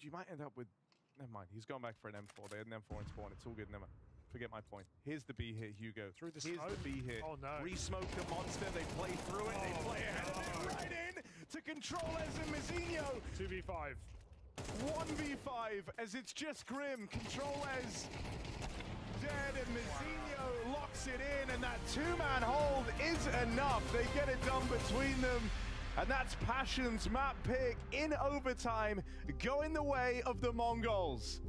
you might end up with... Never mind, he's gone back for an M4. They had an M4 in spawn. It's all good, never. Forget my point. Here's the B hit, Hugo. Through the Here's smoke? the B hit. Oh no. Re-smoke the monster, they play through it, they play ahead, right in to Controllers and Mizinho. 2v5. 1v5 as it's just Grim. Controllers dead and Mizinho locks it in, and that two-man hold is enough. They get it done between them. And that's Passion's map pick in overtime, going the way of the Mongols.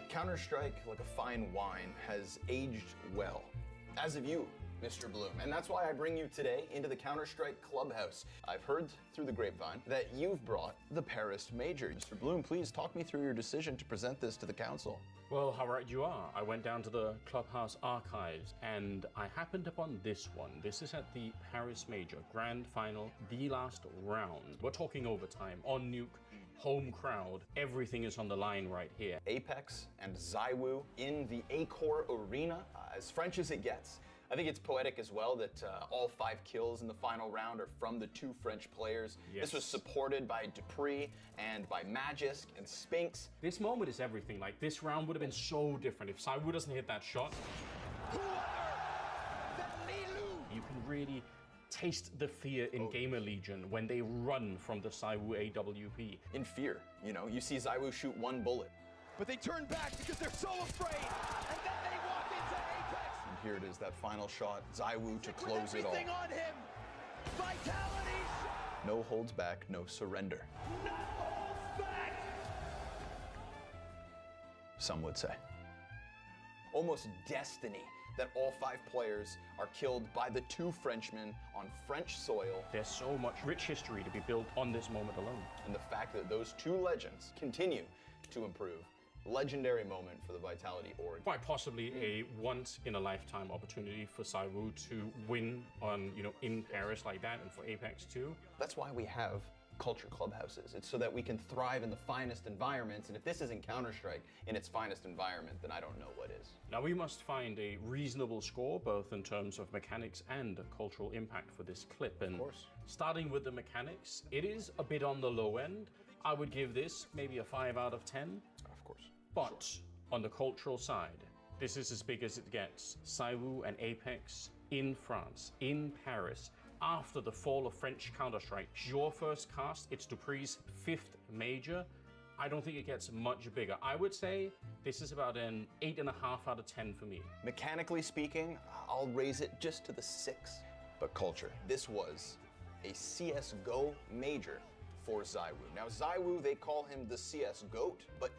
Counter-Strike, like a fine wine, has aged well. As have you, Mr. Bloom. And that's why I bring you today into the Counter-Strike Clubhouse. I've heard through the grapevine that you've brought the Paris Major. Mr. Bloom, please talk me through your decision to present this to the council. Well, how right you are. I went down to the Clubhouse archives and I happened upon this one. This is at the Paris Major Grand Final, the last round. We're talking overtime, on nuke, home crowd. Everything is on the line right here. Apex and ZywOo in the Accor Arena, as French as it gets. I think it's poetic as well that all 5 kills in the final round are from the 2 French players. Yes. This was supported by Dupree and by Magisk and Spinks. This moment is everything. Like, this round would have been so different if ZywOo doesn't hit that shot. You can really taste the fear in Gamer Legion when they run from the ZywOo AWP. In fear, you know, you see ZywOo shoot 1 bullet. But they turn back because they're so afraid, and then they walk into Apex. And here it is, that final shot, ZywOo to close it all. Everything on him. Vitality shot. No holds back, no surrender. No holds back. Some would say. Almost destiny that all 5 players are killed by the 2 Frenchmen on French soil. There's so much rich history to be built on this moment alone. And the fact that those 2 legends continue to improve. Legendary moment for the Vitality org. Quite possibly a once-in-a-lifetime opportunity for ZywOo to win on, in Paris like that, and for Apex too. That's why we have culture clubhouses. It's so that we can thrive in the finest environments, and if this isn't Counter-Strike in its finest environment, then I don't know what is. Now we must find a reasonable score, both in terms of mechanics and cultural impact for this clip. And of course. Starting with the mechanics, it is a bit on the low end. I would give this maybe a 5 out of 10. Of course. But sure. On the cultural side, this is as big as it gets. ZywOo and Apex in France, in Paris, after the fall of French Counter-Strike. Your first cast, it's Dupree's 5th major. I don't think it gets much bigger. I would say this is about an 8.5 out of 10 for me. Mechanically speaking, I'll raise it just to the 6. But culture, this was a CS2 major for ZywOo. Now ZywOo, they call him the CS GOAT, but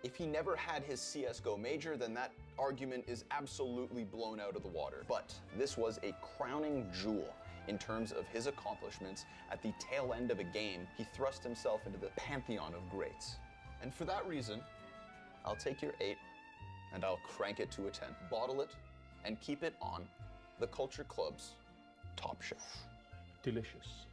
if he never had his CS2 major, then that argument is absolutely blown out of the water. But this was a crowning jewel in terms of his accomplishments. At the tail end of a game, he thrust himself into the pantheon of greats. And for that reason, I'll take your 8 and I'll crank it to a 10. Bottle it and keep it on the Culture Club's top shelf. Delicious.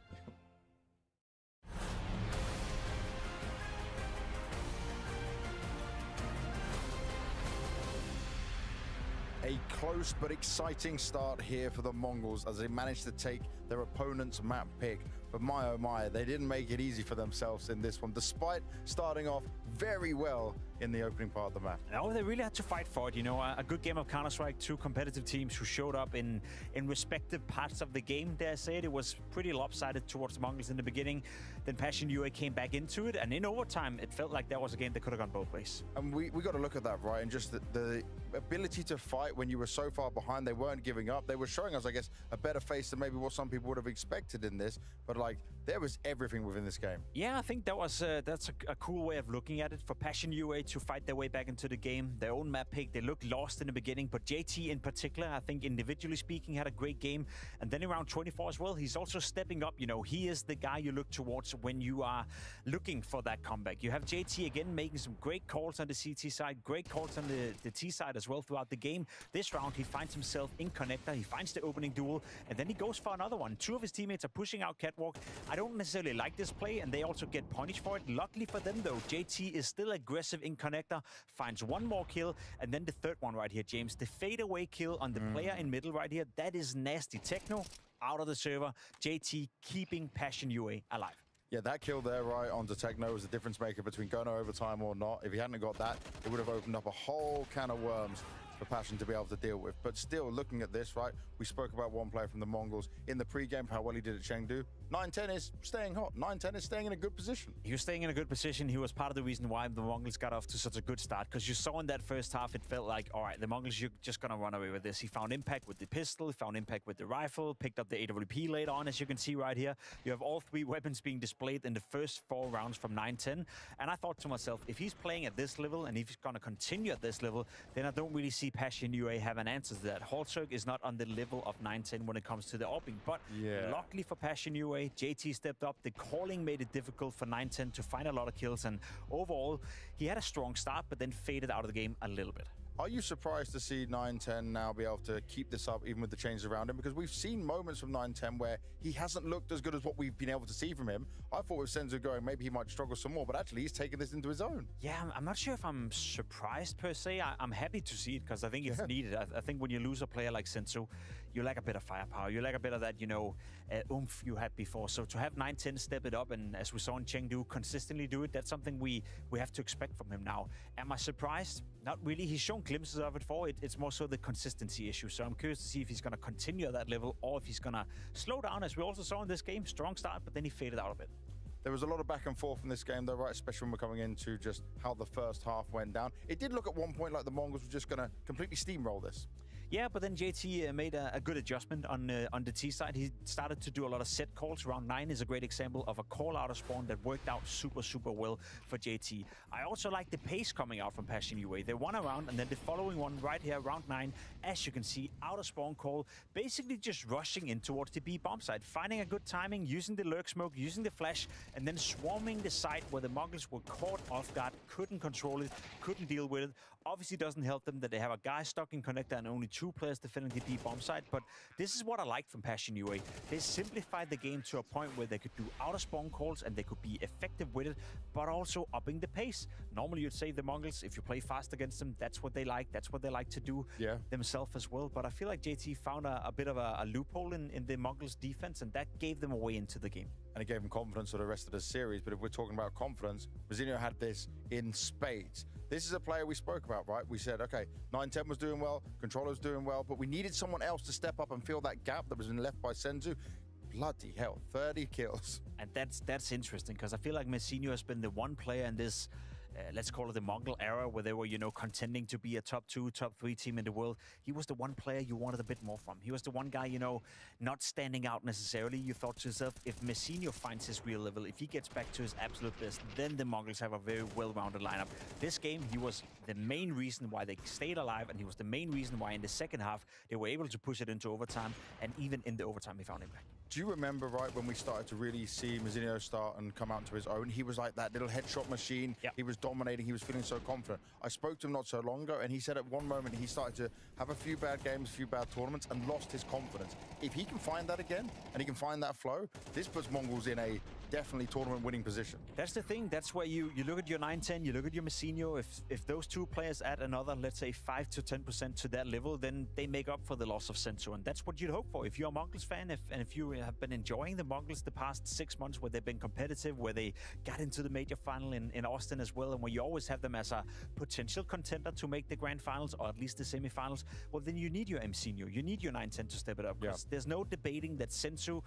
A close but exciting start here for the Mongols as they managed to take their opponent's map pick. But my oh my, they didn't make it easy for themselves in this one, despite starting off very well in the opening part of the map. No, they really had to fight for it. You know, a good game of Counter-Strike, 2 competitive teams who showed up in respective parts of the game. Dare I say it was pretty lopsided towards the Mongols in the beginning. Then Passion UA came back into it, and in overtime, it felt like that was a game that could have gone both ways. And we got to look at that, right? And just the ability to fight when you were so far behind. They weren't giving up. They were showing us, I guess, a better face than maybe what some people would have expected in this. But like, there was everything within this game. Yeah, I think that was that's a cool way of looking at it for Passion UA to fight their way back into the game. Their own map pick, they looked lost in the beginning, but JT in particular, I think individually speaking, had a great game. And then around 24 as well, he's also stepping up. You know, he is the guy you look towards when you are looking for that comeback. You have JT again making some great calls on the CT side, great calls on the T side as as well throughout the game. This round, he finds himself in connector. He finds the opening duel, and then he goes for another one. Two of his teammates are pushing out catwalk. I don't necessarily like this play, and they also get punished for it. Luckily for them, though, JT is still aggressive in connector, finds one more kill, and then the third one right here, James. The fadeaway kill on the player in middle right here. That is nasty. Techno out of the server. JT keeping Passion UA alive. Yeah, that kill there, right, onto Techno was the difference maker between going to overtime or not. If he hadn't got that, it would have opened up a whole can of worms for Passion to be able to deal with. But still, looking at this, right, we spoke about one player from the Mongols in the pre-game, how well he did at Chengdu. 9-10 is staying hot. 9-10 is staying in a good position. He was staying in a good position. He was part of the reason why the Mongols got off to such a good start, because you saw in that first half, it felt like, all right, the Mongols, you're just going to run away with this. He found impact with the pistol, found impact with the rifle, picked up the AWP later on, as you can see right here. You have all three weapons being displayed in the first 4 rounds from 9-10. And I thought to myself, if he's playing at this level and if he's going to continue at this level, then I don't really see Passion UA have an answer to that. Holzerg is not on the level of 9-10 when it comes to the opening. But luckily for Passion UA, JT stepped up. The calling made it difficult for 9-10 to find a lot of kills. And overall, he had a strong start, but then faded out of the game a little bit. Are you surprised to see 9-10 now be able to keep this up even with the changes around him? Because we've seen moments from 9-10 where he hasn't looked as good as what we've been able to see from him. I thought with Senzu going, maybe he might struggle some more, but actually he's taken this into his own. Yeah, I'm not sure if I'm surprised per se. I'm happy to see it because I think it's needed. I think when you lose a player like Senzu, you lack a bit of firepower. You lack a bit of that, oomph you had before. So to have 9-10 step it up, and as we saw in Chengdu, consistently do it, that's something we have to expect from him now. Am I surprised? Not really. He's shown glimpses of it for it. It's more so the consistency issue. So I'm curious to see if he's going to continue at that level or if he's going to slow down, as we also saw in this game. Strong start, but then he faded out a bit. There was a lot of back and forth in this game, though, right? Especially when we're coming into just how the first half went down. It did look at one point like the Mongols were just going to completely steamroll this. Yeah, but then JT made a good adjustment on the T side. He started to do a lot of set calls. Round 9 is a great example of a call out of spawn that worked out super, super well for JT. I also like the pace coming out from Passion UA. They won a round, and then the following one right here, round 9, as you can see, out of spawn call, basically just rushing in towards the B bomb site, finding a good timing, using the lurk smoke, using the flash, and then swarming the site where the Mongols were caught off guard, couldn't control it, couldn't deal with it. Obviously doesn't help them that they have a guy stuck in connector and only 2 players defending the B bomb site, but this is what I like from Passion UA. They simplified the game to a point where they could do out of spawn calls and they could be effective with it, but also upping the pace. Normally you'd say the Mongols, if you play fast against them, that's what they like. That's what they like to do themselves as well. But I feel like JT found a bit of a loophole in the Mongols defense, and that gave them a way into the game. And it gave him confidence for the rest of the series. But if we're talking about confidence, Mazinho had this in spades. This is a player we spoke about, right? We said, okay, 9-10 was doing well, Controller was doing well, but we needed someone else to step up and fill that gap that was been left by Senzu. Bloody hell, 30 kills. And that's interesting, because I feel like Mazinho has been the one player in this, let's call it the Mongol era, where they were, contending to be a top 2, top 3 team in the world. He was the one player you wanted a bit more from. He was the one guy, not standing out necessarily. You thought to yourself, if Mazinho finds his real level, if he gets back to his absolute best, then the Mongols have a very well-rounded lineup. This game, he was the main reason why they stayed alive, and he was the main reason why in the second half, they were able to push it into overtime, and even in the overtime, he found impact. Do you remember, right, when we started to really see Mazinho start and come out to his own? He was like that little headshot machine. Yep. He was dominating. He was feeling so confident. I spoke to him not so long ago, and he said at one moment he started to have a few bad games, a few bad tournaments, and lost his confidence. If he can find that again, and he can find that flow, this puts Mongols in a definitely tournament-winning position. That's the thing. That's where you look at your 9-10, you look at your Mazinho. If those 2 players add another, let's say, 5 to 10% to that level, then they make up for the loss of Senzu. And that's what you'd hope for. If you're a Mongols fan, and if you have been enjoying the Mongols the past 6 months, where they've been competitive, where they got into the major final in Austin as well, and where you always have them as a potential contender to make the grand finals, or at least the semifinals, well, then you need your Mazinho. You need your 9-10 to step it up. Because there's no debating that Senzu,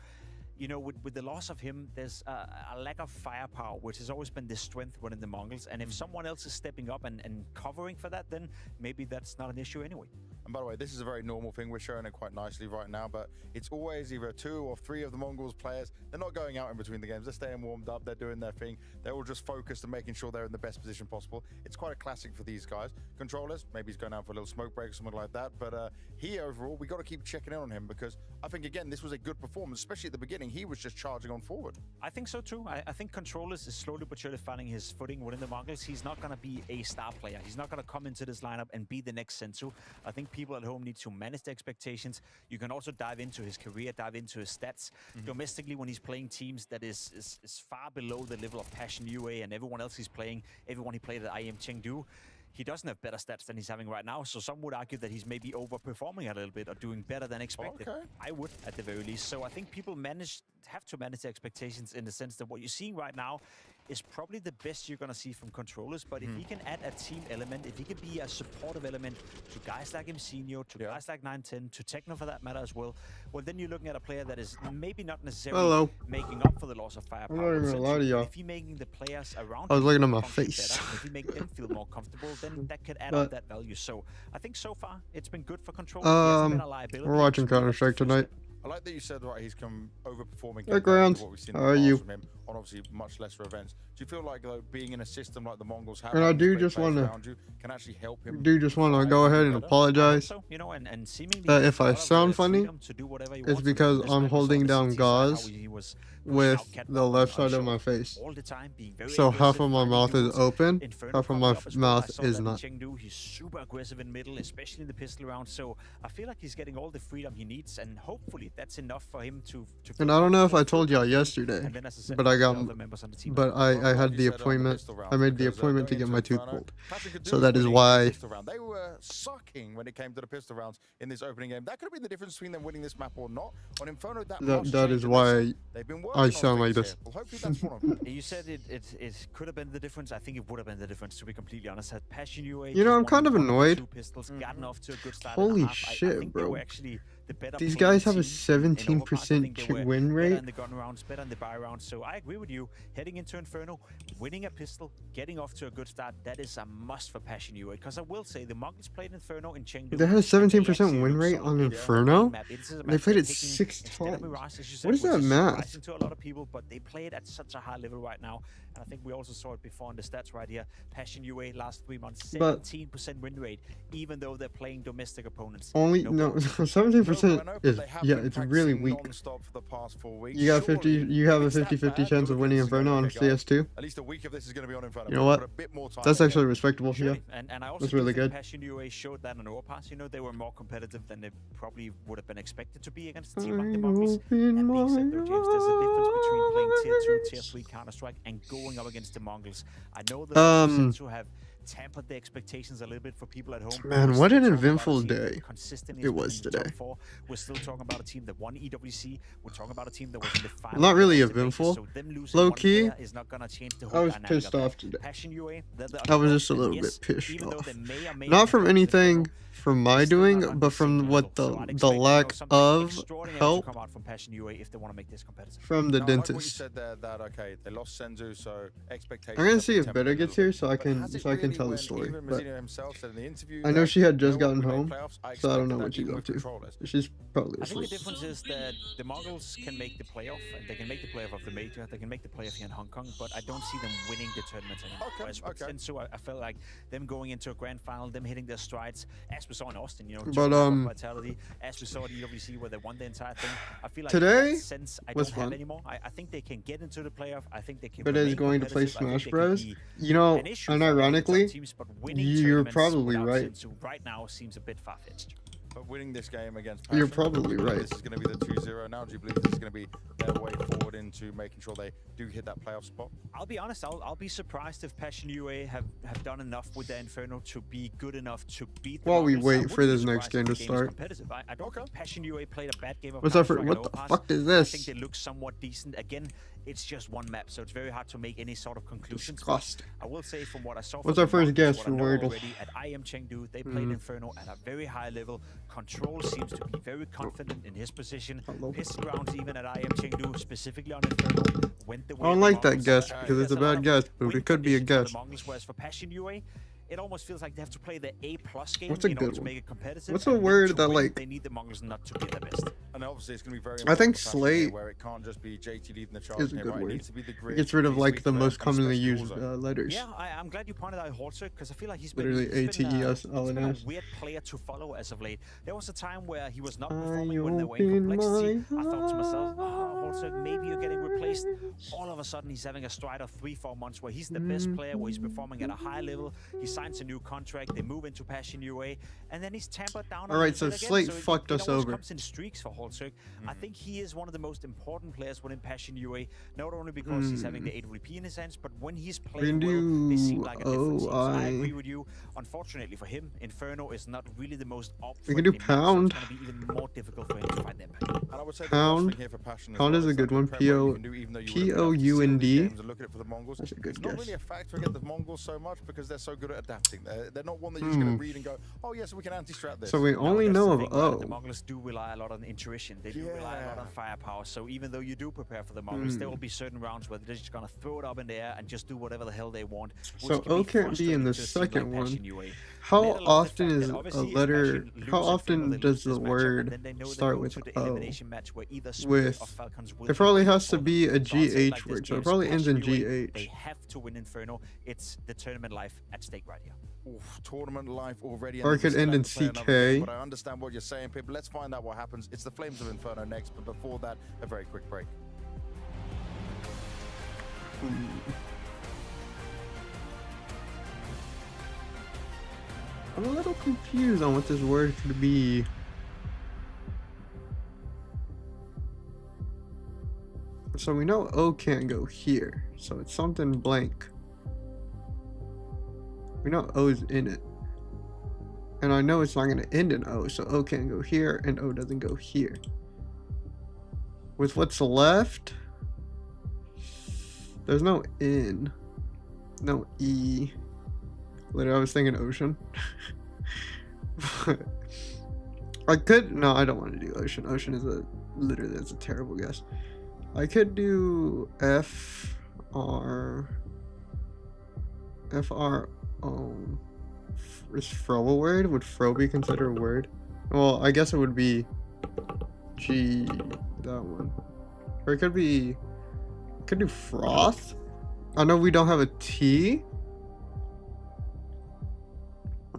with the loss of him, there's a lack of firepower, which has always been the strength within the Mongols. And if someone else is stepping up and covering for that, then maybe that's not an issue anyway. And by the way, this is a very normal thing. We're showing it quite nicely right now, but it's always either 2 or 3 of the Mongols players. They're not going out in between the games. They're staying warmed up. They're doing their thing. They're all just focused on making sure they're in the best position possible. It's quite a classic for these guys. Controllers, maybe he's going out for a little smoke break or something like that. But he overall, we got to keep checking in on him because I think, again, this was a good performance, especially at the beginning. He was just charging on forward. I think so too. I think Controllers is slowly but surely finding his footing within the Mongols. He's not going to be a star player. He's not going to come into this lineup and be the next Sensu. I think people at home need to manage the expectations. You can also dive into his career, dive into his stats. Domestically, when he's playing teams that is far below the level of Passion UA and everyone else he's playing, everyone he played at IM Chengdu, he doesn't have better stats than he's having right now. So some would argue that he's maybe overperforming a little bit or doing better than expected. Okay. I would, at the very least. So I think people have to manage the expectations in the sense that what you're seeing right now is probably the best you're going to see from Controllers. But if he can add a team element, if he can be a supportive element to guys like Mcinho, to guys like 910, to Techno for that matter as well, well, then you're looking at a player that is maybe not necessarily making up for the loss of firepower. I'm not even gonna lie to y'all. If you're making the players around I was him looking at my function face. better, if you make them feel more comfortable, then that could add up that value. So I think so far it's been good for Controllers. He hasn't been a liability. We're watching Counter-Strike tonight. I like that you said, right, he's come overperforming Background. what we've seen How are you? from him on obviously much lesser events. Do you feel like, though, being in a system like the Mongols have, And I do great just players wanna- around you, can actually help him? Do just want to thrive go and ahead be and better? apologize So, you know, and seemingly that if I a lot of sound the funny, freedom to do whatever he it's wants. because This I'm man we saw holding the down CT side, how gauze he was pushing with out Cat the Ball left on side of show my face. all the time, being very So half aggressive, of my finding mouth is duels. open, Inferno half of coming my up as well. I mouth saw is that in not. Chengdu. He's super aggressive in middle, especially in the pistol round. So I feel like he's getting all the freedom he needs, and hopefully that's enough for him to And I don't know if I told y'all yesterday, and then, as I said, but I got, the other members on the team but I Like had you the said on appointment. pistol I round, made the because, appointment to going get into my tooth Inferno, pulled. Patrick could do So it that is winning the why pistol round. They were sucking when it came to the pistol rounds in this opening game. That could have been the difference between them winning this map or not. On Inferno, that is why they've been I working sound on like things this. here. Well, hopefully that's one of them. You said it could have been the difference. I think it would have been the difference, to be completely honest. Had Passion UA You know, I'm just kind of won one annoyed. 2 pistols, gotten off to a good start in the Holy half, I shit, think they bro. were actually the better These playing guys have a team in overpass. I 17% think they were win better rate. in the gun rounds, better in the buy rounds. So I agree with you. Heading into Inferno, winning a pistol, getting off to a good start, that is a must for Passion UA. Because I will say, the Mongols played Inferno in Chengdu. They had a and 17% actually win looked rate solid. on Yeah. Inferno? Map. It is a They map played they're it taking 6 instead of times. Mirage, as you said, What is which that math? surprising to a lot of people, but they play it at such a high level right now. And I think we also saw it before in the stats right here. Passion UA last 3 months, But- 17% win rate, even though they're playing domestic opponents. Only no, 17% is it's really weak. Non-stop for the past 4 weeks. You got 50. Surely, You have a if it's that 50-50 bad, chance of winning this is gonna Inferno be on okay, guys. CS2. At least a week of this is going to be on Inferno. You know what? Put a bit more time That's in actually there. respectable. Yeah. Surely. And I also That's do really think good. Passion UA showed that on Overpass. You know, they were more competitive than they probably would have been expected to be against a team like the Mongols. That being said, though, James, there's a difference between playing Tier 2, Tier 3 Counter-Strike and going up against the Mongols. I know that to have tempered the expectations a little bit for people at home. Man, We're what still an talking about a eventful team that day consistently it has been was in the top today. 4. We're still talking about a team that won EWC. We're talking about a team that was in the final. Not really against the Majors, eventful. so them losing Low one key, player is not gonna change the whole I was dynamic pissed of that. off today. Passion UA, they're the I was just a underdogs, little and yes, bit pissed even though off. they may or may Not from have been anything difficult, from my they're still not doing, on but the from same what level. the So I'd expect, you know, lack something of extraordinary help to come out from Passion UA if they want to make this competitive. from the No, I like what you dentist. said there, that okay, they lost Senzu, so expectations. I'm gonna have see been if tempered Better a gets little here bit. so I But can has it tell really the when story. even But Mazzino himself said in the interview I know that, she had just you know, gotten we made home, playoffs, I so I don't know expected what that she's even up with to. controllers. She's probably I think the asleep. difference is that the Mongols can make the playoff, and they can make the playoff of the major, they can make the playoff here in Hong Kong, but I don't see them winning the tournament anymore. Okay, Whereas with okay. Sensu, I felt like them going into a grand final, them hitting their strides, as we saw in Austin, you know, But, vitality, as we saw at EWC where they won the entire thing. I feel like Today that sense I was don't have fun. anymore. I think they can get into the playoff. I think they can. But is remain going to play competitive. I think Smash they can Bros. be You know, an issue and for a lot of the top ironically, teams, but winning you're tournaments probably without right. Sensu right now seems a bit far-fetched. But winning this game against You're Passion, probably right. This is going to be the 2-0 now. Do you believe this is going to be their way forward into making sure they do hit that playoff spot? I'll be honest, I'll be surprised if Passion UA have done enough with their Inferno to be good enough to beat the While we Mongols. I wait wouldn't for be this next surprised game if to the game is start. competitive. I don't think Passion UA played a bad game of What's that for? Counter-Strike What the and fuck is Overpass. I this? think they look somewhat decent. Again, it's just one map, so it's very hard to make any sort of conclusions. But Disgusting. I will say from what I saw What's from our the first Mongols, guess what for I know Wordle? already at IM Chengdu, they played Inferno at a very high level. Control seems to be very confident in his position. Hello. Pistol rounds even at IM Chengdu, specifically on Inferno, went the way I don't of the like that Mongols. guess because it's There's a lot bad of guess, but win it could be a conditions for guess. the Mongols, whereas for Passion UA, it almost feels like they have to play the A+ game What's a in order good to one? make it competitive. What's a and then word to that, win, like- they need the Mongols not to be the best. And obviously, it's going to be very. I think important for Passion here, slate where it can't just be JT leading the charge is a here, good right? It word. needs to be the It grit, gets rid of needs to like be the clear, most and commonly especially used also- letters. Yeah, I'm glad you pointed out Holzer because I feel like he's Literally been ATES, a LNS. weird player to follow as of late. There was a time where he was not I performing when they were in open complexity. my I thought to myself, Holzer, maybe you're getting replaced. All of a sudden, he's having a stride of 3-4 months where he's the best player, where he's performing at a high level. He signs a new contract. They move into Passion UA, and then he's tampered down. All right, a so bit again. Slate it fucked us always over. comes in streaks for Holzer. I think he is one of the most important players within Passion UA, not only because he's having the AWP in his hands, but when he's playing well, they seem like a different team. So I agree with you. Unfortunately for him, Inferno is not really the most upfront. We can do in mid, so pound. it's going to be even more difficult for him to find the impact. And I would say the Pound. last thing here for Passion as Pound well is a that good the one. Prem what you can do, even though you would've been able to seal POUND. these games and look at it for the Mongols, That's a good it's not guess. really a factor against the Mongols so much because they're so good at adapting. They're not one that you're just going to read and go, oh yes, we can anti-strat this. So we only That's know the of thing, right? The O. Mongols do rely a lot on intuition. They do rely a lot on Yeah. firepower. So even though you do prepare for the Mongols, there will be certain rounds where they're just gonna throw it up in the air and just do whatever the hell they want. So O can't be in the second one. How Let alone the often fact is that a obviously if letter? Passion How lose Inferno, often they does lose the this matchup, and word then they know they start go with to the O? elimination match where either Spirit With or Falcons will it be probably winning has to for be them. a So I'll say it GH like this, word, so it games, probably ends in Passion UA, GH. They have to win Inferno. It's the tournament life at stake right here. Oof, tournament life already. Or it and could we still end have in to play another game, CK. But I understand what you're saying, Pip. Let's find out what happens. It's the Flames of Inferno next, but before that, a very quick break. I'm a little confused on what this word could be. So we know O can't go here, so it's something blank. We know O's in it. And I know it's not going to end in O, so O can't go here, and O doesn't go here. With what's left, there's no N, no E. Literally, I was thinking ocean. But I could, no, I don't want to do ocean. Ocean is literally, that's a terrible guess. I could do FR, is fro a word? Would fro be considered a word? Well, I guess it would be G, that one. Or it could be, could do froth. I know we don't have a T,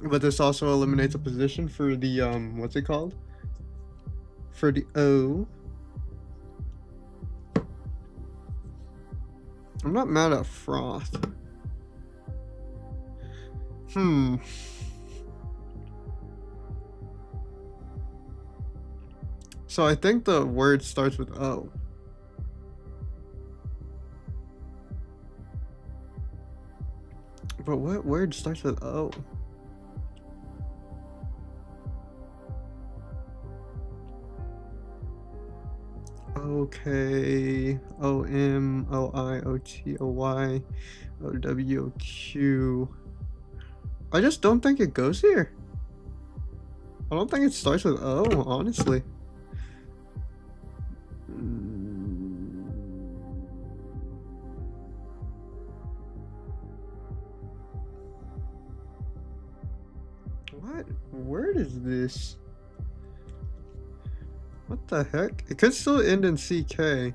but this also eliminates a position for the, what's it called? For the O. I'm not mad at froth. So I think the word starts with O. But what word starts with O? Okay, O-M, O-I, O-T, O-Y, O-W, O-Q. I just don't think it goes here. I don't think it starts with O, honestly. What word is this? What the heck? It could still end in CK.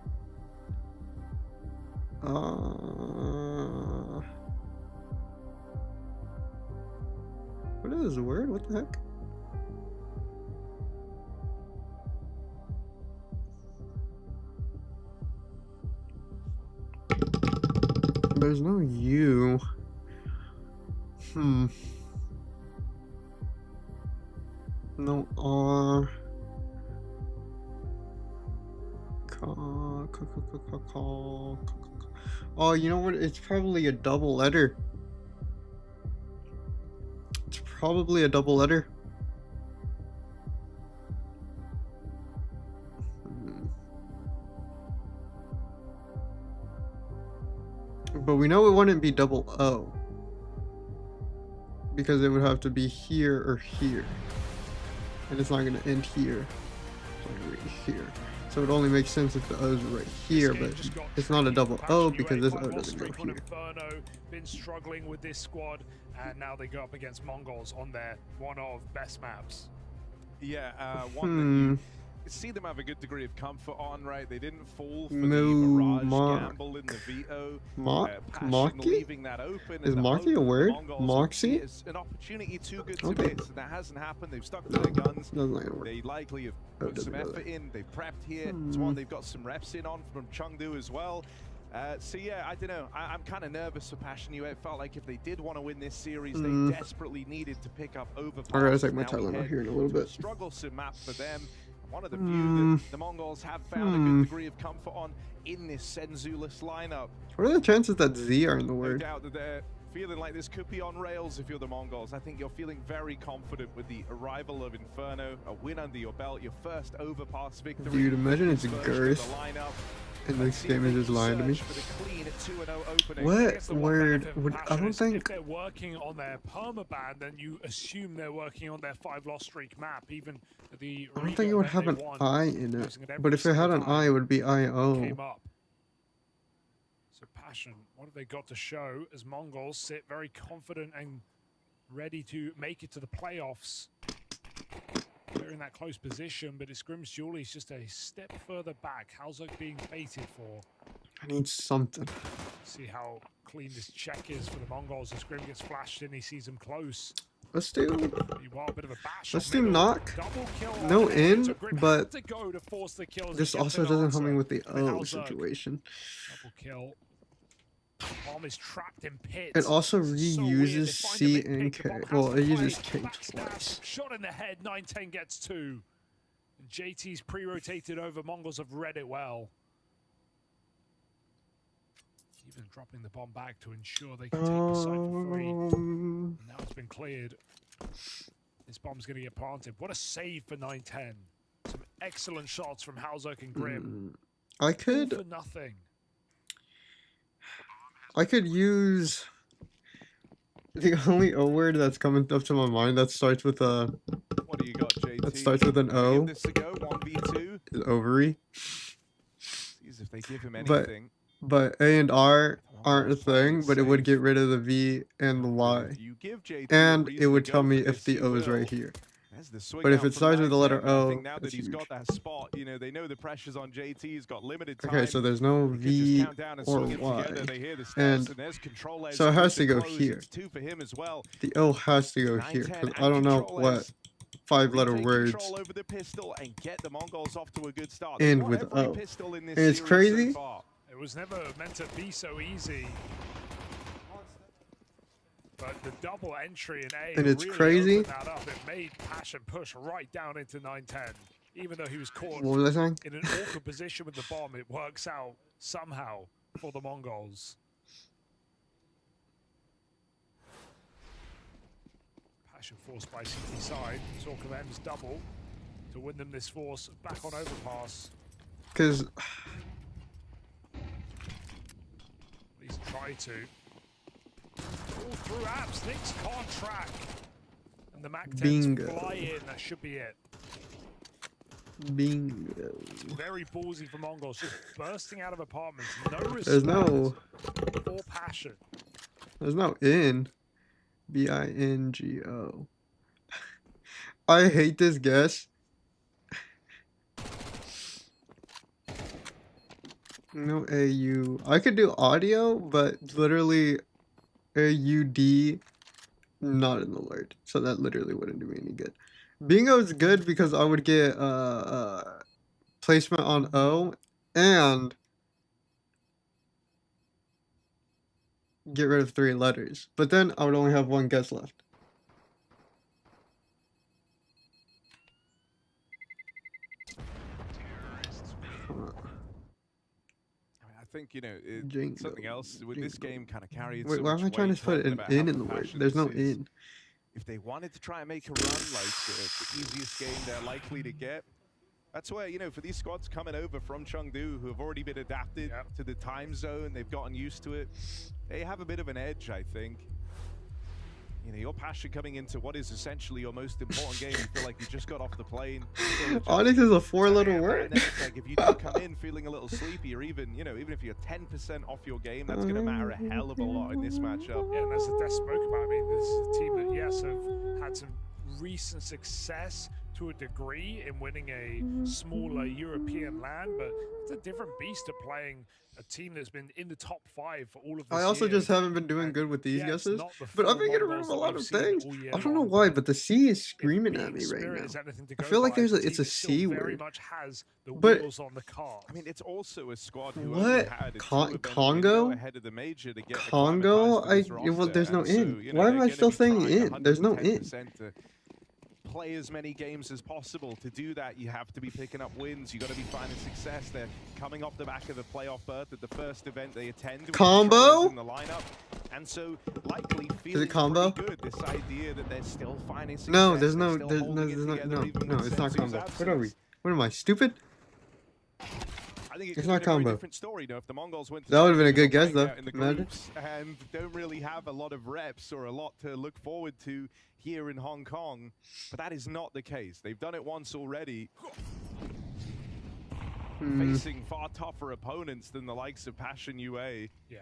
What is this word? What the heck? There's no U. No R. Oh, you know what? It's probably a double letter. It's probably a double letter. But we know it wouldn't be double O. Because it would have to be here or here. And it's not going to end here. playing right here. So it only makes sense if the O's are right here, but it's not a double O because this O doesn't go here. Inferno been struggling with this squad, and now they go up against Mongols on their one of best maps. Yeah, one that you see them have a good degree of comfort on, right? They didn't fall for the Mirage gamble in the veto. Passion leaving that open. Is Marky a word? Moxie? It's an opportunity too good to miss, and that hasn't happened. They've stuck to their guns. They likely have put some effort in. They've prepped here. It's one they've got some reps in on from Chengdu as well. So yeah, I don't know. I'm kind of nervous for Passion UA. It felt like if they did want to win this series, they desperately needed to pick up overpass. I gotta take my Tylenol here in a little bit. Strugglesome map for them. One of the few that the Mongols have found a good degree of comfort on in this Senzu-less lineup. What are the chances that Z are in the word? No doubt that they're feeling like this could be on rails if you're the Mongols. I think you're feeling very confident with the arrival of Inferno, a win under your belt, your first overpass victory. Dude, imagine it's Girth. And this game is just lying to me. What word would I don't think if they're working on their permaban, then you assume they're working on their 5-loss streak map. Even the I don't think it would have an I in it. But if it had an I, it would be IO. So Passion, what have they got to show as Mongols sit very confident and ready to make it to the playoffs? They're in that close position, but it's Grim's Julie just a step further back. How's it being baited for? I need something. See how clean this check is for the Mongols as Grim gets flashed in. He sees him close. Let's do. A bit of a bash. Let's do knock. No in, but this also doesn't help me with the O situation. Double kill. Bomb is trapped in pits. It also reuses C and K. Well, it uses K twice. Shot in the head. 9-10 gets 2. JT's pre-rotated over. Mongols have read it well. Even dropping the bomb back to ensure they can take the site for free. Now it's been cleared. This bomb's going to get planted. What a save for 9-10. Some excellent shots from Halzok and Grim. I could. For nothing. I could use the only O word that's coming up to my mind that starts with a. What do you got, JT? That starts with an O. Give this a go. 1v2. Is ovary. Jeez, if they give him anything. But A and R aren't a thing, but it would get rid of the V and the Y. You give JT and it would tell me if the O is right here. But if it starts with the letter O, now that he's got that spot, you know, they know the pressure's on JT. He's got limited time. Okay, so there's no V or Y. And so it has to go here. The O has to go here, because I don't know what 5-letter words end with O. And it's crazy. It was never meant to be so easy. But the double entry in A and it's really crazy. That up. It made Passion push right down into 9-10. Even though he was caught what was I saying? in an awkward position with the bomb, it works out somehow for the Mongols. Passion forced by CT side. Sork M's double to win them this force back on overpass. Because at least try to. All through apps, things can't track. And the Mac-10s fly in, that should be it. Bingo. Very ballsy for Mongols, just bursting out of apartments. No respect. There's no... or passion. There's no in. B-I-N-G-O. I hate this guess. No A-U. I could do audio, but literally... A-U-D, not in the word. So that literally wouldn't do me any good. Bingo is good because I would get placement on O and get rid of 3 letters. But then I would only have 1 guess left. I think, you know, something else with this game kind of carried. Wait, why am I trying to put an in the word? There's no in. If they wanted to try and make a run like the easiest game they're likely to get, that's where, you know, for these squads coming over from Chengdu who have already been adapted to the time zone, they've gotten used to it, they have a bit of an edge, I think. You know, your passion coming into what is essentially your most important game. You feel like you just got off the plane. Onyx is a So, four-letter yeah, word. and then it's like if you do come in feeling a little sleepy, or even, you know, even if you're 10% off your game, that's going to matter a hell of a lot in this matchup. Yeah, and as the Death spoke about, I mean, this is a team that, yes, have had some recent success to a degree in winning a smaller European land, but it's a different beast of playing a team that's been in the top 5 for all of this I also year. just haven't been doing And good with these yeah, it's guesses, not the but I've full been getting rid Mongols of a that lot we've of seen things. all year I don't know long, why, but but the C is if screaming being at me right Spirit now. is anything to I go feel like by, there's the a it's team a still C very word. much has the But- wheels on the car. I mean, it's also a squad who What? only had a two-event Congo? window ahead of the major to get Congo? acclimatized to this well, roster, there's no and so, in. you know, Why am they're I gonna still be saying trying in? There's no in. 110% to play as many games as possible. To do that, you have to be picking up wins. You got to be finding success. They're coming off the back of a playoff berth at the first event they attend. with Combo? controllers in the lineup, and so likely feeling combo? pretty good. This idea that they're still finding success. No, there's they're no, still there's no, holding it there's no, together no, even no, with it's not Sensu's combo. What are we? absence. What am I, stupid? I think It's it's not not a very combo. different story. You know, if the Mongols went to That would've been a China, good guess, hang though. out in the Imagine. groups and don't really have a lot of reps or a lot to look forward to here in Hong Kong, but that is not the case. They've done it once already, facing far tougher opponents than the likes of Passion UA. Yeah.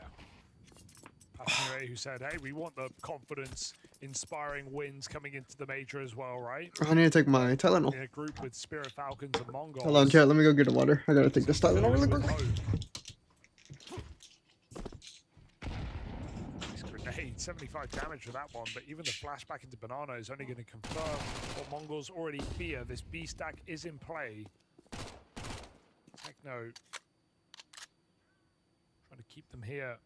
Passionate, who said, hey, we want the confidence, inspiring wins coming into the major as well, right? I need to take my Tylenol. In a group with Spirit Falcons and Mongols. Hold on, chat. Let me go get a water. I gotta take this Tylenol really With quickly. hope. Nice grenade, 75 damage for that one, but even the flashback into Banana is only going to confirm what Mongols already fear. This B stack is in play. Techno trying to keep them here.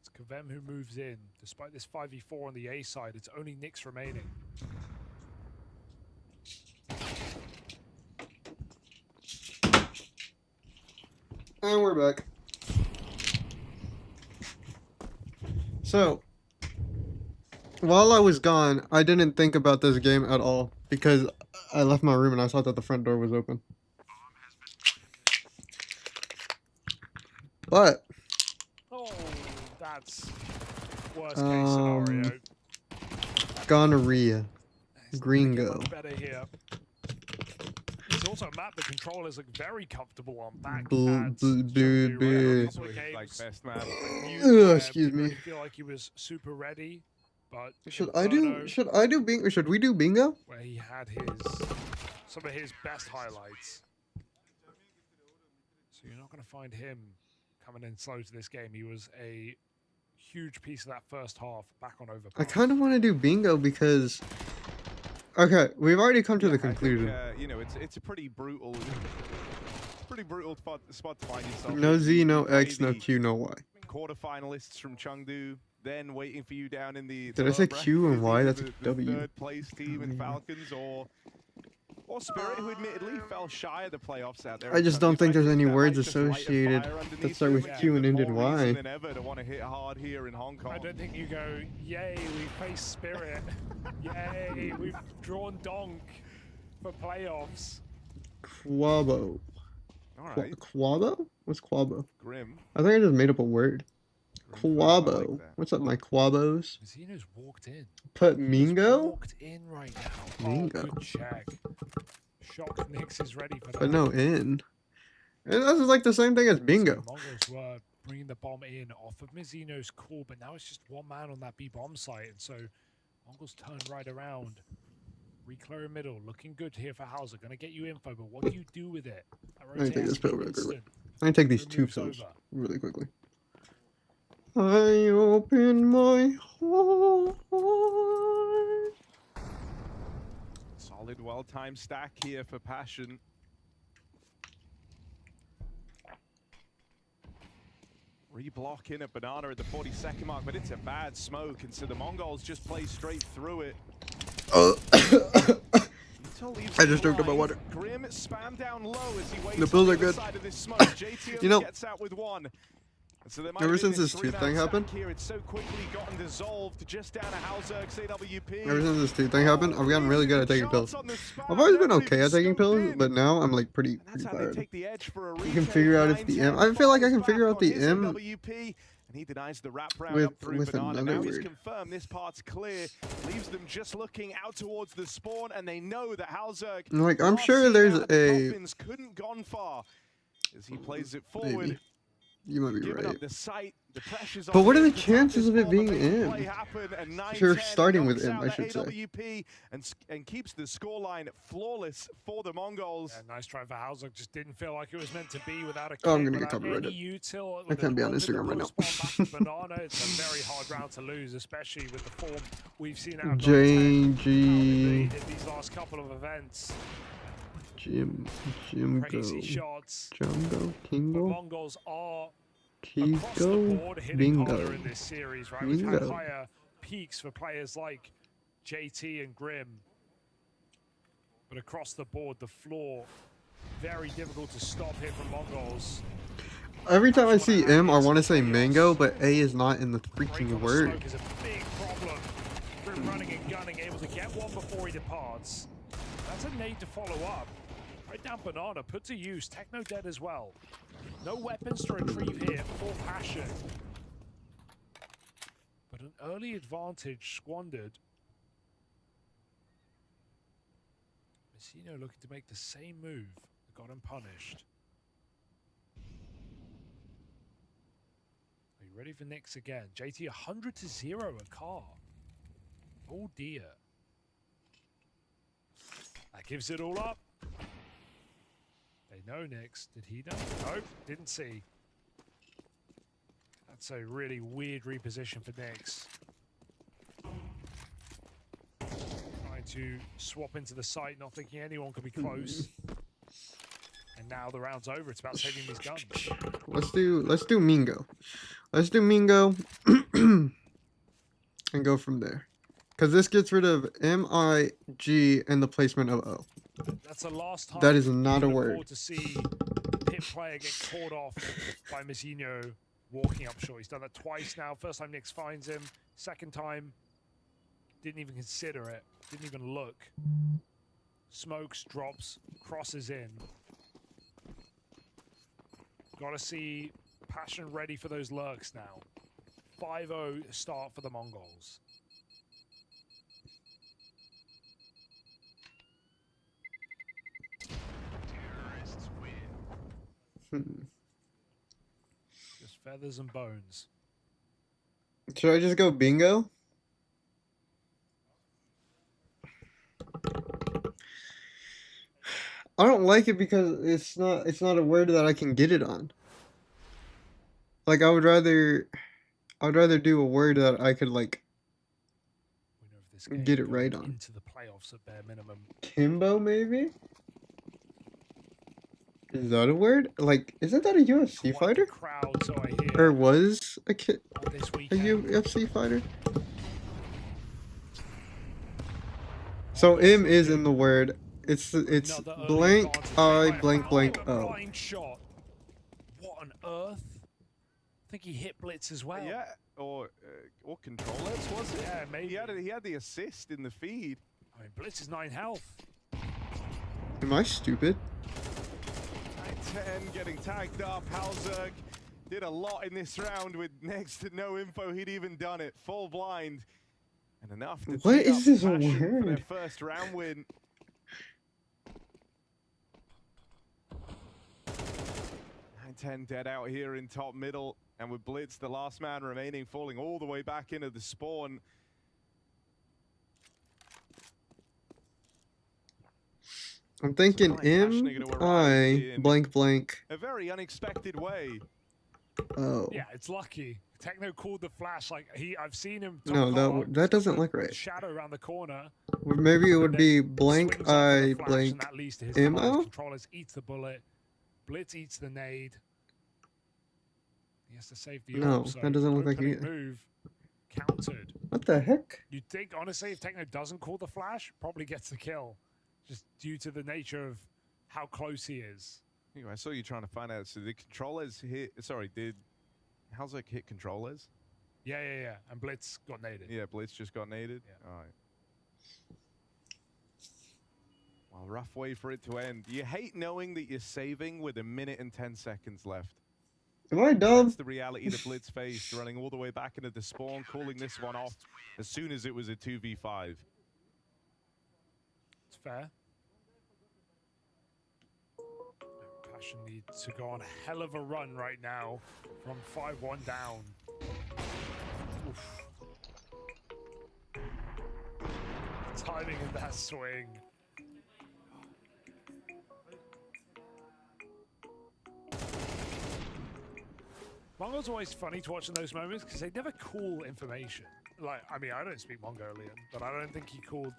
It's Kavem who moves in. Despite this 5v4 on the A side, it's only Nyx remaining. And we're back. So, while I was gone, I didn't think about this game at all because I left my room and I saw that the front door was open. But Oh, that's worst case scenario. gonorrhea, It's not gonna get gringo. much better here. It's also a map the controllers look very comfortable on. Back Boo, at boo, boo, Chengdu, right? boo. A couple of Like games, best man. Ugh, excuse didn't me. really feel like he was super ready, but Should Inferno, I do bingo? Should we do bingo? where he had some of his best highlights. So you're not going to find him coming in slow to this game. He was a huge piece of that first half back on Overpass. I kind of want to do bingo because. Okay, we've already come to the I think, conclusion. you know, it's a pretty brutal, spot to find yourself. No in. Z, You no play X, no the Q, no Y. quarterfinalists from Chengdu, then waiting for you down in the. Did I say Q and Y? That's a the W. third place team in Falcons or Spirit, who admittedly fell shy of the playoffs out there. I in just don't Chengdu, think but I there's any that words might just light a associated fire that underneath start with them and Q give and them end in more reason Y. than ever to want to hit hard here in Hong Kong. I don't think you go, yay, we faced Spirit. Yay, we've drawn Donk for playoffs. Quabo. All right, Quabo? What's Quabo? Grim. I think I just made up a word. Grim, I like Quabo. that. What's up, my Quabos? Mazino's walked in. Put He's Mingo? walked in right now. Mingo. Oh, good check. Shock Nyx is ready for that. But no in. And this is like the same thing as So bingo. Mongols were bringing the bomb in off of Mizzino's call, but now it's just one man on that B bomb site, and so Mongols turn right around. Reclear in middle, looking good here for Hauser. Gonna get you info, but what do you do with it? That me take rotation this pill is really quickly. instant. I can take these Who two moves pills over? really quickly. I open my heart. Solid, well-timed stack here for Passion. Reblock in at Banana at the 42nd mark, but it's a bad smoke, and so the Mongols just play straight through it. I just drank up my water. Grim spam down low as he waits The pills on are other good. side of this smoke. JT You know, gets out with one. And so there might ever have been since this three-man tooth thing stack happened- here. It's so quickly gotten dissolved just down to Hauserg's AWP. Ever since this tooth thing happened, I've gotten really good at taking pills. Shots on the spot, I've always been never okay even at taking scoped pills, in. but now I'm like pretty And that's how they tired. take the edge for a You can retake. figure out if the M. I feel like I can figure out the M. And he denies the wraparound With- up through with Banana. another Now he's word. confirmed this part's clear. Leaves them just looking out towards the spawn, and they know that Halzerg, Like, I'm last sure seen there's out of the a- coffins, couldn't gone far as he plays it forward. Maybe. You might be Giving right. up the sight, the pressure's But on what are him the to tap chances this of it ball, being but make the him? play happen, and If you're 9-10 starting with knocks him, out I that should say. AWP and keeps the scoreline flawless for the Mongols. Yeah, nice try for Halzog. Just didn't feel like it was meant to be without a Oh, I'm kick, gonna get without copyrighted. any util. I can't be on with an Instagram right open now. spawn back to Banana. It's a very hard round to lose, especially with the form we've seen out of JG. these last couple of events. Jim Crazy Go. shots. Jumbo. The Kingo. Mongols are across the Kigo. board hitting harder Bingo. in this series, right? We've had Bingo. higher peaks for players like JT and Grim. But across the board, the floor, very difficult to stop here from Mongols. Every time I see M, I want to say mango, but A is not in the Break freaking on the word. smoke is a big problem. Grim running and gunning, able to get one before he departs. That's a nade to follow up. Right down Banana, put to use. Techno dead as well. No weapons to retrieve here for Passion. But an early advantage squandered. Messino looking to make the same move. Got him punished. Are you ready for Nyx again? JT 100-0 a car. Oh dear. That gives it all up. They know Nyx. Did he know? Nope, didn't see. That's a really weird reposition for Nyx. Trying to swap into the site, not thinking anyone could be close. And now the round's over. It's about saving these guns. Let's do Mingo. Let's do Mingo and go from there. Cause this gets rid of MIG and the placement of O. That's the last time. That is not a we look word. forward to see Pit player get caught off by Messino walking up short. He's done that twice now. First time Nyx finds him. Second time, didn't even consider it. Didn't even look. Smokes, drops, crosses in. Got to see Passion ready for those lurks now. 5-0 start for the Mongols. Just feathers and bones. Should I just go bingo? I don't like it because it's not a word that I can get it on. Like I would rather do a word that I could like Winner of this game get it going right on. into the playoffs at bare minimum. Kimbo maybe? Is that a word? Like isn't that a UFC Quite fighter? the crowd, so I hear, Or was a kid on this a weekend. UFC fighter? So M is in the word. It's Another early blank advantage I made by blank blank Fowler, O. blind shot. What on earth? I think he hit Blitz as well. Yeah, or controllers, was it? Yeah, maybe. He had the assist in the feed. I mean, Blitz is 9 health. Am I stupid? 10 getting tagged up. Halzerg did a lot in this round with next to no info. He'd even done it full blind. And enough to What tee is up this Passion for their word? first round win. 9-10 dead out here in top middle. And with Blitz, the last man remaining, falling all the way back into the spawn. I'm thinking Passion are M gonna arrive I in blank blank a very unexpected way. O. Yeah, it's lucky. Techno called the flash. Like I've seen him. No, that doesn't look right. Shadow around the corner. Or maybe it would be blank Swings up for I the flash, and blank that leads to his ammo? demise. Controllers eats the bullet. Blitz eats the nade. He has to save the No, orb, so that doesn't look like opening it. move countered. What the heck? You'd think, honestly, if Techno doesn't call the flash, probably gets the kill, just due to the nature of how close he is. Anyway, I saw you trying to find out. So the controllers hit. Sorry, did Halzerg hit controllers? Yeah. And Blitz got naded. Yeah, Blitz just got naded. Yeah. All right. Well, rough way for it to end. You hate knowing that you're saving with 1 minute and 10 seconds left. Am I dumb? That's the reality the Blitz faced, running all the way back into the spawn, calling this one off as soon as it was a 2v5. It's fair. Passion need to go on a hell of a run right now from 5-1 down. Oof. Timing in that swing. Mongo's always funny to watch in those moments because they never call information. Like, I mean, I don't speak Mongolian, but I don't think he called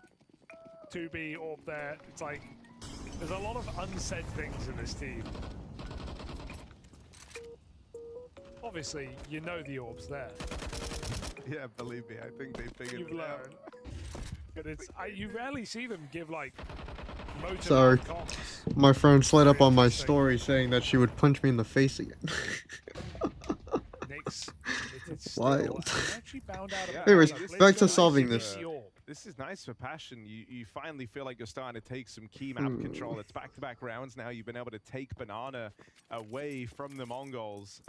2B orb there. It's like, there's a lot of unsaid things in this team. Obviously, you know the orb's there. Yeah, believe me, I think they figured You've it out. learned. But it's, you rarely see them give, like, motive Sorry. comps. My friend slid up on my Interesting. story saying that she would punch me in the face again. Knicks, it's Wild. still actually bound out of Yeah, Anyways, bounds. back to Blitz solving nice this. to see orb. This is nice for Passion. You finally feel like you're starting to take some key map control. It's back-to-back rounds now. You've been able to take Banana away from the Mongols.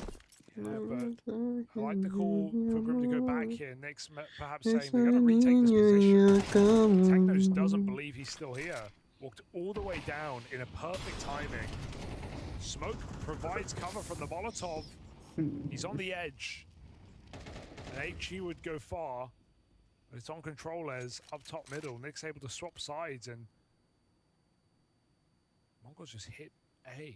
Yeah, but I like the call for Grim to go back here. Nick's perhaps saying they're going to retake this position. Technos doesn't believe he's still here. Walked all the way down in a perfect timing. Smoke provides cover from the Molotov. He's on the edge. And HE would go far. But it's on controllers up top middle. Nick's able to swap sides and Mongols just hit A.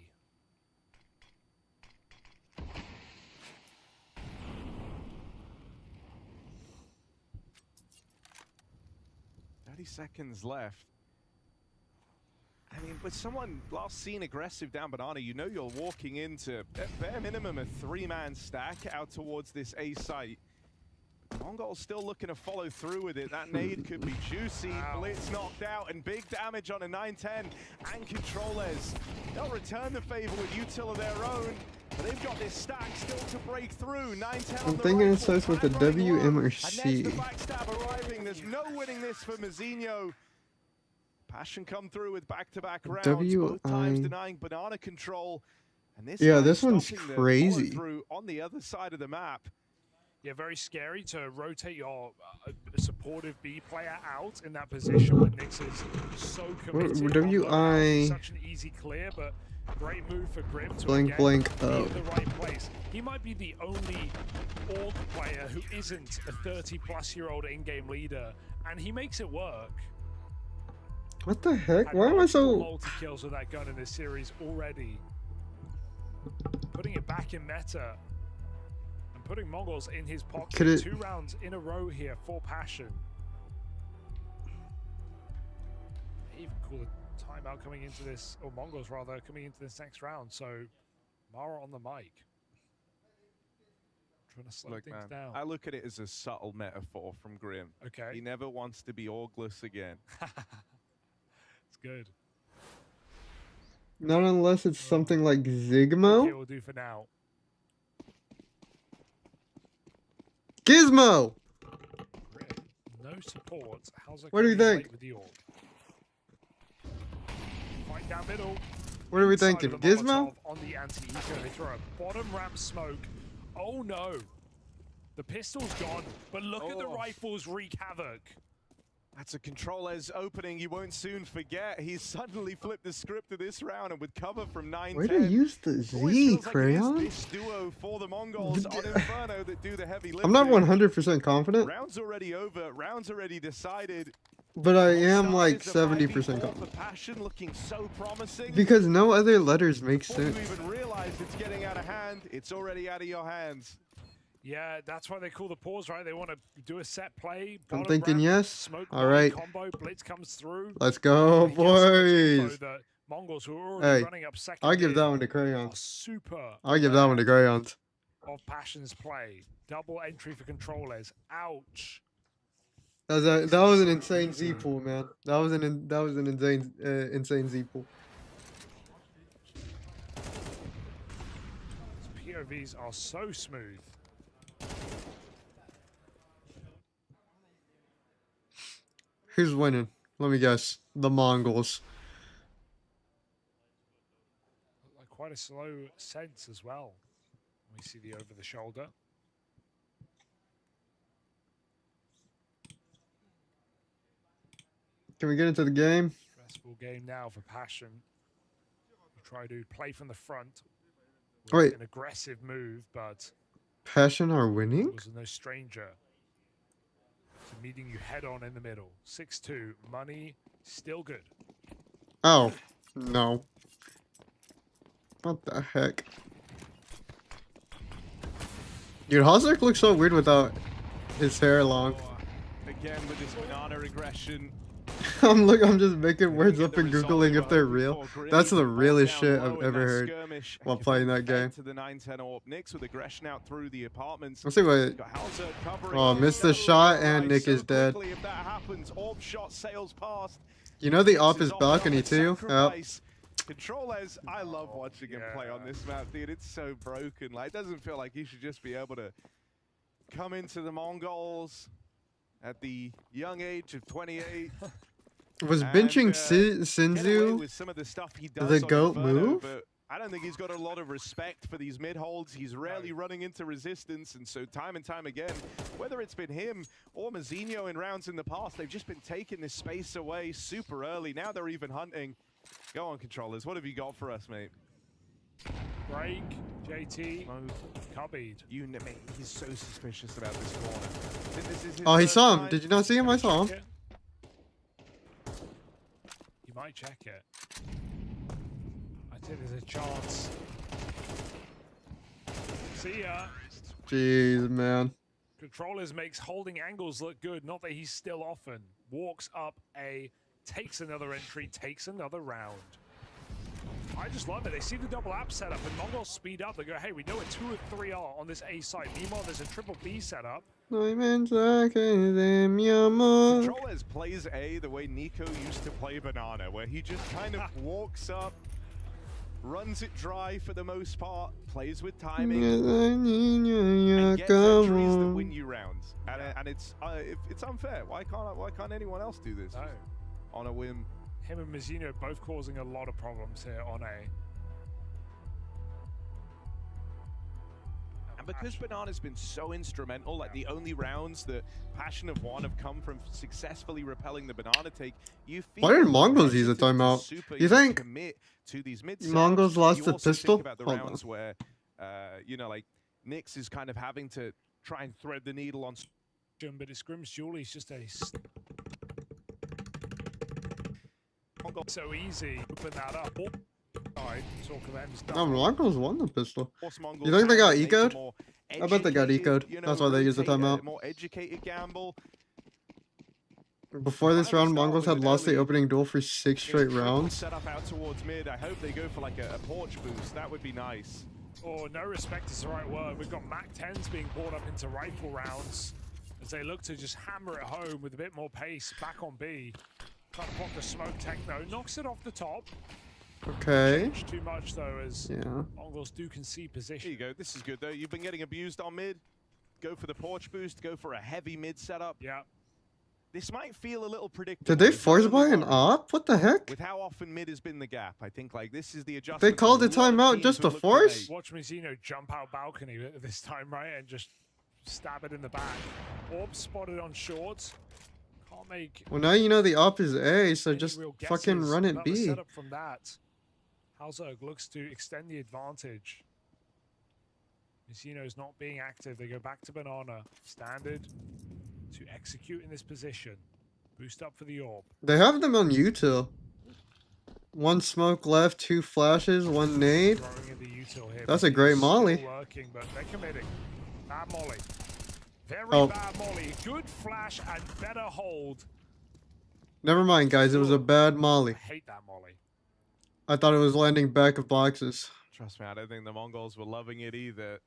Seconds left. I mean, with someone last seen aggressive down Banana, you know you're walking into, at bare minimum, a 3-man stack out towards this A site. Mongol's still looking to follow through with it. That nade could be juicy. Wow. Blitz knocked out and big damage on a 9-10. And Controllers, they'll return the favor with util of their own. But they've got this stack still to break through. 9-10 on I'm the thinking it rifle, starts with a time running W, low. M, or And C. there's the backstab arriving. There's no winning this for Mazinho. Passion come through with back-to-back rounds, both times I- denying Banana control. And this Yeah, time this one's stopping the crazy. follow-through on the other side of the map. Yeah, very scary to rotate your supportive B player out in that position when Nyx is so committed. on WI such an easy clear, but great move for Grim to blank again blank be O. in the right place. He might be the only org player who isn't a 30-plus-year-old in-game leader, and he makes it work. What the heck? Had Why am I so... multi-kills with that gun in this series already. Putting it back in meta. And putting Mongols in his pocket. Could it- 2 rounds in a row here for Passion. They even call a timeout coming into this, or Mongols rather, coming into this next round. So, Mara on the mic. Trying to slow Look, things man, down. I look at it as a subtle metaphor from Grim. Okay. He never wants to be Orgless again. It's good. Not unless it's something like Okay, Zigmo? we'll do for now. Gizmo! Grim, no support. How's that What do you gonna be think? late with the orb? Fight down middle. What are we Inside thinking? of the Gizmo? Molotov on the anti-eco. They throw a bottom ramp smoke. Oh no. The pistol's gone, but look at the Oh. rifles wreak havoc. That's a Controller's opening you won't soon forget. He's suddenly flipped the script of this round and with cover from 9-10. Way to use the Always Z, feels like it is Crayon? this duo for the Mongols on Inferno that do the heavy lifting. I'm not 100% confident, Rounds already over, rounds already decided. but I am Offside like is a 70% 5v4 confident. for Passion looking so promising. Because no other letters make Before you sense. even realize it's getting out of hand, it's already out of your hands. Yeah, that's why they call the pause, right? They want to do a set play. I'm bottom thinking ramp, yes. Smoke All body right. combo. Blitz comes through. Let's go, He gets so much info boys. that Mongols, who are already Hey, running up second, I give that in, one to are Crayons. super. I give that one to Crayons. Of Passion's play. Double entry for Controllers. Ouch. That was an insane Z pool, man. That was an insane Z pool. POVs are so smooth. Who's winning? Let me guess. The Mongols. Like quite a slow sense as well. We see the over the shoulder. Can we get into the game? Stressful game now for Passion. We try to play from the front. Wait. An aggressive move, but Passion are winning? was no stranger to meeting you head on in the middle. 6-2, money still good. Oh, no. What the heck? Dude, Hosnick looks so weird without his hair long. Again with this banana aggression. I'm just making words up and googling if they're real. That's the realest shit I've ever heard while playing that game. To the 9-10 AWP. Nick's with aggression out through the apartments. Let's see what. Oh, missed the shot and Nick is dead. If that happens, AWP shot sails past. You know the op is balcony too? Yep. Controllers, I love watching him play on this map, dude. It's so broken. Like, it doesn't feel like he should just be able to come into the Mongols at the young age of 28. Was benching Sinzu with some of the stuff he does the on GOAT Inferno, move? But I don't think he's got a lot of respect for these mid holds. He's rarely running into resistance, and so time and time again, whether it's been him or Mazinho in rounds in the past, they've just been taking this space away super early. Now they're even hunting. Go on, Controllers. What have you got for us, mate? Break, JT, Cubbied. You know, mate, he's so suspicious about this corner. I think this is his Oh, he first saw him. time. Did you not see him? I saw him. You might check it. I think there's a chance. See ya. Jeez, man. Controllers makes holding angles look good. Not that he's still often. Walks up A, takes another entry, takes another round. I just love it. They see the double app setup and Mongols speed up. They go, hey, we know where 2 or 3 are on this A side. Meanwhile, there's a triple B setup. Controllers plays A the way Nico used to play Banana, where he just kind of walks up, runs it dry for the most part, plays with timing, and gets entries that win you rounds. And it's unfair. Why can't anyone else do this? No. On a whim. Him and Mazinho both causing a lot of problems here on A. And because Banana's been so instrumental, like the only rounds that Passion have won have come from successful repelling the Banana take, you feel Why didn't Mongols use a timeout? super, You think commit to these mid Mongols lost you the also pistol? Think about the Hold rounds on. where, you know, like Nyx is kind of having to try and thread the needle on. But it's Grim's Julie's just a so easy. Open that up. Talk about him. No, Mongols won the pistol. Mongols You think they got make a ecoed? more I bet they got educated, ecoed. you know, That's why they used the rotate, timeout. more educated gamble. Before this round, Mongols had lost the early- opening duel for 6 straight rounds. Set up out towards mid. I hope they go for like a porch boost. That would be nice. Oh, no respect is the right word. We've got Mac 10s being brought up into rifle rounds as they look to just hammer it home with a bit more pace. Back on B. Trying to block the smoke. Techno knocks it off the top. Okay. Changed too much though, as Yeah. Mongols do concede Here position. you go. This is good though. You've been getting abused on mid. Go for the porch boost. Go for a heavy mid setup. Yeah. This might feel a little predictable. Did they It's force early buy an on. op? What the heck? With how often mid has been the gap, I think like this is the adjustment. They called a a lot of timeout teams just to would look force? make. Watch Mazinho jump out balcony this time, right, and just stab it in the back. Orb spotted on shorts. Can't make Well, now you know the op is A, so any just real fucking guesses run it about the B. setup from that. Halzerg looks to extend the advantage. Mazinho's not being active. They go back to Banana. Standard to execute in this position. Boost up for the orb. They have them on util. 1 smoke left, 2 flashes, 1 nade. Throwing in the util here. That's a but great it's molly. still working, but they're committing. Bad molly. Very Oh. bad molly. Good flash and better hold. Never mind, guys. It was a bad molly. I hate that molly. I thought it was landing back of boxes. Trust me, I don't think the Mongols were loving it either.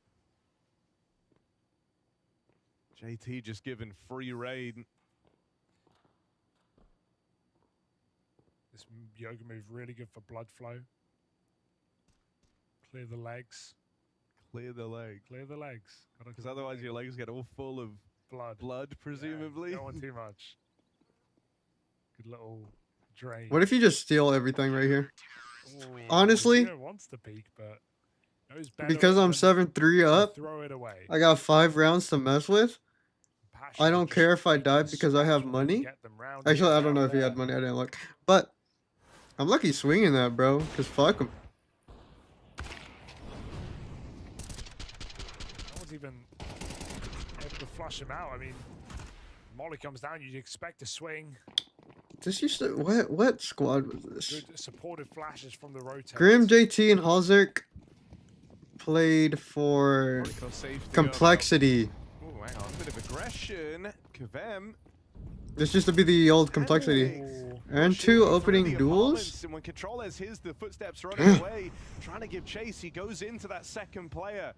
JT just given free reign. This yoga move really good for blood flow. Clear the legs. Clear the leg. Clear the legs. Because otherwise your legs get all full of blood, presumably. Yeah, don't want too much. Good little drain. What if you just steal everything right here? Ooh, honestly- Mazinho wants to peek, but Knows better Because I'm than 7-3 to up, throw it away. I got 5 rounds to mess with. Passion I to don't just care if I make die it because I have scratch when they money. get them round Actually, here, I don't know round if he there. had money. I didn't look. But I'm lucky swinging that, bro. Because fuck him. No one's even able to flush him out. I mean, Molly comes down, you'd expect a swing. This used to... What squad was this? Good supportive flashes from the rotate. Grim, JT, and Halzerk played for Got safe to go, Complexity. but- Ooh, hang on. Bit of aggression. Kvem. This used to be the old Complexity. And 2 opening duels? And when Controllers hears the footsteps running away, trying to give chase, he goes into that second player.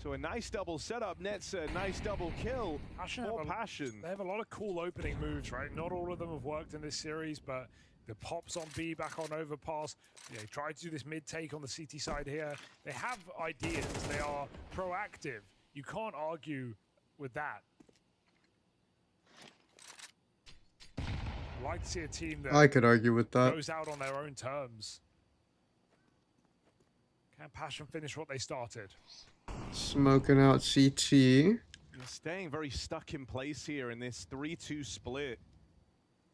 So a nice double setup nets a nice double kill for Passion. They have a lot of cool opening moves, right? Not all of them have worked in this series, but the pops on B, back on overpass. They try to do this mid take on the CT side here. They have ideas. They are proactive. You can't argue with that. I'd like to see a team that I could argue with that. goes out on their own terms. Can Passion finish what they started? Smoking out CT. They're staying very stuck in place here in this 3-2 split.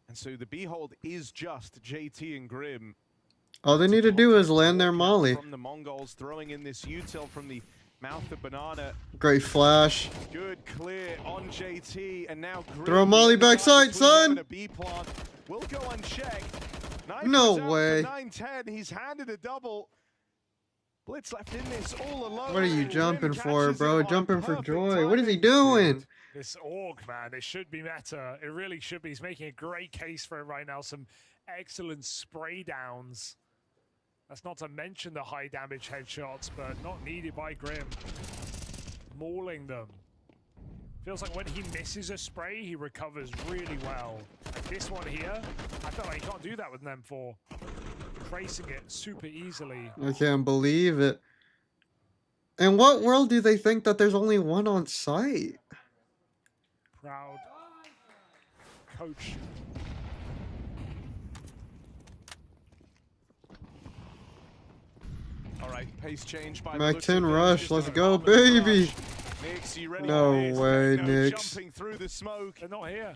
And so the Behold is just JT and Grim. All they need to do is land their molly. From the Mongols, throwing in this util from the mouth of Banana. Great flash. Good clear on JT, and now Grim. Throw a molly backside, son. A B plant will go unchecked. No way. 9-10, he's handed a double. Blitz left in this all alone. What are you Grim jumping for, catches bro? it on Jumping for perfect joy. What is he timing. doing? This org, man, it should be meta. It really should be. He's making a great case for it right now. Some excellent spray downs. That's not to mention the high damage headshots, but not needed by Grim. Mauling them. Feels like when he misses a spray, he recovers really well. Like this one here, I feel like he can't do that with an M4. Tracing it super easily. I can't believe it. In what world do they think that there's only one on site? Proud coach. All right, pace change by Mac the looks 10 of it. rush, Just let's a go, common rush. baby. Nix, you ready No for this? way, Go Nix. Jumping through the smoke. They're not here.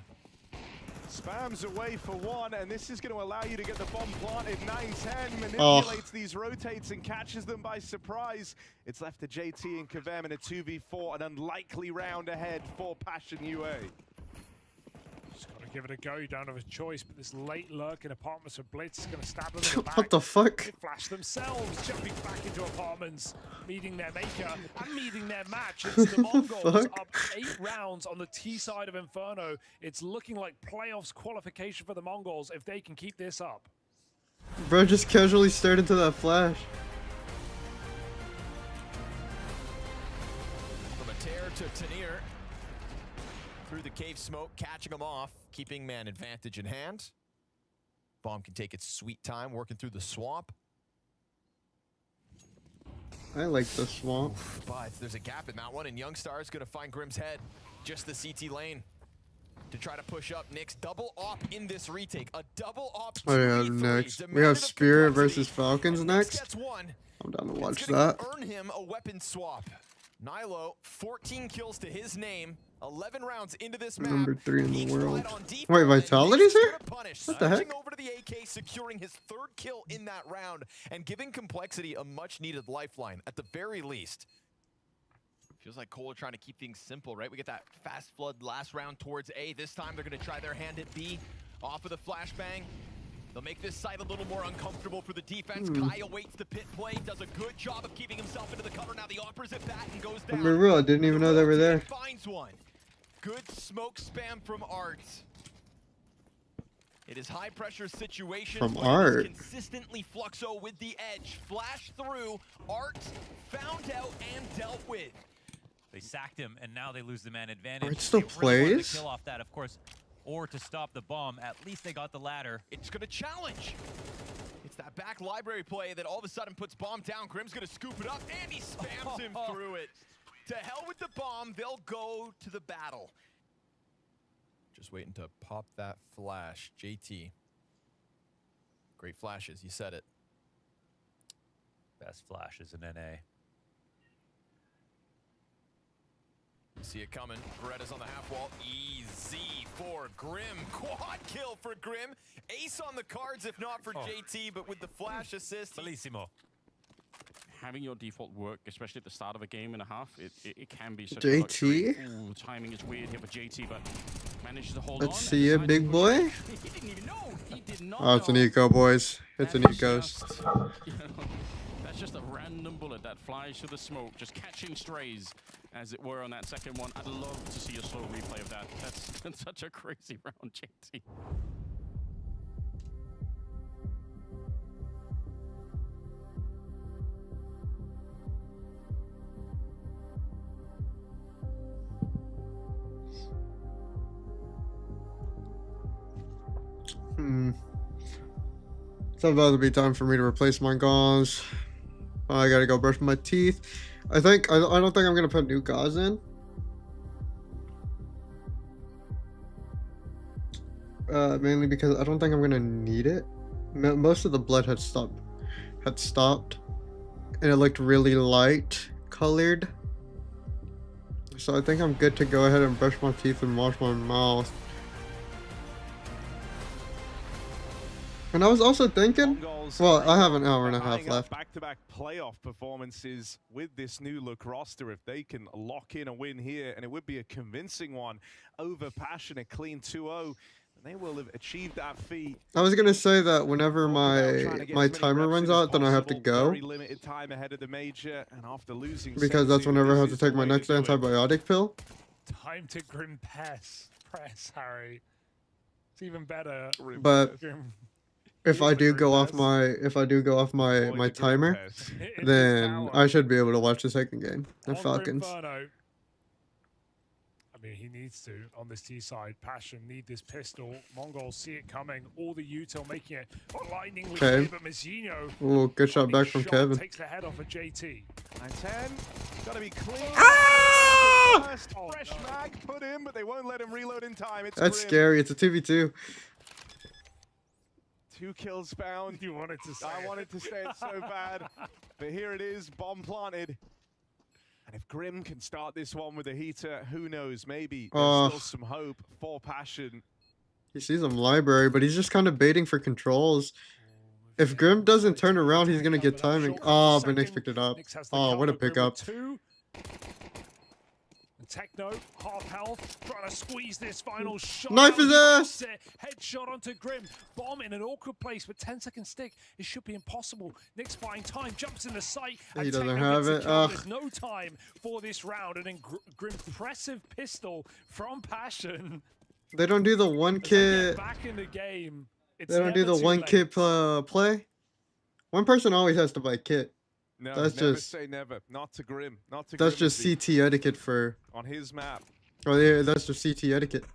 Spams away for one, and this is going to allow you to get the bomb planted. 9-10 Oh. manipulates these rotates and catches them by surprise. It's left to JT and Kvem in a 2v4, an unlikely round ahead for Passion UA. Just gotta give it a go. You don't have a choice, but this late lurk in apartments with Blitz is gonna stab them in the back. What the fuck? They flash themselves, jumping back into apartments, meeting their maker and meeting their match. It's the Mongols Fuck? up 8 rounds on the T side of Inferno. It's looking like playoffs qualification for the Mongols if they can keep this up. Bro just casually stared into that flash. From a tear to Tanir. Through the cave smoke, catching him off, keeping man advantage in hand. Bomb can take its sweet time working through the swamp. I like the swamp. But there's a gap in that one, and Youngstar is going to find Grim's head. Just the CT lane to try to push up. Nick's double op in this retake. A double op. Oh yeah, 2v3, next. We demanded have of Spirit Complexity, versus Falcons and Nyx next. gets one. I'm down to It's watch gonna that. earn him a weapon swap. Nilo, 14 kills to his name, 11 rounds into this map. Number 3 in the Peaks world. wide on default, Wait, and Vitality's Nyx is here? gonna punish, What the heck? switching over to the AK, securing his 3rd kill in that round, and giving Complexity a much-needed lifeline, at the very least. Feels like Cole are trying to keep things simple, right? We get that fast flood last round towards A. This time they're going to try their hand at B. Off of the flashbang. They'll make this site a little more uncomfortable for the defense. Kai awaits the pit play, does a good job of keeping himself into the cover. Now the opposite bat and goes down. I'm real, I didn't even know they were there. Finds one. Good smoke spam from Art. It is high pressure situation. From Art. Consistently Fluxo with the edge. Flash through. Art found out and dealt with. They sacked him, and now they lose the man advantage. Art still They really wanted plays? to kill off that, of course, or to stop the bomb. At least they got the ladder. It's gonna challenge. It's that back library play that all of a sudden puts bomb down. Grim's gonna scoop it up, and he spams him through it. To hell with the bomb, they'll go to the battle. Just waiting to pop that flash. JT. Great flashes, you said it. Best flashes in NA. See it coming. Beretta's on the half wall. Easy for Grim. Quad kill for Grim. Ace on the cards, if not for JT, but with the flash assist. Bellissimo. Having your default work, especially at the start of a game and a half, it can be such JT? a luxury. Ooh, timing is weird here for JT, but manages to hold on. Let's see it, big boy. He didn't even know. He did not Oh, it's an know. eco, boys. It's an That is eco. just, you know, that's just a random bullet that flies through the smoke, just catching strays, as it were, on that second one. I'd love to see a slow replay of that. That's such a crazy round, JT. It's about to be time for me to replace my gauze. I gotta go brush my teeth. I don't think I'm gonna put new gauze in. Mainly because I don't think I'm gonna need it. Most of the blood had stopped, and it looked really light colored. So I think I'm good to go ahead and brush my teeth and wash my mouth. And I was also thinking, well, I have an hour and a half left. Back-to-back playoff performances with this new look roster. If they can lock in a win here, and it would be a convincing one over Passion, a clean 2-0, they will have achieved that feat. I was gonna say that whenever my timer runs out, then I have to go. Very limited time ahead of the major, and after losing Because that's whenever I have to take my next antibiotic pill. Time to Grim press, Harry. It's even better. But if I do go off my timer, then I should be able to watch the second game. The Falcons. I mean, he needs to on this T side. Passion need this pistol. Mongols see it coming. All the util making it lightningly clear, but Mazzino. Ooh, good shot back from Kevin. Takes the head off of JT. 9-10. Gotta be clean. Ah! First fresh mag put in, but they won't let him reload in time. It's That's Grim. scary. It's a 2v2. 2 kills found. You wanted to say I wanted to say it so bad, but here it is, bomb planted. And if Grim can start this one with a heater, who knows? Maybe there's still some hope for Passion. He sees him library, but he's just kind of baiting for controls. If Grim doesn't turn around, he's gonna get timing. Oh, but Nix picked it up. Oh, what a pickup. Techno, half health, trying to squeeze this final shot. Knife his ass! Headshot onto Grim. Bomb in an awkward place with 10-second stick. It should be impossible. Nick's buying time, jumps in the sight. He doesn't have it. There's no time for this round. And then Grim's impressive pistol from Passion. They don't do the one kit. Back in the game. They don't do the one kit play. One person always has to buy kit. No, that's never just say never. Not to Grim. Not to that's Grim just CT etiquette for on his map. Oh yeah, that's just CT etiquette.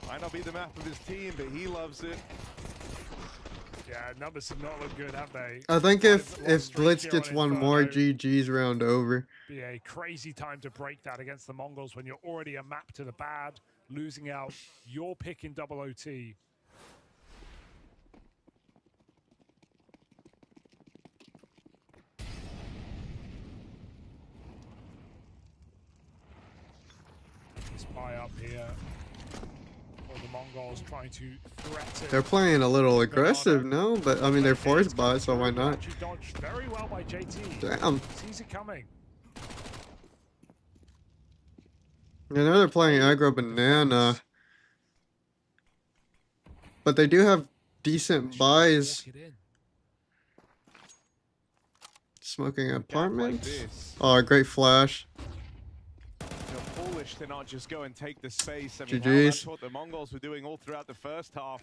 Might not be the map of his team, but he loves it. Yeah, numbers have not looked good, have they? I think if Blitz gets one more, GG's round over. Be a crazy time to break that against the Mongols when you're already a map to the bad, losing out your pick in double OT. Spy up here. For the Mongols trying to threaten. They're playing a little aggressive, no? But I mean, they're forced by it, so why not? Dodged very well by JT. Damn. Sees it coming. I know they're playing aggro banana, but they do have decent buys. Smoking apartments. Oh, great flash. Foolish to not just go and take the space. I GG's. mean, hell, that's what the Mongols were doing all throughout the first half.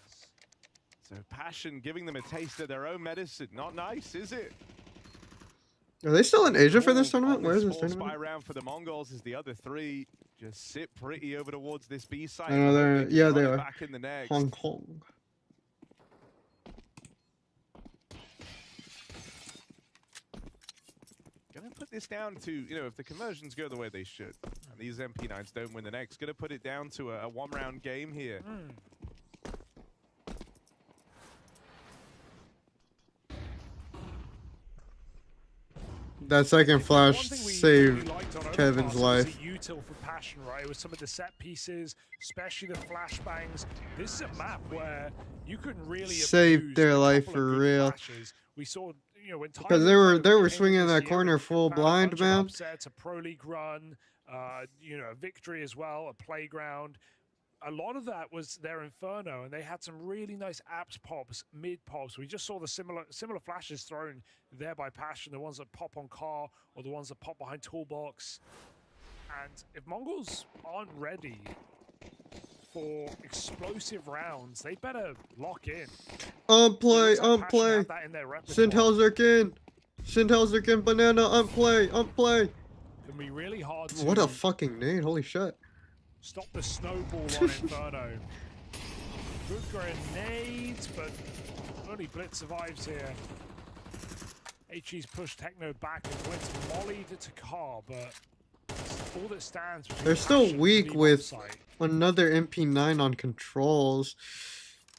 So Passion giving them a taste of their own medicine. Not nice, is it? Are they still in Asia for this tournament? Where is this Spy tournament? round for the Mongols as the other three just sit pretty over towards this B side. I know they're, yeah, they are. Back in the next. Hong Kong. Gonna put this down to, you know, if the conversions go the way they should, and these MP9s don't win the next, gonna put it down to a one-round game here. That second flash One thing we saved liked on Kevin's Overpass life. was the util for Passion, right? It was some of the set pieces, especially the flashbangs. This is a map where you couldn't really Saved abuse their a life couple of for good real. flashes. We saw, you know, when Because Tyler they were came swinging this that year corner and full found a blind, bunch of man. upsets, a Pro League run, you know, a victory as well, a playground. A lot of that was their Inferno, and they had some really nice apps pops, mid pops. We just saw the similar flashes thrown there by Passion, the ones that pop on car or the ones that pop behind toolbox. And if Mongols aren't ready for explosive rounds, they better lock in. Unplay, It looks like Passion unplay. have that in their repertoire. Sindhelzerkin, banana, unplay, unplay. Can be really hard to What a fucking nade, holy shit. stop the snowball on Inferno. Good grenades, but only Blitz survives here. HE's pushed Techno back and Blitz mollied it to car, but all that stands. They're still Passion and weak Leave with offsite. another MP9 on controls.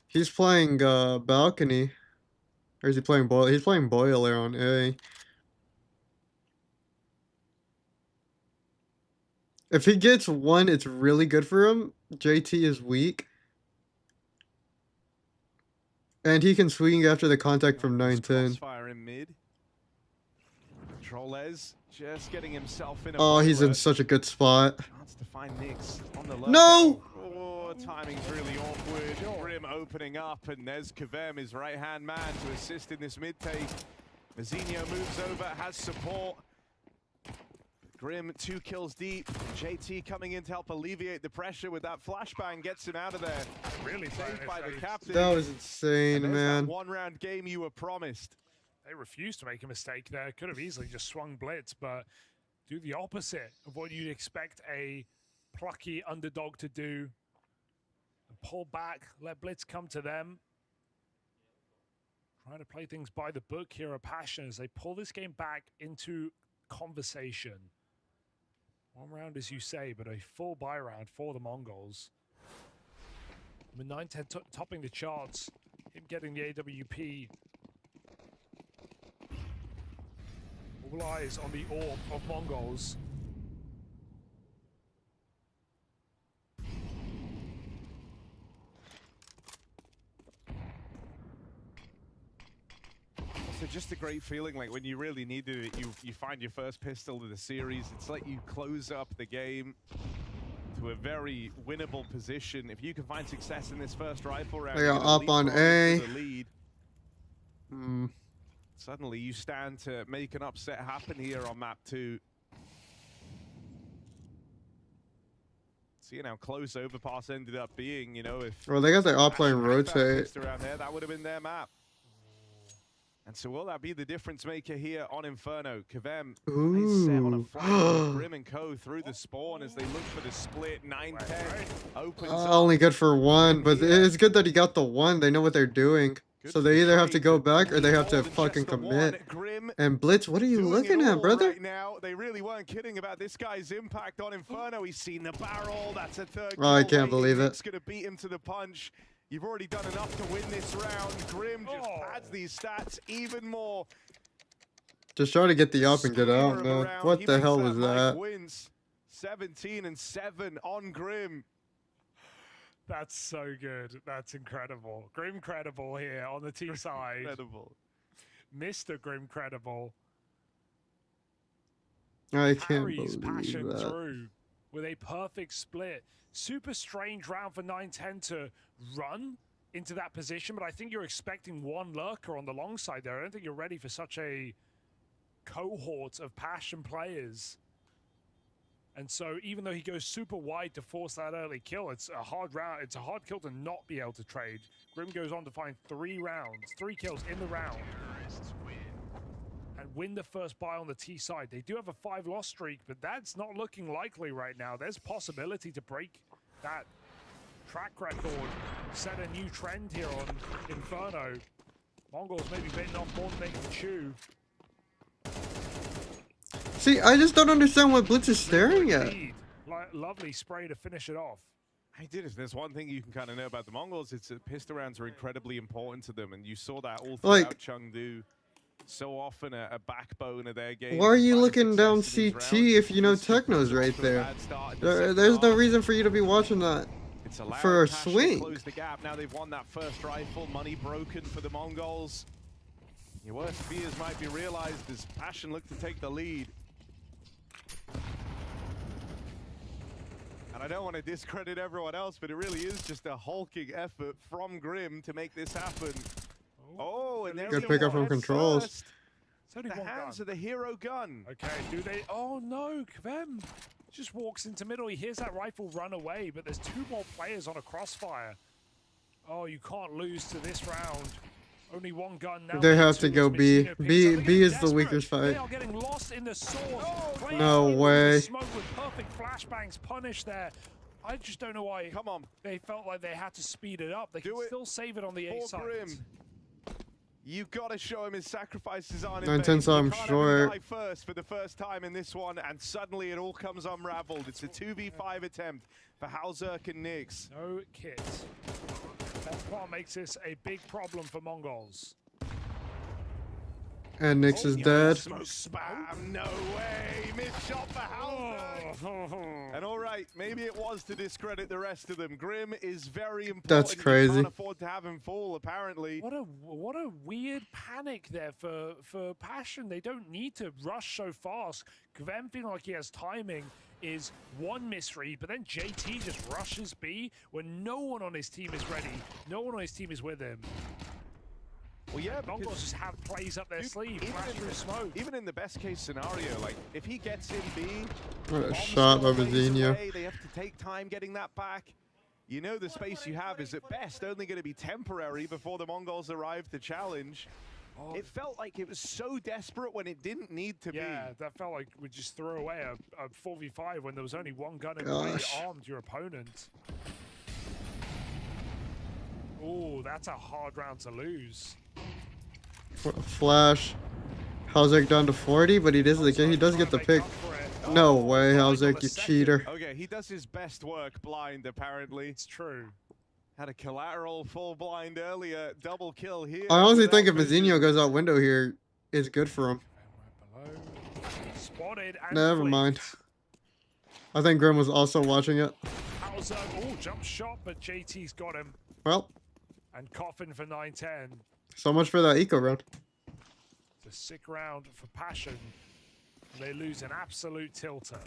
He's playing balcony. Or is he playing boiler? He's playing boiler on A. If he gets one, it's really good for him. JT is weak. And he can swing after the contact from 910. Crossfire in mid. Controles just getting himself in a Oh, he's in boiler. such a good spot. Chance to find Nix on the left. No! Oh, timing's really awkward. Grim opening up, and there's Kavem, his right-hand man, to assist in this mid-take. Mazinho moves over, has support. Grim 2 kills deep. JT coming in to help alleviate the pressure with that flashbang, gets him out of there. Really Saved by the captain. That was insane, And there's man. that one-round game you were promised. They refused to make a mistake there. Could have easily just swung Blitz, but do the opposite of what you'd expect a plucky underdog to do. And pull back, let Blitz come to them. Trying to play things by the book here are Passion as they pull this game back into conversation. One round, as you say, but a full buy round for the Mongols. With 910 topping the charts, him getting the AWP. All eyes on the orb of Mongols. Also, just a great feeling, like when you really needed it, you find your first pistol of the series. It's like you close up the game to a very winnable position. If you can find success in this first rifle round, They got you're gonna up on leapfrog A. into the lead. Suddenly you stand to make an upset happen here on map 2. Seeing how close Overpass ended up being, you know, if Well, they got their offline Passion had that rotate. pissed around there, that would have been their map. And so will that be the difference maker here on Inferno? Kavem is set on a flank with Grim and Co through the spawn as they look for the split. 9-10 opens up. Only good for one, but it's good that he got the one. They know what they're doing. Good So for they the either have to trade, go but back or they have more to than fucking just the one. commit. Grim And Blitz, what are you doing looking it at, all brother? right now. They really weren't kidding about this guy's impact on Inferno. He's seen the barrel. That's a third Oh, I kill can't waiting. believe it. It's going to beat him to the punch. You've already done enough to win this round. Grim just pads these stats even more. Just try to get the up and get Screamer out, of a man. round. What He the makes hell was Mike that? Wins 17-7 on Grim. That's so good. That's incredible. Grim credible here on the T side. Incredible. Mr. Grim credible. I can't Carries believe Passion that. through with a perfect split. Super strange round for 910 to run into that position, but I think you're expecting one lurker on the long side there. I don't think you're ready for such a cohort of Passion players. And so even though he goes super wide to force that early kill, it's a hard round. It's a hard kill to not be able to trade. Grim goes on to find 3 kills in the round. And win the first buy on the T side. They do have a 5-loss streak, but that's not looking likely right now. There's possibility to break that track record, set a new trend here on Inferno. Mongols maybe bitten off more than they can chew. See, I just don't understand what Blitz is staring at. Lovely spray to finish it off. I did. If there's one thing you can kind of know about the Mongols, it's that pistol rounds are incredibly important to them, and you saw that all throughout Like- Chengdu. so often a backbone of their game. Why are you Finding looking down success in these CT rounds. if you know This just Techno's brings them right off to a there? bad start in the second There's no half. reason for you to be watching that It's allowed for a Passion to swing. close the gap. Now they've won that first rifle. Money broken for the Mongols. Your worst fears might be realized as Passion look to take the lead. And I don't want to discredit everyone else, but it really is just a hulking effort from Grim to make this happen. Oh, and there's Good the pickup one from controls. first. It's only The one hands gun. of the hero gun. Okay, do they? Oh no, Kvem just walks into middle. He hears that rifle run away, but there's 2 more players on a crossfire. Oh, you can't lose to this round. Only 1 gun now. They have two to go as B. Mizzino picks up. B They're getting is the desperate. weaker fight. They are getting lost in the source. Players No into the way. Smoke with perfect flashbangs punished there. I just don't know why. Come on. They felt like they had to speed it up. They Do can it still save it on the A for side. Grim. You've got to show him his sacrifices aren't in 9-10 vain. saw him You can't have short. him die first for the first time in this one, and suddenly it all comes unraveled. It's a 2v5 attempt for Halzerk and Nyx. No kit. That part makes this a big problem for Mongols. And Nyx is Oh, dead. Smoke spam, no way! Missed shot for Halzerk! And alright, maybe it was to discredit the rest of them. Grim is very important. That's You crazy. can't afford to have him fall, apparently. What a weird panic there for Passion. They don't need to rush so fast. Kvem feeling like he has timing is one misread, but then JT just rushes B when no one on his team is ready. No one on his team is with him. Well, yeah, Mongols just have plays up their sleeve, even flash in through the- smoke. Even in the best case scenario, like if he gets in B, What a bomb shot by squad ways Mazinho. away, they have to take time getting that back. You know the space you have is at best only going to be temporary before the Mongols arrive to challenge. It felt like it was so desperate when it didn't need to Yeah, be. that felt like we just threw away a 4v5 when there was only 1 gun in play, Gosh. armed your opponent. Oh, that's a hard round to lose. Flash. Halzerk down to 40, but he does get the pick. No way, Halzerk, you cheater. Okay, he does his best work blind, apparently. It's true. Had a collateral full blind earlier, double kill here. I honestly without think if vision. Mazinho goes out window here, it's good for him. Right below. Spotted and Never mind. I think Grim was also watching it. Halzerk, oh, jump shot, but JT's got him. Well, And Coffin for 9-10. so much for that eco round. It's a sick round for Passion. They lose an absolute tilter.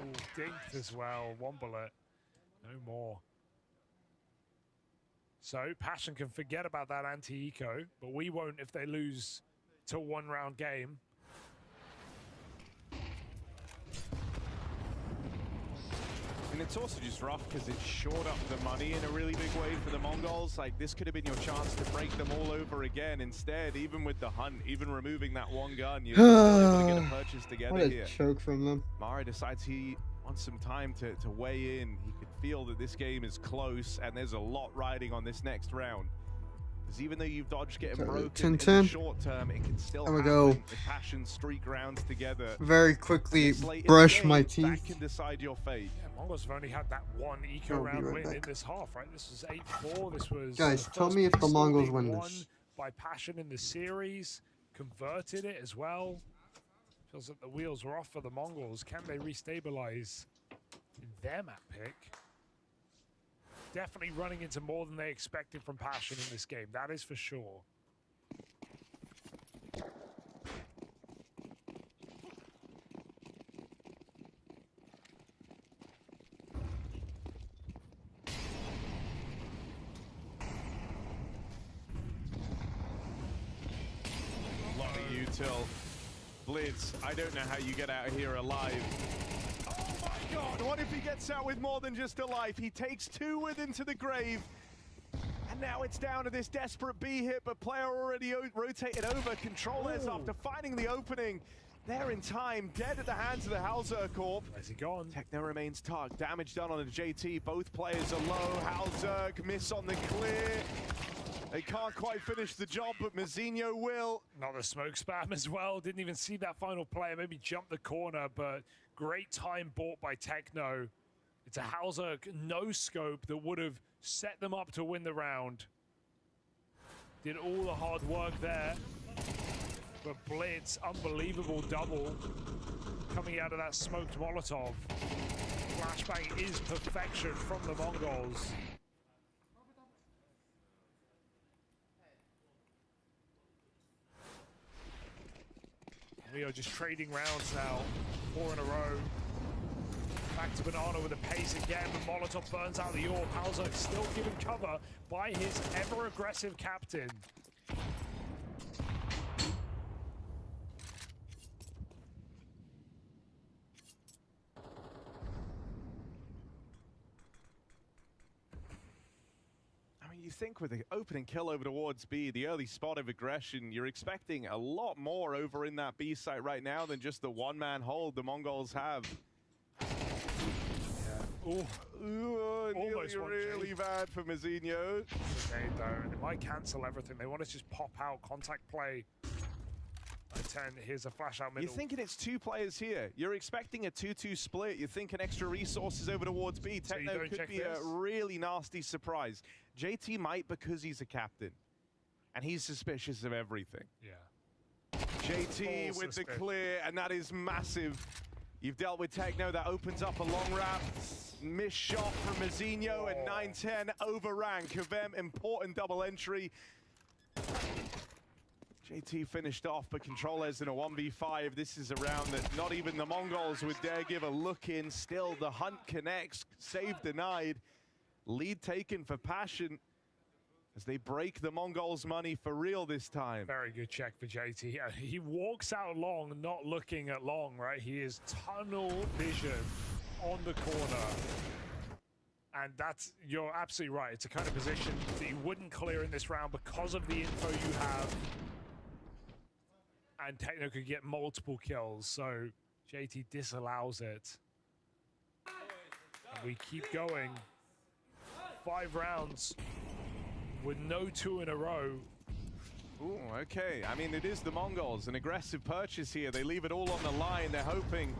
Ooh, dinked as well. 1 bullet. No more. So Passion can forget about that anti-eco, but we won't if they lose to 1 round game. And it's also just rough because it shored up the money in a really big way for the Mongols. Like, this could have been your chance to break them all over again. Instead, even with the hunt, even removing that 1 gun, you're still able to get a purchase together What a here. choke from them. Mara decides he wants some time to weigh in. He could feel that this game is close and there's a lot riding on this next round. Because even though you've dodged getting So, broken in the 10-10. short term, it can still I'm gonna happen go if Passion streak rounds together. very quickly This late in the brush game, my That teeth. can decide your fate. Yeah, Mongols have only had that 1 eco I'll be round right win in back. this half, right? This was 8-4. This was Guys, the tell first me if the pistol Mongols being win won this. by Passion in the series, converted it as well. Feels like the wheels were off for the Mongols. Can they restabilize in their map pick? Definitely running into more than they expected from Passion in this game. That is for sure. A lot of util. Blitz, I don't know how you get out of here alive. Oh my god, what if he gets out with more than just a life? He takes 2 with into the grave. And now it's down to this desperate B hit, but player already rotated over. Controllers, after finding the opening, they're in time, dead at the hands of the Halzerk Corp. Where's he gone? Techno remains tugged, damage done on the JT. Both players are low. Halzerk miss on the clear. They can't quite finish the job, but Mazinho will. Another smoke spam as well. Didn't even see that final player. Maybe jumped the corner, but great time bought by Techno. It's a Hauser no-scope that would have set them up to win the round. Did all the hard work there. But Blitz, unbelievable double coming out of that smoked Molotov. Flashbang is perfection from the Mongols. We are just trading rounds now, 4 in a row. Back to Banana with a pace again, but Molotov burns out the orb. Hauser still given cover by his ever-aggressive captain. You think with the opening kill over towards B, the early spot of aggression, you're expecting a lot more over in that B site right now than just the one-man hold the Mongols have. Ooh, Almost really bad for Mazinho. Okay, though, they might cancel everything. They want to just pop out, contact play. 10, here's a flash out middle. You're thinking it's 2 players here. You're expecting a 2-2 split. You're thinking extra resources over towards B. So Techno could be a really nasty surprise. JT might because he's a captain. And he's suspicious of everything. Yeah. JT with the clear, and that is massive. You've dealt with Techno, that opens up a long wrap. Missed shot from Mazinho, and 9-10 overran. Kavem, important double entry. JT finished off, but Controllers in a 1v5. This is a round that not even the Mongols would dare give a look in. Still, the hunt connects, save denied. Lead taken for Passion as they break the Mongols' money for real this time. Very good check for JT. He walks out long, not looking at long, right? He is tunnel vision on the corner. And that's, you're absolutely right. It's a kind of position that you wouldn't clear in this round because of the info you have. And Techno could get multiple kills, so JT disallows it. And we keep going. 5 rounds with no 2 in a row. Ooh, okay. I mean, it is the Mongols. An aggressive purchase here. They leave it all on the line. They're hoping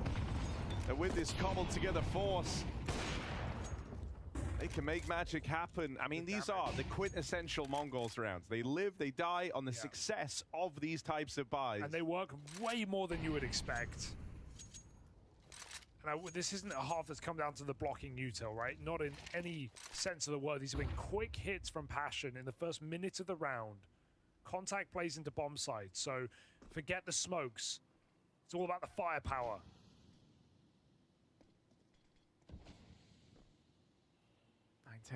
that with this cobbled together force, they can make magic happen. I mean, these are the quintessential Mongols rounds. They live, they die on the success of these types of buys. And they work way more than you would expect. And this isn't a half that's come down to the blocking util, right? Not in any sense of the word. These have been quick hits from Passion in the first minute of the round. Contact plays into bomb sites, so forget the smokes. It's all about the firepower.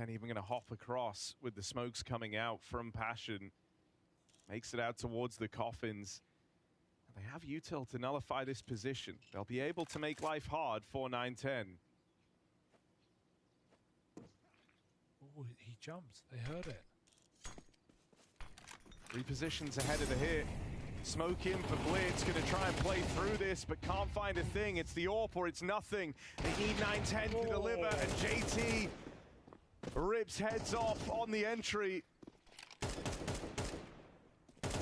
Even going to hop across with the smokes coming out from Passion. Makes it out towards the coffins. They have util to nullify this position. They'll be able to make life hard for 9-10. Oh, he jumped. They heard it. 3 positions ahead of the hit. Smoke in for Blitz, gonna try and play through this, but can't find a thing. It's the AWP or it's nothing. They need 9-10 to deliver, and JT rips heads off on the entry.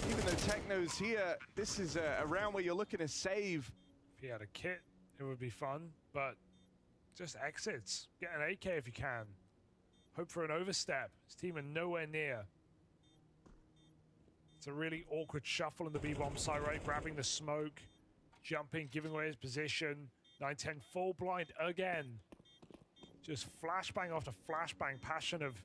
Even though Techno's here, this is a round where you're looking to save. If he had a kit, it would be fun, but just exits. Get an AK if you can. Hope for an overstep. His team are nowhere near. It's a really awkward shuffle in the B-bomb side, right? Grabbing the smoke, jumping, giving away his position. 9-10 full blind again. Just flashbang after flashbang. Passion have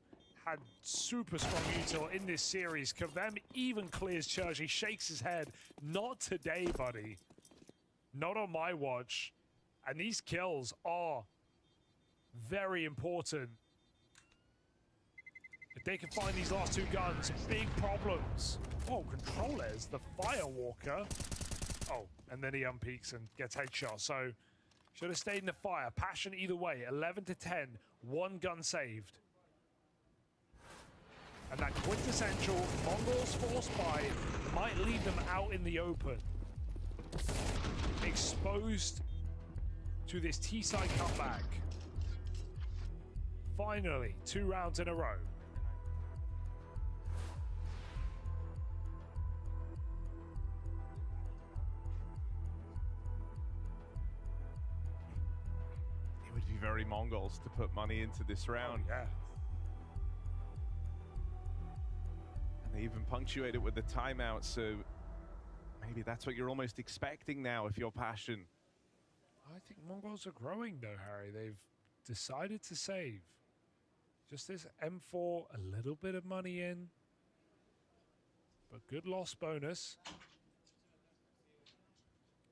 had super strong util in this series. Kavem even clears Church. He shakes his head. Not today, buddy. Not on my watch. And these kills are very important. If they can find these last 2 guns, big problems. Oh, Controllers, the Firewalker. Oh, and then he unpeaks and gets headshot. So, should have stayed in the fire. Passion either way. 11-10. 1 gun saved. And that quintessential Mongols force buy might leave them out in the open. Exposed to this T-side comeback. Finally, 2 rounds in a row. Mongols to put money into this round. Yeah. And they even punctuate it with the timeout, so maybe that's what you're almost expecting now if you're Passion. I think Mongols are growing though, Harry. They've decided to save. Just this M4, a little bit of money in, but good loss bonus.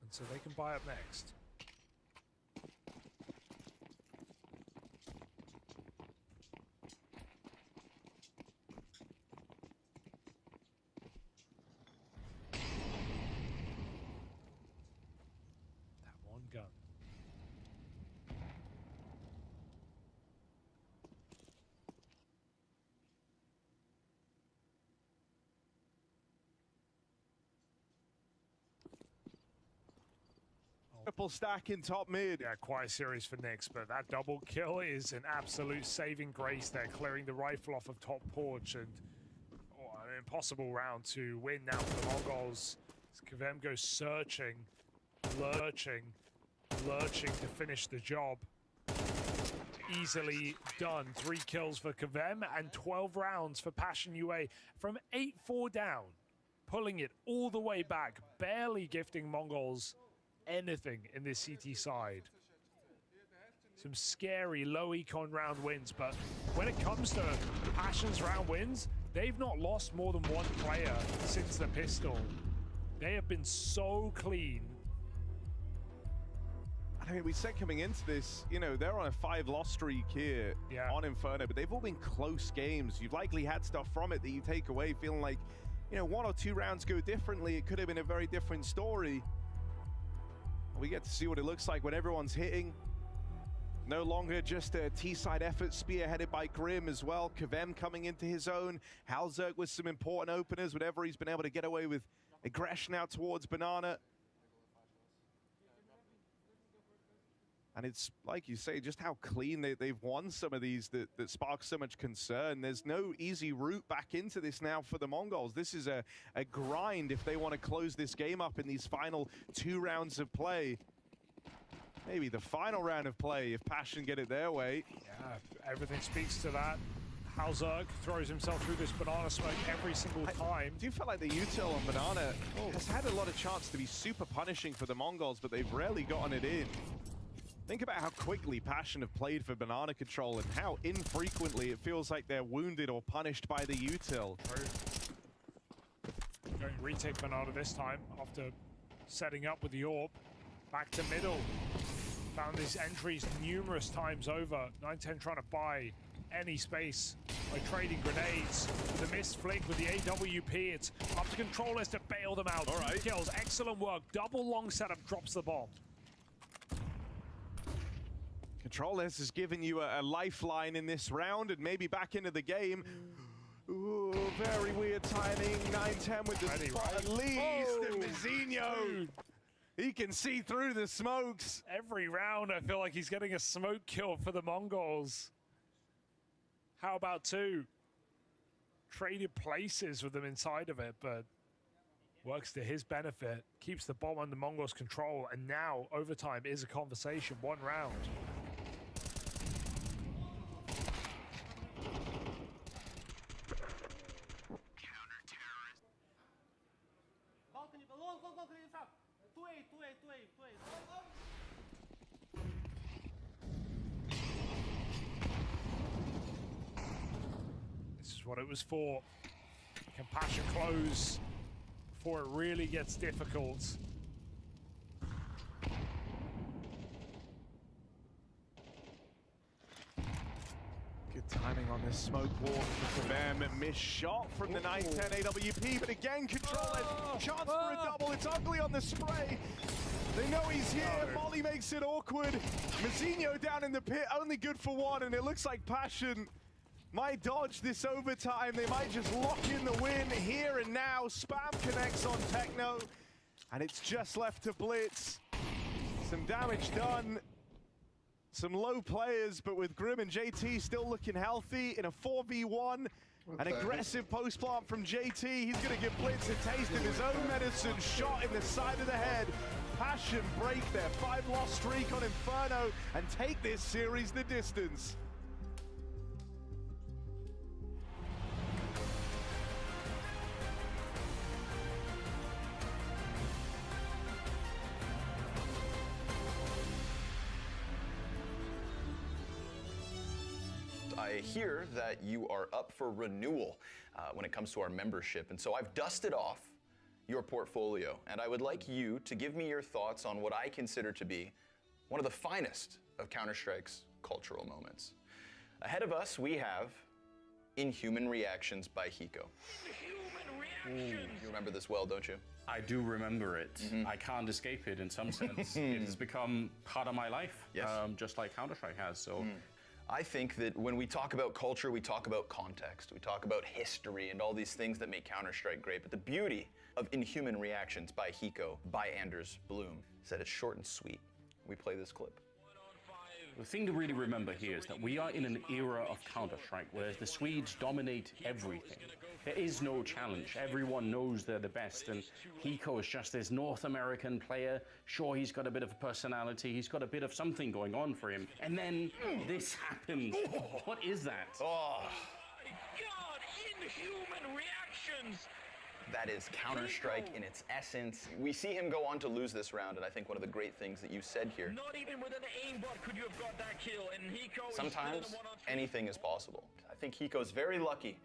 And so they can buy up next. That one gun. Triple stack in top mid. Yeah, quite a series for Nyx, but that double kill is an absolute saving grace there, clearing the rifle off of top porch, and an impossible round to win now for the Mongols. Kvem goes searching, lurching to finish the job. Easily done. 3 kills for Kvem and 12 rounds for Passion UA from 8-4 down, pulling it all the way back, barely gifting Mongols anything in this CT side. Some scary low econ round wins, but when it comes to Passion's round wins, they've not lost more than one player since the pistol. They have been so clean. I mean, we said coming into this, you know, they're on a 5-loss streak here on Inferno, but they've all been close games. You've likely had stuff from it that you take away feeling like, you know, 1 or 2 rounds go differently. It could have been a very different story. We get to see what it looks like when everyone's hitting. No longer just a T-side effort spearheaded by Grim as well. Kvem coming into his own. Halzerg with some important openers whenever he's been able to get away with aggression out towards Banana. And it's, like you say, just how clean they've won some of these that spark so much concern. There's no easy route back into this now for the Mongols. This is a grind if they want to close this game up in these final 2 rounds of play. Maybe the final round of play if Passion get it their way. Yeah, everything speaks to that. Halzerg throws himself through this banana smoke every single time. I do feel like the util on Banana has had a lot of chance to be super punishing for the Mongols, but they've rarely gotten it in. Think about how quickly Passion have played for Banana Control and how infrequently it feels like they're wounded or punished by the util. Going retake Banana this time after setting up with the orb. Back to middle. Found these entries numerous times over. 9-10 trying to buy any space by trading grenades. The missed flick with the AWP. It's up to Controllers to bail them out. All right. 2 kills, excellent work. Double long setup, drops the bomb. Controllers has given you a lifeline in this round and maybe back into the game. Ooh, very weird timing. 9-10 with the spot at least. And Mizinho, he can see through the smokes. Every round, I feel like he's getting a smoke kill for the Mongols. How about 2? Traded places with them inside of it, but works to his benefit. Keeps the bomb under Mongols' control, and now overtime is a conversation. 1 round. This is what it was for. Can Passion close before it really gets difficult? Good timing on this smoke walk for them. Missed shot from the 9-10 AWP, but again, Controllers, chance for a double. It's ugly on the spray. They know he's here. Molly makes it awkward. Mizinho down in the pit, only good for 1, and it looks like Passion might dodge this overtime. They might just lock in the win here and now. Spam connects on Techno, and it's just left to Blitz. Some damage done. Some low players, but with Grim and JT still looking healthy in a 4v1. What An the heck? aggressive post plant from JT. He's going to give Blitz a taste of his own medicine. Shot in the side of the head. Passion break their 5-loss streak on Inferno and take this series the distance. I hear that you are up for renewal when it comes to our membership, and so I've dusted off your portfolio, and I would like you to give me your thoughts on what I consider to be one of the finest of Counter-Strike's cultural moments. Ahead of us, we have Inhuman Reactions by Hiko. You remember this well, don't you? I do remember it. I can't escape it in some sense. It has become part of my life, Yes. just like Counter-Strike has. So. I think that when we talk about culture, we talk about context, we talk about history and all these things that make Counter-Strike great. But the beauty of Inhuman Reactions by Hiko, by Anders Bloom, is that it's short and sweet. We play this clip. The thing to really remember here is that we are in an era of Counter-Strike where the Swedes dominate everything. There is no challenge. Everyone knows they're the best, and Hiko is just this North American player. Sure, he's got a bit of a personality, he's got a bit of something going on for him. And then this happens. What is that? Oh, God, Inhuman Reactions! that is Counter-Strike in its essence. We see him go on to lose this round, and I think one of the great things that you said here, Not even with an aimbot could you have got that kill, and Hiko is still sometimes the 1-on-3. anything is possible. I think Hiko's very lucky,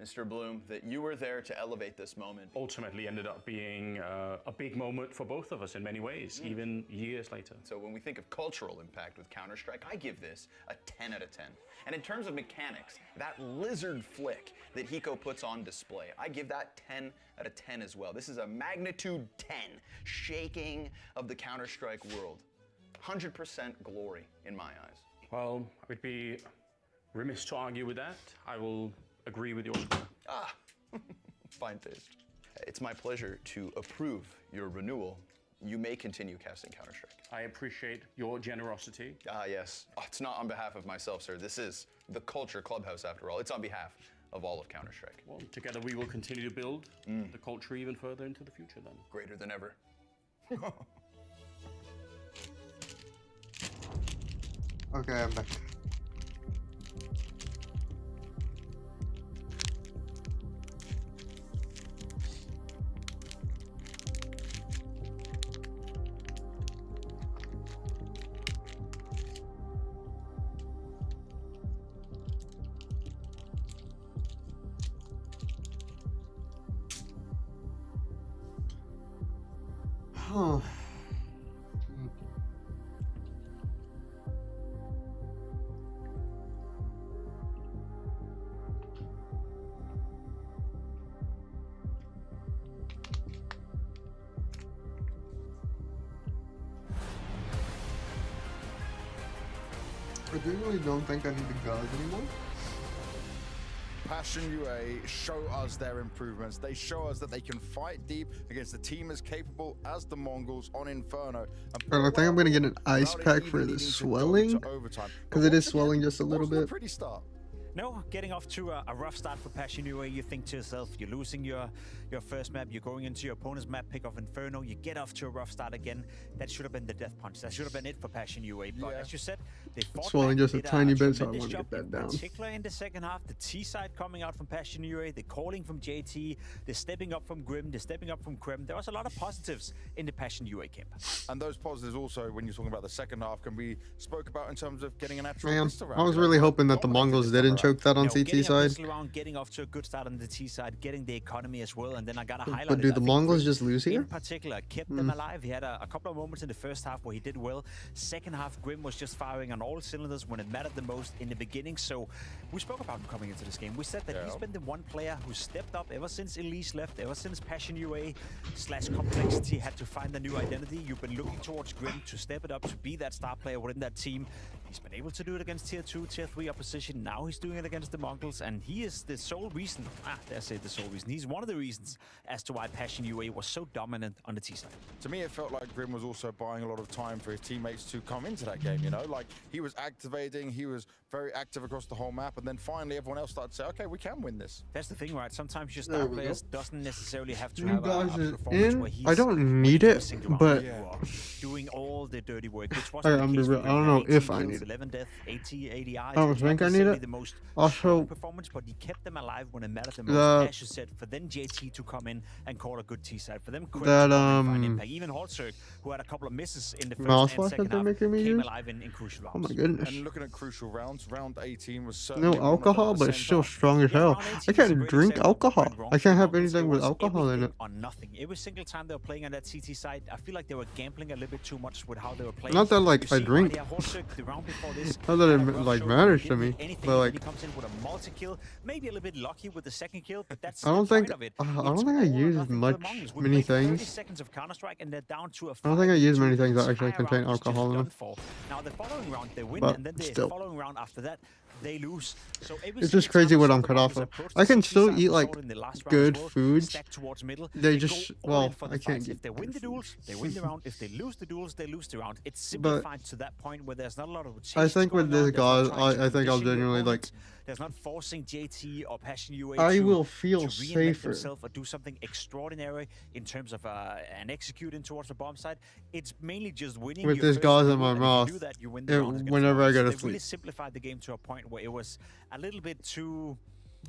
Mr. Bloom, that you were there to elevate this moment. Ultimately ended up being a big moment for both of us in many ways, even years later. So when we think of cultural impact with Counter-Strike, I give this a 10 out of 10. And in terms of mechanics, that lizard flick that Hiko puts on display, I give that 10 out of 10 as well. This is a magnitude 10 shaking of the Counter-Strike world. 100% glory in my eyes. Well, I would be remiss to argue with that. I will agree with your score. Ah, fine taste. It's my pleasure to approve your renewal. You may continue casting Counter-Strike. I appreciate your generosity. Ah, yes. Oh, it's not on behalf of myself, sir. This is the Culture Clubhouse, after all. It's on behalf of all of Counter-Strike. Well, together we will continue to build the culture even further into the future then. Greater than ever. Okay, I'm back. Huh. I genuinely don't think I need the guys anymore. Passion UA show us their improvements. They show us that they can fight deep against a team as capable as the Mongols on Inferno. And I think I'm gonna get an ice pack for the swelling, because it is swelling just a little bit. Pretty start. No, getting off to a rough start for Passion UA, you think to yourself, you're losing your first map, you're going into your opponent's map pick of Inferno, you get off to a rough start again. That should have been the death punch. That should have been it for Passion UA. But as you said, they fought Swelling back, just a did tiny bit, so I tremendous want to job, get that in down. particular in the second half, the T side coming out from Passion UA, the calling from JT, the stepping up from Grim, the stepping up from Krem. There was a lot of positives in the Passion UA camp. And those positives also, when you're talking about the second half, can be spoke about in terms of getting an actual Man, pistol round. I was really hoping that the Mongols didn't choke that on No, CT getting a side. pistol round, getting off to a good start on the T side, getting the economy as well, and then I got to highlight But do it. I the think Mongols Grim just lose here? in particular kept them alive. He had a couple of moments in the first half where he did well. Second half, Grim was just firing on all cylinders when it mattered the most in the beginning. So we spoke about him coming into this game. We said that he's been the one player who stepped up ever since Elise left, ever since Passion UA / Complexity had to find a new identity. You've been looking towards Grim to step it up, to be that star player within that team. He's been able to do it against tier 2, tier 3 opposition. Now he's doing it against the Mongols, and he is the sole reason, dare say the sole reason, he's one of the reasons as to why Passion UA was so dominant on the T side. To me, it felt like Grim was also buying a lot of time for his teammates to come into that game, you know? Like, he was activating, he was very active across the whole map, and then finally everyone else started to say, okay, we can win this. That's the thing, right? Sometimes your star players doesn't necessarily have to You have guys a is performance in? where he's I don't need winning every it, single round. but- You are doing all the dirty work, which was I the case for don't know 18 if I kills, need it. 11 death, 80 ADIs. I don't It's not think I need necessarily it. the most Also, strong performance, but he kept them alive when it mattered the most. that- As you said, for then JT to come in and call a good T side, for them Quinn that, to come in and find um, impact. Even Holzerg, who had a couple of misses in the first Mouthwash and that second they're half, making me came use? alive in crucial rounds. Oh my goodness. And looking at crucial rounds, round 18 was certainly No one of them alcohol, at the but it's same still time. strong as Yeah, hell. round 18 I is a can't great drink example of what alcohol. went wrong I for can't have Mongols. anything It with was alcohol in it. everything or nothing. Every single time they were playing on that CT side, I feel like they were gambling a little bit too much with how they were playing. Not that, like, You I see drink. Maria Holzerg, the round before this, Not that it, had a rough like, show, matters to didn't me, hit anything, but, and like- then he comes in with a multi-kill, maybe a little bit lucky with the second kill, but that's I don't the point think- of it. I don't It's think I all or use nothing for the much- Mongols. We many played 30 things. seconds of Counter-Strike, and they're down to a I don't think I use 5v2. many things that This actually entire contain round is just alcohol in done them. for. Now the following round they win, But and then the still. following round after that they lose. So every It's single just crazy time what we I'm saw cut the off Mongols of. approach I the can CT still side, eat, we like, saw it in the last round as good well, foods. stacked towards middle. They go just- all well, in for the I can't fights. get If they win the good duels, they win the round. If they lose the duels, they lose the round. It's But simplified to that point where there's not a lot of rotations I think with going on, this there's not guy, trying to I think I'll condition your genuinely, like, opponents, there's not forcing JT or Passion UA I to, will feel to reinvent safer. themselves or do something extraordinary in terms of an executing towards the bomb side. It's mainly just winning With your this first gauze in duel, my and if you mouth, do that, you win the round against whenever I Mongols. go to They really sleep. simplified the game to a point where it was a little bit too,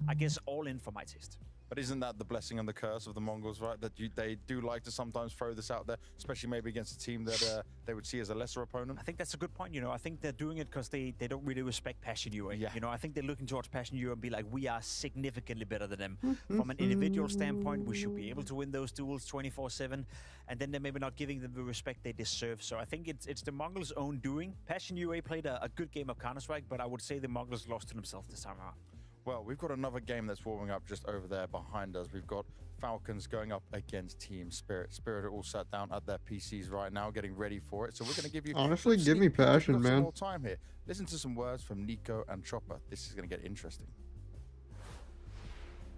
I guess, all in for my taste. But isn't that the blessing and the curse of the Mongols, right? That they do like to sometimes throw this out there, especially maybe against a team that they would see as a lesser opponent. I think that's a good point. You know, I think they're doing it because they don't really respect Passion UA. Yeah. You know, I think they're looking towards Passion UA and be like, we are significantly better than them. From an individual standpoint, we should be able to win those duels 24/7, and then they're maybe not giving them the respect they deserve. So I think it's the Mongols' own doing. Passion UA played a good game of Counter-Strike, but I would say the Mongols lost to themselves this time around. Well, we've got another game that's warming up just over there behind us. We've got Falcons going up against Team Spirit. Spirit are all sat down at their PCs right now, getting ready for it. So we're going to give you Honestly, a give sneak me peek. We've passion, got some man. more time here. Listen to some words from Nico and Chopper. This is going to get interesting.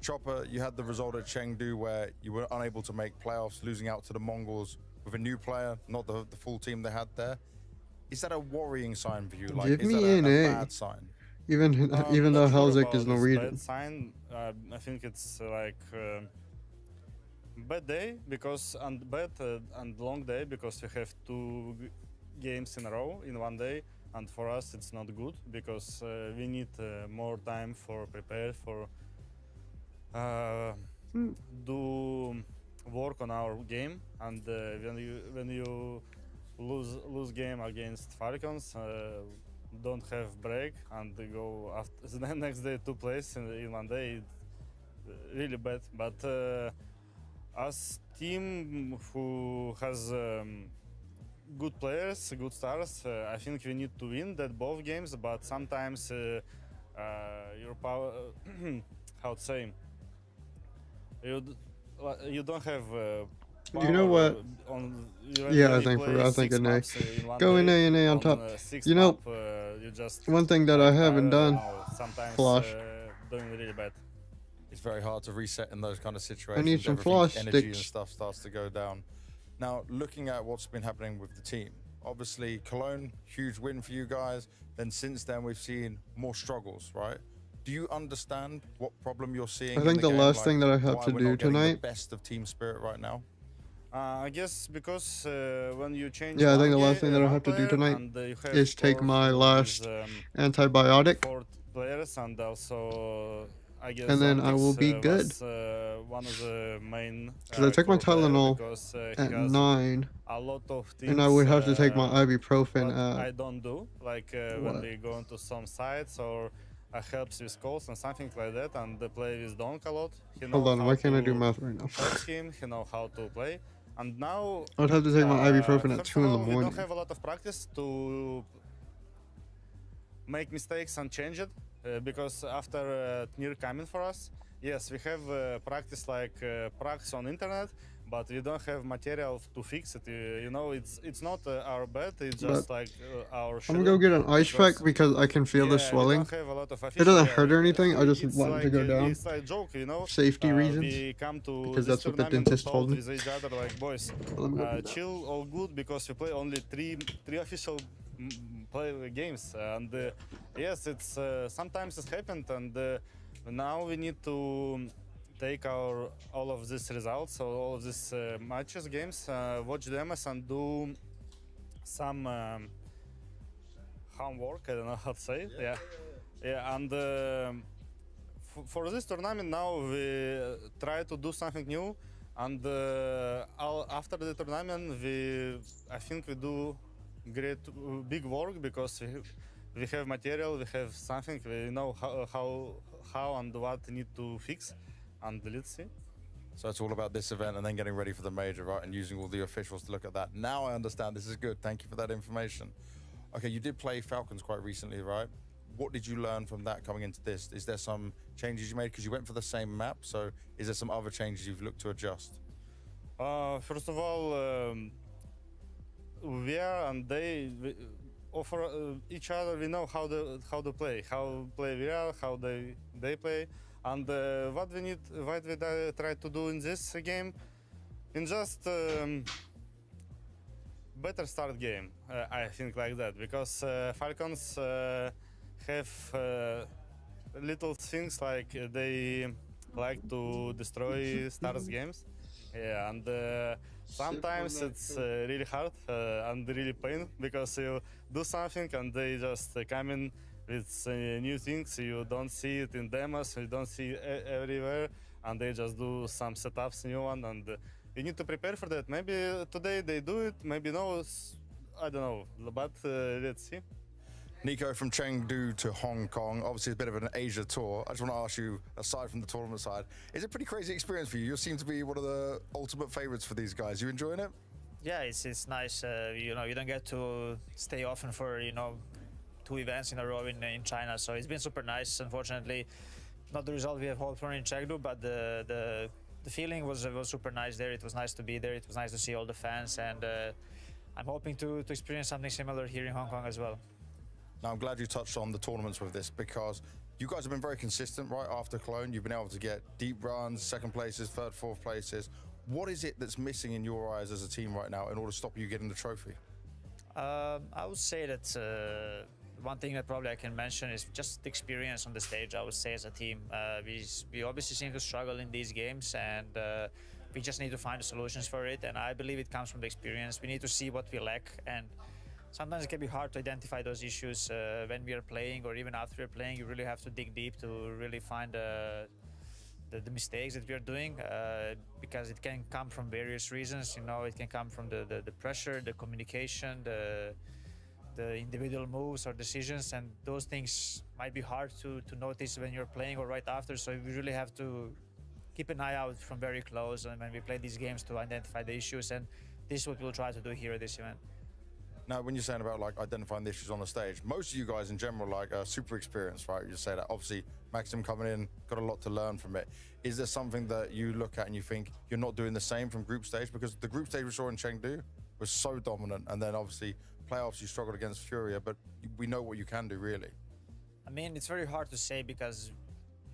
Chopper, you had the result at Chengdu where you were unable to make playoffs, losing out to the Mongols with a new player, not the full team they had there. Is that a worrying sign for you? Like, Give is me that an a A. bad sign? Even though not sure Helzik about is this Norwegian. Bad sign. I think it's like bad day because and bad and long day because we have two games in a row in one day, and for us it's not good because we need more time for prepare for do work on our game, and when you lose game against Falcons. Don't have break and they go after the next day to place in one day, really bad. But as team who has good players, good stars, I think we need to win that both games. But sometimes your power, how to say, you don't have. You know what? Yeah, I think an A. Go in A and A on top. You know, one thing that I haven't done, Flosh. Doing really bad. It's very hard to reset in those kind of situations. need some Everything, floss energy and sticks. stuff starts to go down. Now, looking at what's been happening with the team, obviously Cologne, huge win for you guys. Then since then, we've seen more struggles, right? Do you understand what problem you're seeing? I think in the game? last Like, thing that I have why to we're do not getting tonight- the best of Team Spirit right now. I guess because when you change. Yeah, I think one the last ga- thing that I one have to do player tonight and, you have is take four my who last is, antibiotic, 4 players, and also I guess. and then I will be Zontics, good. was, one of the main. Because I took my core player Tylenol because, he at has 9, a lot of things, and I would have to take my what ibuprofen I at. don't do, like what? when we go into some sites or helps with calls and something like that, and they play with Donk a lot. He Hold know on, how why can't I do to math right now? coach him, he know how to play, and now I would have to take my ibuprofen at first 2 of in the all, we morning. don't have a lot of practice to make mistakes and change it, because after Tnir coming for us, yes, we have practice like practice on internet, but we don't have material to fix it. You know, it's not our bad. It's just like our. I'm gonna go get an ice pack because I can feel the swelling. We don't have a lot of It doesn't hurt or anything. I just want it to go down. It's like a joke, you know. Safety reasons. We come to because this that's what the tournament dentist told me. with each other like, boys, chill, all good, because we play only three official play games, and yes, it's sometimes it's happened, and now we need to take all of these results, so all of these matches, games, watch them and do some homework. I don't know how to say it. Yeah. And for this tournament now we try to do something new, and after the tournament I think we do great big work, because we have material, we have something, we know how and what need to fix, and let's see. So it's all about this event and then getting ready for the major, right? And using all the officials to look at that. Now I understand. This is good. Thank you for that information. Okay, you did play Falcons quite recently, right? What did you learn from that coming into this? Is there some changes you made? Because you went for the same map, so is there some other changes you've looked to adjust? First of all, we are and we offer each other. We know how to play we are, how they play, and what we try to do in this game, in just better start game. I think like that, because Falcons have little things like they like to destroy Stars games. Yeah, and sometimes it's really hard and really pain, because you do something and they just come in with new things. You don't see it in demos, you don't see it everywhere, and they just do some setups, new one, and you need to prepare for that. Maybe today they do it, maybe no, I don't know, but let's see. Nico, from Chengdu to Hong Kong, obviously it's a bit of an Asia tour. I just want to ask you, aside from the tournament side, is it a pretty crazy experience for you? You seem to be one of the ultimate favorites for these guys. You enjoying it? Yeah, it's nice. You know, you don't get to stay often for 2 events in a row in China, so it's been super nice. Unfortunately, not the result we have hoped for in Chengdu, but the feeling was super nice there. It was nice to be there. It was nice to see all the fans, and I'm hoping to experience something similar here in Hong Kong as well. Now, I'm glad you touched on the tournaments with this, because you guys have been very consistent, right? After Cologne, you've been able to get deep runs, second places, third, fourth places. What is it that's missing in your eyes as a team right now in order to stop you getting the trophy? I would say that one thing that probably I can mention is just the experience on the stage. I would say as a team, we obviously seem to struggle in these games, and we just need to find the solutions for it. And I believe it comes from the experience. We need to see what we lack, and sometimes it can be hard to identify those issues when we are playing, or even after we're playing. You really have to dig deep to really find the mistakes that we are doing, because it can come from various reasons. It can come from the pressure, the communication, the individual moves or decisions, and those things might be hard to notice when you're playing or right after. So we really have to keep an eye out from very close and when we play these games to identify the issues, and this is what we'll try to do here at this event. Now, when you're saying about like identifying the issues on the stage, most of you guys in general are super experienced, right? You say that obviously Maxim coming in, got a lot to learn from it. Is there something that you look at and you think you're not doing the same from group stage? Because the group stage we saw in Chengdu was so dominant, and then obviously playoffs you struggled against Furia, but we know what you can do, really. I mean, it's very hard to say, because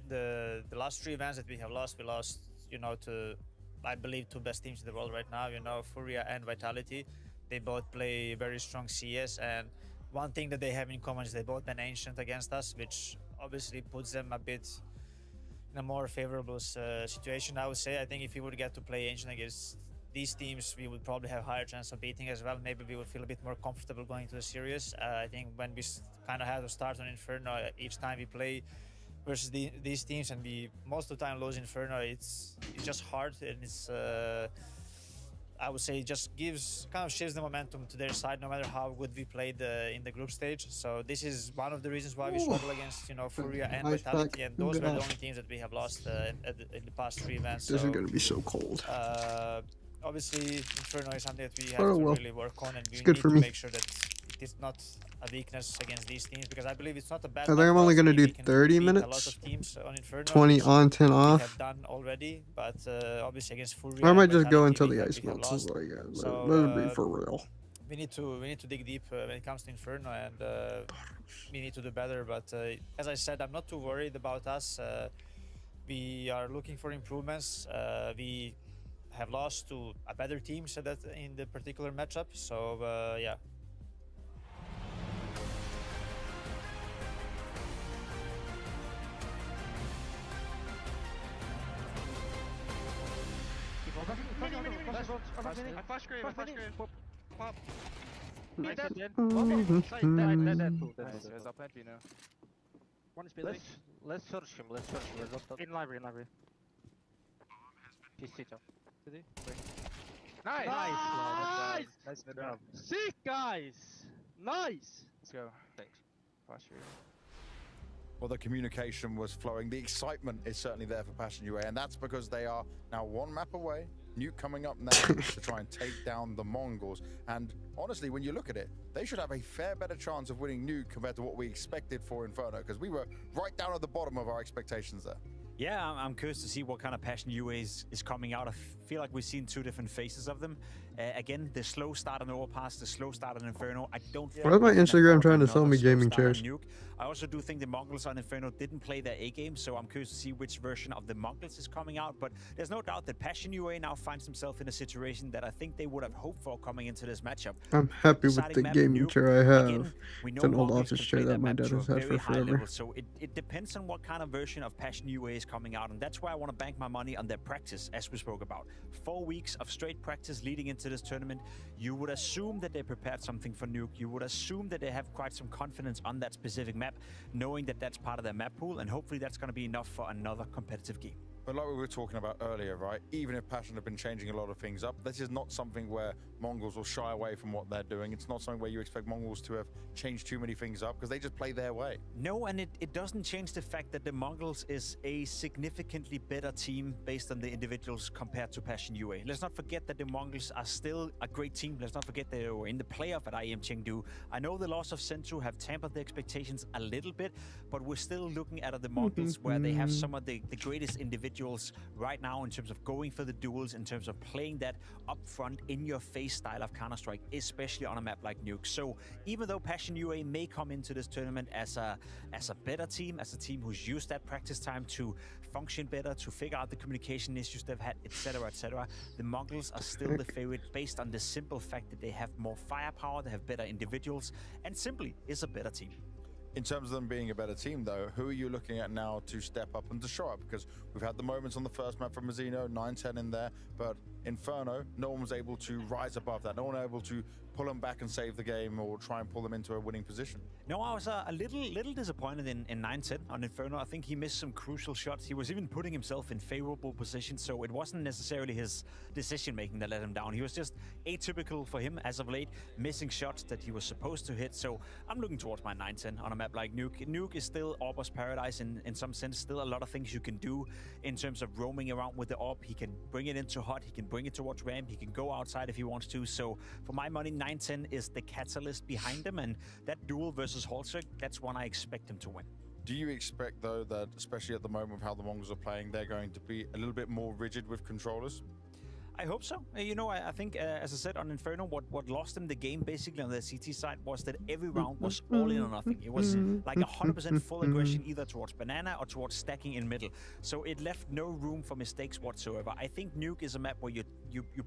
the last 3 events that we have lost, we lost, to, I believe, 2 best teams in the world right now, Furia and Vitality. They both play very strong CS, and one thing that they have in common is they both been Ancient against us, which obviously puts them a bit in a more favorable situation, I would say. I think if we would get to play Ancient against these teams, we would probably have higher chance of beating as well. Maybe we would feel a bit more comfortable going to the series. I think when we kind of have to start on Inferno each time we play versus these teams, and we most of the time lose Inferno, it's just hard, and it's I would say it just kind of shifts the momentum to their side, no matter how good we played in the group stage. So this is one of the reasons why we struggle against, Furia and Vitality, and those are the only teams that we have lost in the past 3 events. This is gonna be so cold. Obviously, Inferno is something that we have to really work on, and we need to make sure that it's not a weakness against these teams because I believe it's not a bad. I think I'm only gonna do 30 A lot minutes. of teams on Inferno, 20 which on, 10 we off. have done already, but obviously against Furia. Or I might and just go Vitality, until we the have- ice we have melts. lost. Is what I got. So, Let it be for real. we need to dig deep when it comes to Inferno, and we need to do better. But as I said, I'm not too worried about us. We are looking for improvements. We have lost to a better team, so that in the particular matchup. So yeah. Let's search him. In library. PC jump. Nice job. Sick, guys. Nice. Let's go. Thanks. Well, the communication was flowing. The excitement is certainly there for Passion UA, and that's because they are now one map away. Nuke coming up now to try and take down the Mongols. And honestly, when you look at it, they should have a fair better chance of winning Nuke compared to what we expected for Inferno, because we were right down at the bottom of our expectations there. Yeah, I'm curious to see what kind of Passion UA is coming out. I feel like we've seen two different faces of them. Again, the slow start on Overpass, the slow start on Inferno. I don't. Why is my Instagram trying to sell me gaming chairs? I also do think the Mongols on Inferno didn't play their A game, so I'm curious to see which version of the Mongols is coming out. But there's no doubt that Passion UA now finds himself in a situation that I think they would have hoped for coming into this matchup. I'm happy with the gaming chair I have. Again, we know It's an old Mongols office can play chair that my map dad to a has had very for high forever. level, so it depends on what kind of version of Passion UA is coming out, and that's why I want to bank my money on their practice, as we spoke about. 4 weeks of straight practice leading into this tournament. You would assume that they prepared something for Nuke. You would assume that they have quite some confidence on that specific map, knowing that that's part of their map pool, and hopefully that's going to be enough for another competitive game. But like we were talking about earlier, right? Even if Passion have been changing a lot of things up, this is not something where Mongols will shy away from what they're doing. It's not something where you expect Mongols to have changed too many things up, because they just play their way. No, and it doesn't change the fact that the Mongols is a significantly better team based on the individuals compared to Passion UA. Let's not forget that the Mongols are still a great team. Let's not forget they were in the playoff at IEM Chengdu. I know the loss of Sentu have tempered the expectations a little bit, but we're still looking at the Mongols where they have some of the greatest individuals right now in terms of going for the duels, in terms of playing that upfront, in-your-face style of Counter-Strike, especially on a map like Nuke. So even though Passion UA may come into this tournament as a better team, as a team who's used that practice time to function better, to figure out the communication issues they've had, etc., the Mongols are still the favorite based on the simple fact that they have more firepower, they have better individuals, and simply is a better team. In terms of them being a better team, though, who are you looking at now to step up and to show up? Because we've had the moments on the first map from Mazzino, 9-10 in there, but Inferno, no one was able to rise above that. No one was able to pull them back and save the game or try and pull them into a winning position. No, I was a little disappointed in 9-10 on Inferno. I think he missed some crucial shots. He was even putting himself in favorable positions, so it wasn't necessarily his decision-making that let him down. He was just atypical for him as of late, missing shots that he was supposed to hit. So I'm looking towards my 9-10 on a map like Nuke. Nuke is still Orba's paradise in some sense. Still a lot of things you can do in terms of roaming around with the Orb. He can bring it into hot. He can bring it towards ramp. He can go outside if he wants to. So for my money, 9-10 is the catalyst behind him, and that duel versus Holzer, that's one I expect him to win. Do you expect, though, that especially at the moment of how the Mongols are playing, they're going to be a little bit more rigid with controllers? I hope so. You know, I think, as I said on Inferno, what lost them the game basically on the CT side was that every round was all in or nothing. It was like 100% full aggression either towards Banana or towards stacking in middle. So it left no room for mistakes whatsoever. I think Nuke is a map where you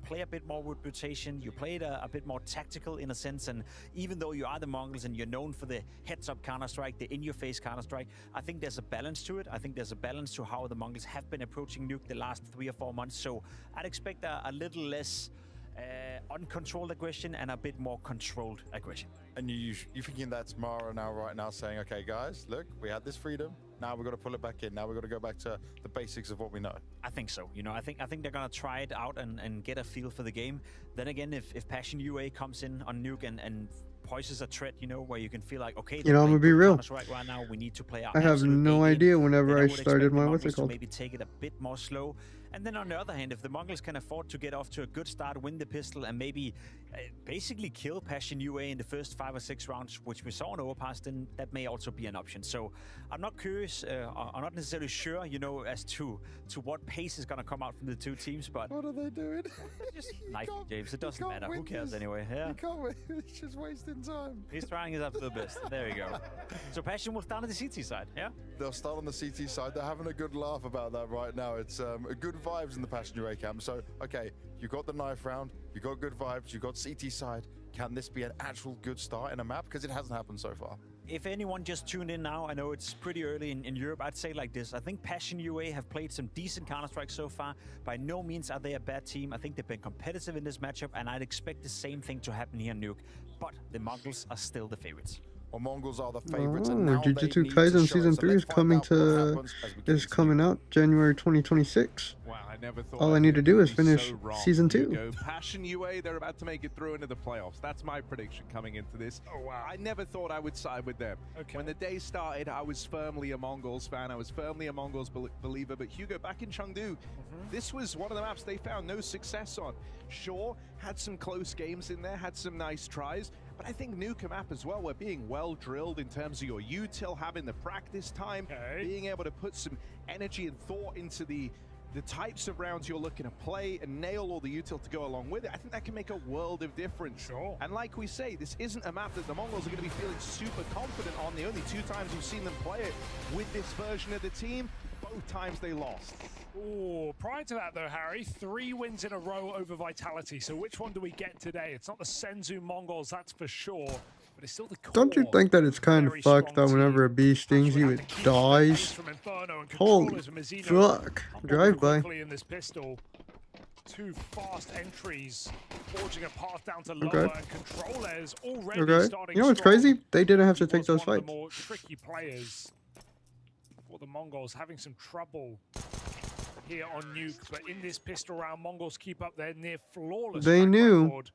play a bit more with rotation, you play it a bit more tactical in a sense, and even though you are the Mongols and you're known for the heads-up Counter-Strike, the in-your-face Counter-Strike, I think there's a balance to it. I think there's a balance to how the Mongols have been approaching Nuke the last 3 or 4 months. So I'd expect a little less uncontrolled aggression and a bit more controlled aggression. And you thinking that's Mara now, right now, saying, okay, guys, look, we had this freedom. Now we've got to pull it back in. Now we've got to go back to the basics of what we know. I think so. You know, I think they're going to try it out and get a feel for the game. Then again, if Passion UA comes in on Nuke and poises a threat, you know, where you can feel like, okay, you know, I'm gonna be real. Right now, we need to play out. I have no idea whenever I started my what's it called. Maybe take it a bit more slow. And then on the other hand, if the Mongols can afford to get off to a good start, win the pistol, and maybe basically kill Passion UA in the first 5 or 6 rounds, which we saw in Overpass, then that may also be an option. So I'm not curious, I'm not necessarily sure, you know, as to what pace is going to come out from the two teams, but What are they doing? just knife James. It doesn't matter. Who cares anyway? Yeah. You can't win. It's just wasting time. He's trying his absolute best. There you go. So Passion will start on the CT side, yeah? They'll start on the CT side. They're having a good laugh about that right now. It's good vibes in the Passion UA camp. So, okay, you got the knife round, you got good vibes, you got CT side. Can this be an actual good start in a map? Because it hasn't happened so far. If anyone just tuned in now, I know it's pretty early in Europe, I'd say like this. I think Passion UA have played some decent Counter-Strike so far. By no means are they a bad team. I think they've been competitive in this matchup, and I'd expect the same thing to happen here in Nuke. But the Mongols are still the favorites. Well, Mongols are the favorites, Oh, and now they Jujutsu need to Kaisen show Season it. So 3 is let's find coming out what to happens as we get is into coming out January 2026. Wow, I never thought All I I'd need to do is be finish so wrong, Season 2. Hugo. Passion UA, they're about to make it through into the playoffs. That's my prediction coming into this. Oh, wow. I never thought I would side with them. Okay. When the day started, I was firmly a Mongols fan. I was firmly a Mongols believer. But Hugo, back in Chengdu, this was one of the maps they found no success on. Sure, had some close games in there, had some nice tries. But I think Nuke map as well, we're being well drilled in terms of your util, having the practice time, being able to put some energy and thought into the types of rounds you're looking to play and nail all the util to go along with it. I think that can make a world of difference. Sure. And like we say, this isn't a map that the Mongols are going to be feeling super confident on. The only 2 times you've seen them play it with this version of the team, both times they lost. Oh, prior to that though, Harry, 3 wins in a row over Vitality. So which one do we get today? It's not the Senzu Mongols, that's for sure. But it's still the core. Don't you think that it's kind of Very fucked strong that whenever a team. bee stings you, it dies? From Inferno and Holy controllers from Mazzino. fuck. Drive by. Quickly in this pistol. 2 fast entries, forging a path down to lower, Okay. and controllers already Okay. starting You know what's strong. crazy? They didn't have to He take was those one of fights. the more tricky players for the Mongols, having some trouble here on Nuke, but in this pistol round, Mongols keep up their near flawless They track knew. record.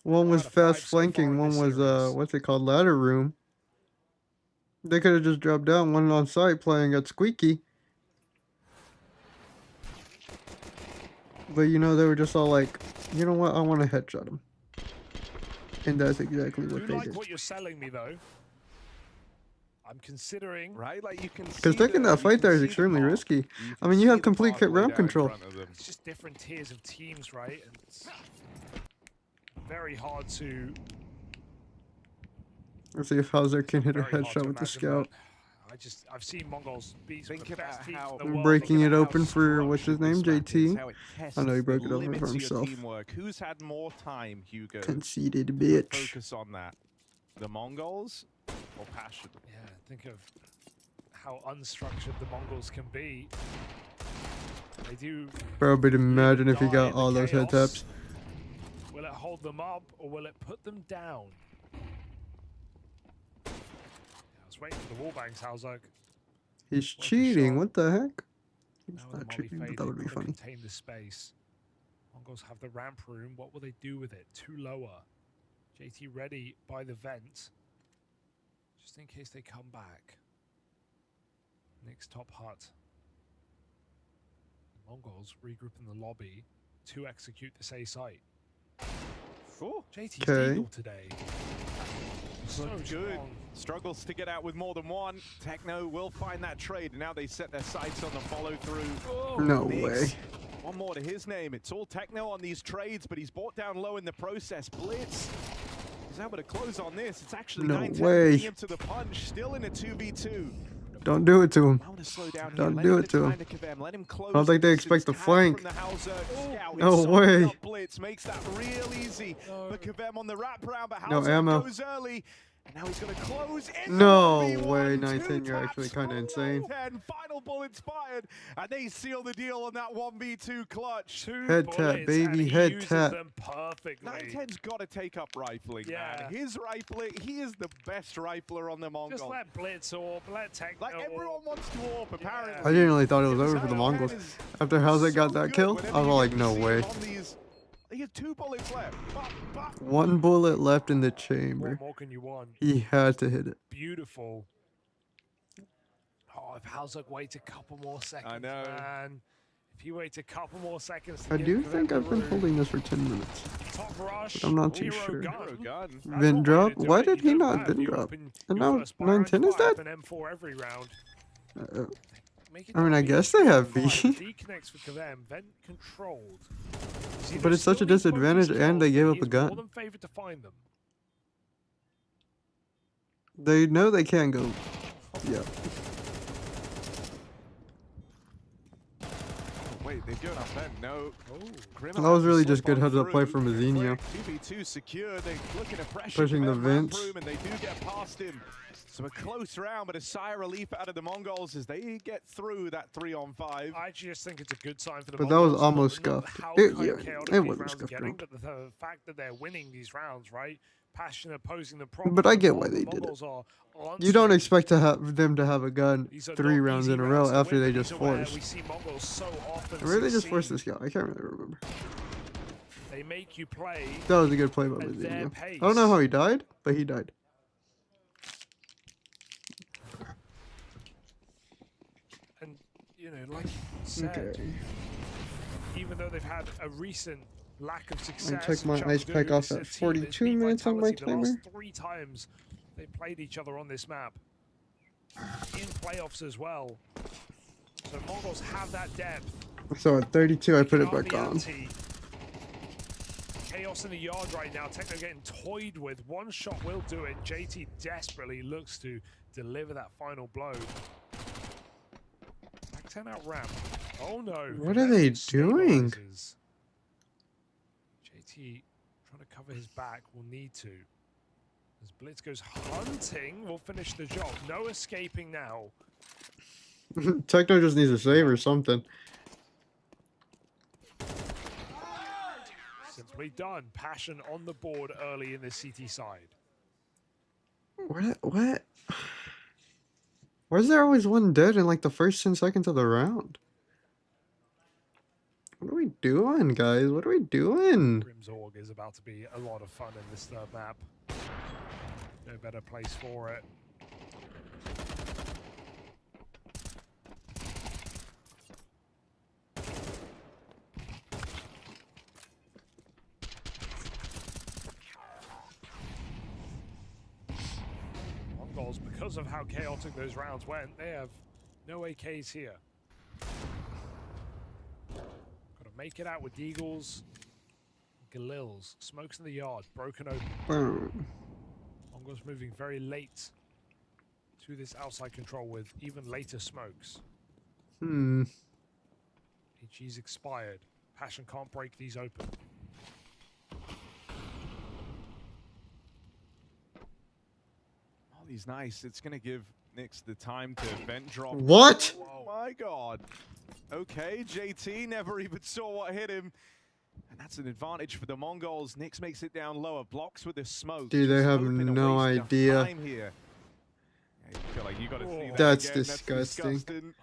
One was Out of 5 fast so far flanking, in one this was series. what's it called, ladder room. They could have just dropped down, one on site playing at Squeaky. But you know, they were just all like, you know what, I want to headshot him. And that's exactly I what do they like did. what you're selling me though. I'm considering. Right? Like you can Because taking that fight there is extremely risky. I mean, you have complete round control. It's just different tiers of teams, right? And it's very hard to. Let's see if Hauser can hit a very hard headshot to with the imagine, scout. but I've seen Mongols beat some of Think the best about teams how in the world. Breaking Look it at how open for, what's his name, structured this map is, JT? how it tests I know he broke the it open limits for of your himself. teamwork. Who's had more time, Hugo? Conceited bitch. Focus on that. The Mongols or Passion? Yeah, think of how unstructured the Mongols can be. They do. Bro, but imagine if he die got in the all those head chaos. taps. Will it hold them up or will it put them down? Yeah, I was waiting for the wall bangs. I was like, He's Worth a cheating, shot. what the heck? He's now with not the cheating, Molly but that would be fade, funny. contain the space. Mongols have the ramp room. What will they do with it? 2 lower. JT ready by the vent. Just in case they come back. Nick's top hut. The Mongols regroup in the lobby to execute this A site. JT's Okay. Deagle today. So Good. strong. Struggles to get out with more than one. Techno will find that trade, and now they set their sights on the follow through. No Nix. way. One more to his name. It's all Techno on these trades, but he's bought down low in the process. Blitz is able to close on this. It's actually No 9-10 way. PM to the punch. Still in a 2v2. Don't do it to him. I want to slow down Don't here. do Let it to him. to Kavem. Let him close I don't think they the expect distance. the Tag flank. from the Hauser. Scout No is soaking way. up Blitz makes that real easy for Kavem on the wrap round, but No Hauser ammo. goes early. And now he's going to close in. No the 1v1. way, 2 19, you're taps actually kind of from insane. 9-10. Final bullets fired, and they seal the deal on that 1v2 clutch. 2 Head tap, bullets, baby, and he head uses tap. them perfectly. 9-10's got to take up rifling, Yeah. man. His rifling, he is the best rifler on the Mongols. Just let Blitz or let Techno. Like everyone wants to AWP, apparently. I genuinely thought it was over for the Mongols. After Hauser got that kill, I was like, no way. He has 2 bullets left. But. One bullet left in the What chamber. more can you want? He had to hit it. Beautiful. Oh, if Halzuk waits a couple more seconds, I know. man. If you wait a couple more seconds to I give do them think the I've been room. holding this for 10 minutes. Top rush, But I'm not too hero sure. gun. Gun. That's Vin one way drop? to do Why it. did You he go not back, Vin you drop? open And your now first buy round 910 is fire dead? and M4 every round. Make it I mean, I down to guess they have B. Deconnects for them, Vent controlled. See, But there's it's such a still these bogeys disadvantage, and they kills, gave but up he a is gun. More than favored to find them. They know they can't go. Yeah. Wait, they've given up then. No. Grim That was has really to just slip good on heads up play through. from Mazinho. 2v2 secure. They're looking to pressure Pushing the Kevem ramp vents. room, and they do get past him. So a close round, but a sigh of relief out of the Mongols as they get through that 3-on-5. I just think it's a good sign for the But that was Mongols, almost not scuffed. how It- kind yeah, of chaotic it these wasn't rounds are scuffed getting, round. but the fact that they're winning these rounds, right? Passion opposing the problem. But I get the why they did it. Mongols are You don't answering. expect to have them to have a gun These are 3 not rounds easy in a rounds row to after win, they but just these are where forced. we see Mongols so often Where they just forced succeed. this guy? I can't really remember. They make you play. That was a good play by at their Mazinho. pace. I don't know how he died, but he died. And you know, like you said, Okay. even though they've had a recent lack of success, I took my Chengdu ice pack off is a at team that's 42 beat minutes on my Vitality the last timer. 3 times they played each other on this map in playoffs as well. So Mongols have that depth. So at 32, I put it Up back the on. ante. Chaos in the yard right now. Techno getting toyed with. One shot will do it. JT desperately looks to deliver that final blow. Back 10 out ramp. Oh no. What are they doing? Stabilizes. JT trying to cover his back will need to. As Blitz goes hunting, will finish the job. No escaping now. Techno just needs a save or something. Simply done. Passion on the board early in the CT side. What? Why is there always one dead in like the first 10 seconds of the round? What are we doing, guys? What are we doing? Grim's Org is about to be a lot of fun in this third map. No better place for it. Mongols, because of how chaotic those rounds went, they have no AKs here. Gotta make it out with Deagles. Galils. Smokes in the yard. Broken open. Boom. Mongols moving very late to this outside control with even later smokes. HE's expired. Passion can't break these open. Molly's nice. It's going to give Nyx the time to vent drop. What? Oh my god. Okay, JT never even saw what hit him. And that's an advantage for the Mongols. Nyx makes it down lower. Blocks with the smoke. Dude, they Just have hoping to no waste enough idea. time here. Yeah, you feel like you gotta see that That's again. disgusting.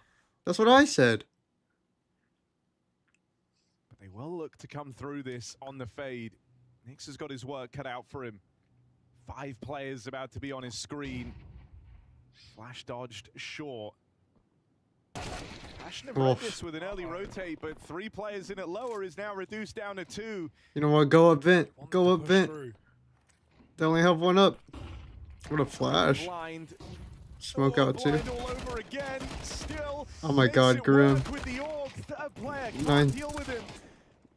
That's what I said. But they will look to come through this on the fade. Nyx has got his work cut out for him. 5 players about to be on his screen. Flash dodged short. Passion have read this with an early rotate, but 3 players in it lower is now reduced down to 2. You know what? Go up vent. Go up vent. They only have one up. What a flash. Blind. Smoke out too. Blind all over again. Still Oh my makes god, it Grim. work with the orb. Third player can't 9. deal with him.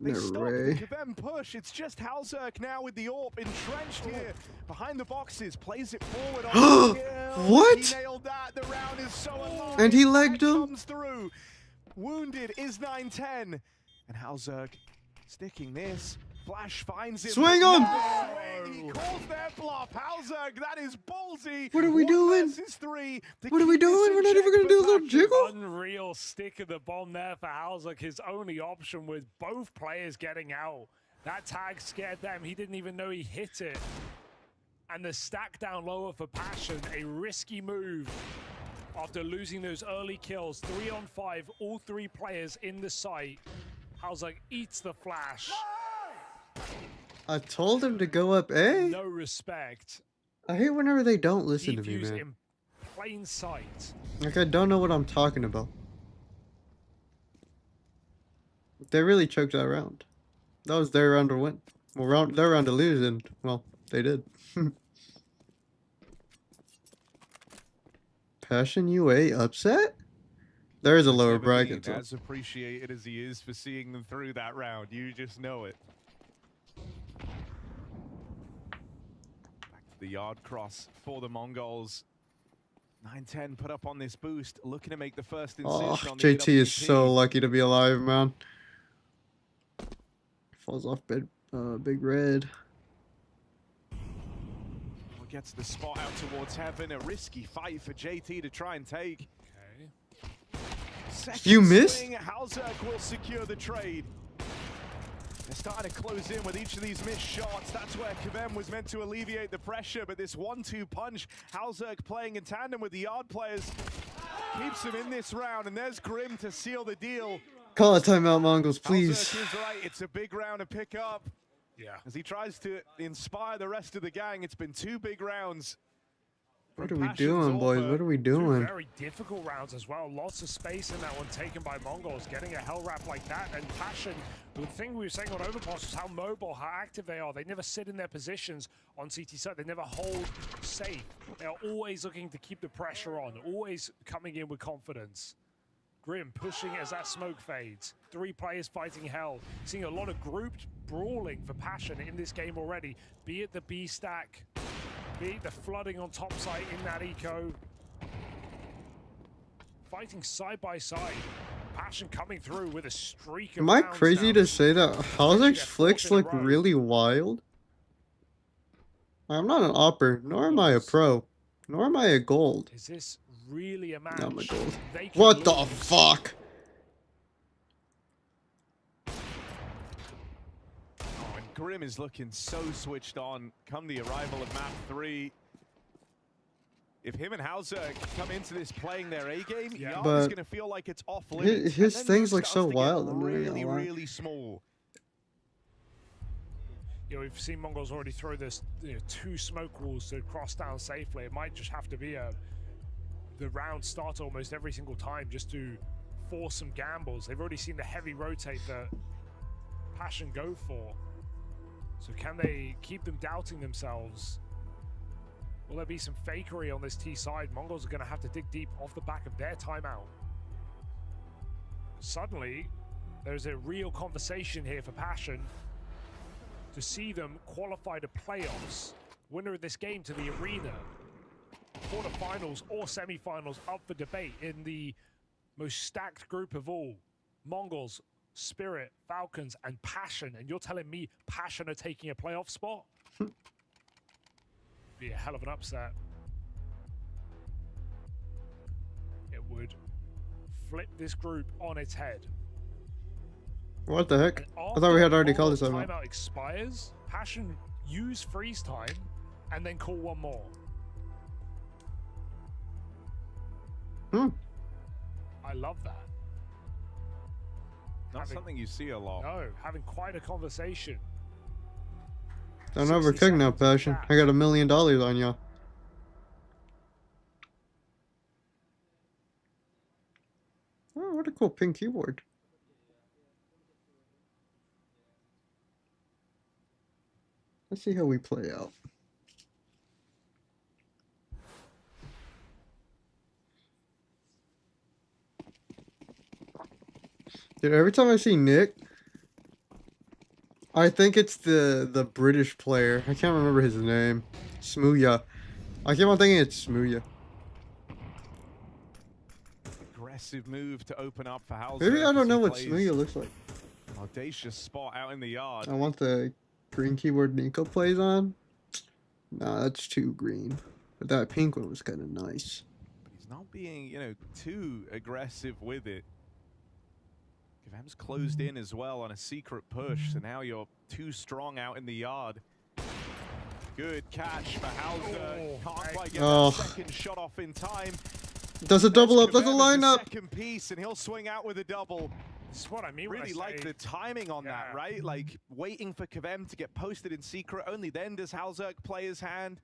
They No stop way. the Kevem push. It's just Halzerk now with the AWP entrenched here behind the boxes. Plays it forward on the kill. What? He nailed that. The round is so alive. And he legged him? Comes through. Wounded is 910. And Halzerk sticking this. Flash finds him. Swing but him! no swing. He calls their bluff. Halzerk, that is ballsy. What are we 1 doing? versus 3 to What are we keep this doing? in We're not check even gonna for do a little Passion. jiggle? Unreal stick of the bomb there for Halzerk. His only option with both players getting out. That tag scared them. He didn't even know he hit it. And the stack down lower for Passion. A risky move after losing those early kills. 3 on 5, all 3 players in the site. Halzerk eats the flash. I told him to go up A. No respect. I hate whenever they don't listen to me, Defuse man. in plain sight. Like I don't know what I'm talking about. They really choked that round. That was their round to win. Well, their round to lose, and well, they did. Passion UA upset? There is a lower Never bracket. been as appreciated as he is for seeing them through that round. You just know it. Back to the yard cross for the Mongols. 9-10 put up on this boost, looking to make the first incision Oh, on the JT is AWP. so lucky to be alive, man. Falls off big red. Gets the spot out towards heaven. A risky fight for JT to try and take. Second You missed? swing, Halzerk will secure the trade. They're starting to close in with each of these missed shots. That's where Kvem was meant to alleviate the pressure, but this 1-2 punch, Halzerk playing in tandem with the yard players, keeps him in this round, and there's Grim to seal the deal. Call a timeout, Mongols, please. Halzerk is right, it's a big round to pick up. Yeah. As he tries to inspire the rest of the gang, it's been 2 big rounds. What are we doing, boys? What are we doing? Two very difficult rounds as well. Lots of space in that one taken by Mongols. Getting a hell wrap like that, and Passion. The thing we were saying on Overpass was how mobile, how active they are. They never sit in their positions on CT side. They never hold safe. They are always looking to keep the pressure on, always coming in with confidence. Grim pushing as that smoke fades. 3 players fighting hell. Seeing a lot of grouped brawling for Passion in this game already. Be it the B stack, be it the flooding on top side in that eco. Fighting side by side. Passion coming through with a streak of Am I rounds crazy now. to say that Halzerk's flicks look really wild? I'm not an opper, nor am I a pro, nor am I a gold. Is this really a match? No, I'm a gold. They can What the lose. fuck? Oh, and Grim is looking so switched on come the arrival of map 3. If him and Halzerk come into this playing their A game, Yard is going to feel like it's off limits. His and then things moves look starts so to get wild. I'm not gonna really, lie. really small. Yeah, we've seen Mongols already throw this 2 smoke walls to cross down safely. It might just have to be the round start almost every single time just to force some gambles. They've already seen the heavy rotate that Passion go for. So can they keep them doubting themselves? Will there be some fakery on this T side? Mongols are going to have to dig deep off the back of their timeout. Suddenly, there's a real conversation here for Passion to see them qualify to playoffs. Winner of this game to the arena. Quarterfinals or semifinals up for debate in the most stacked group of all. Mongols, Spirit, Falcons, and Passion. And you're telling me Passion are taking a playoff spot? Be a hell of an upset. It would flip this group on its head. What the heck? I thought we had already called this timeout. out. Timeout expires. Passion use freeze time and then call one more. I love that. Not something you see a lot. No, having quite a conversation. Don't overcook now, Passion. I got $1 million on ya. Oh, what a cool pink keyboard. Let's see how we play out. Dude, every time I see Nick, I think it's the British player. I can't remember his name. Smooya. I keep on thinking it's Smooya. Aggressive move to open up for Halzerk. Maybe I as don't he know what plays Smooya looks like. Audacious spot out in the yard. I want the green keyboard Nico plays on. Nah, that's too green. But that pink one was kind of nice. But he's not being, too aggressive with it. Kvem's closed in as well on a secret push, so now you're too strong out in the yard. Good catch for Halzerk. Can't quite get that second shot off in time. Does a double up, does a Kvem line as up. Second piece, and he'll swing out with a double. This is what I mean when I Really say, like the timing on that, right? Like waiting for Kvem to get posted in secret. Only then does Halzerk play his hand.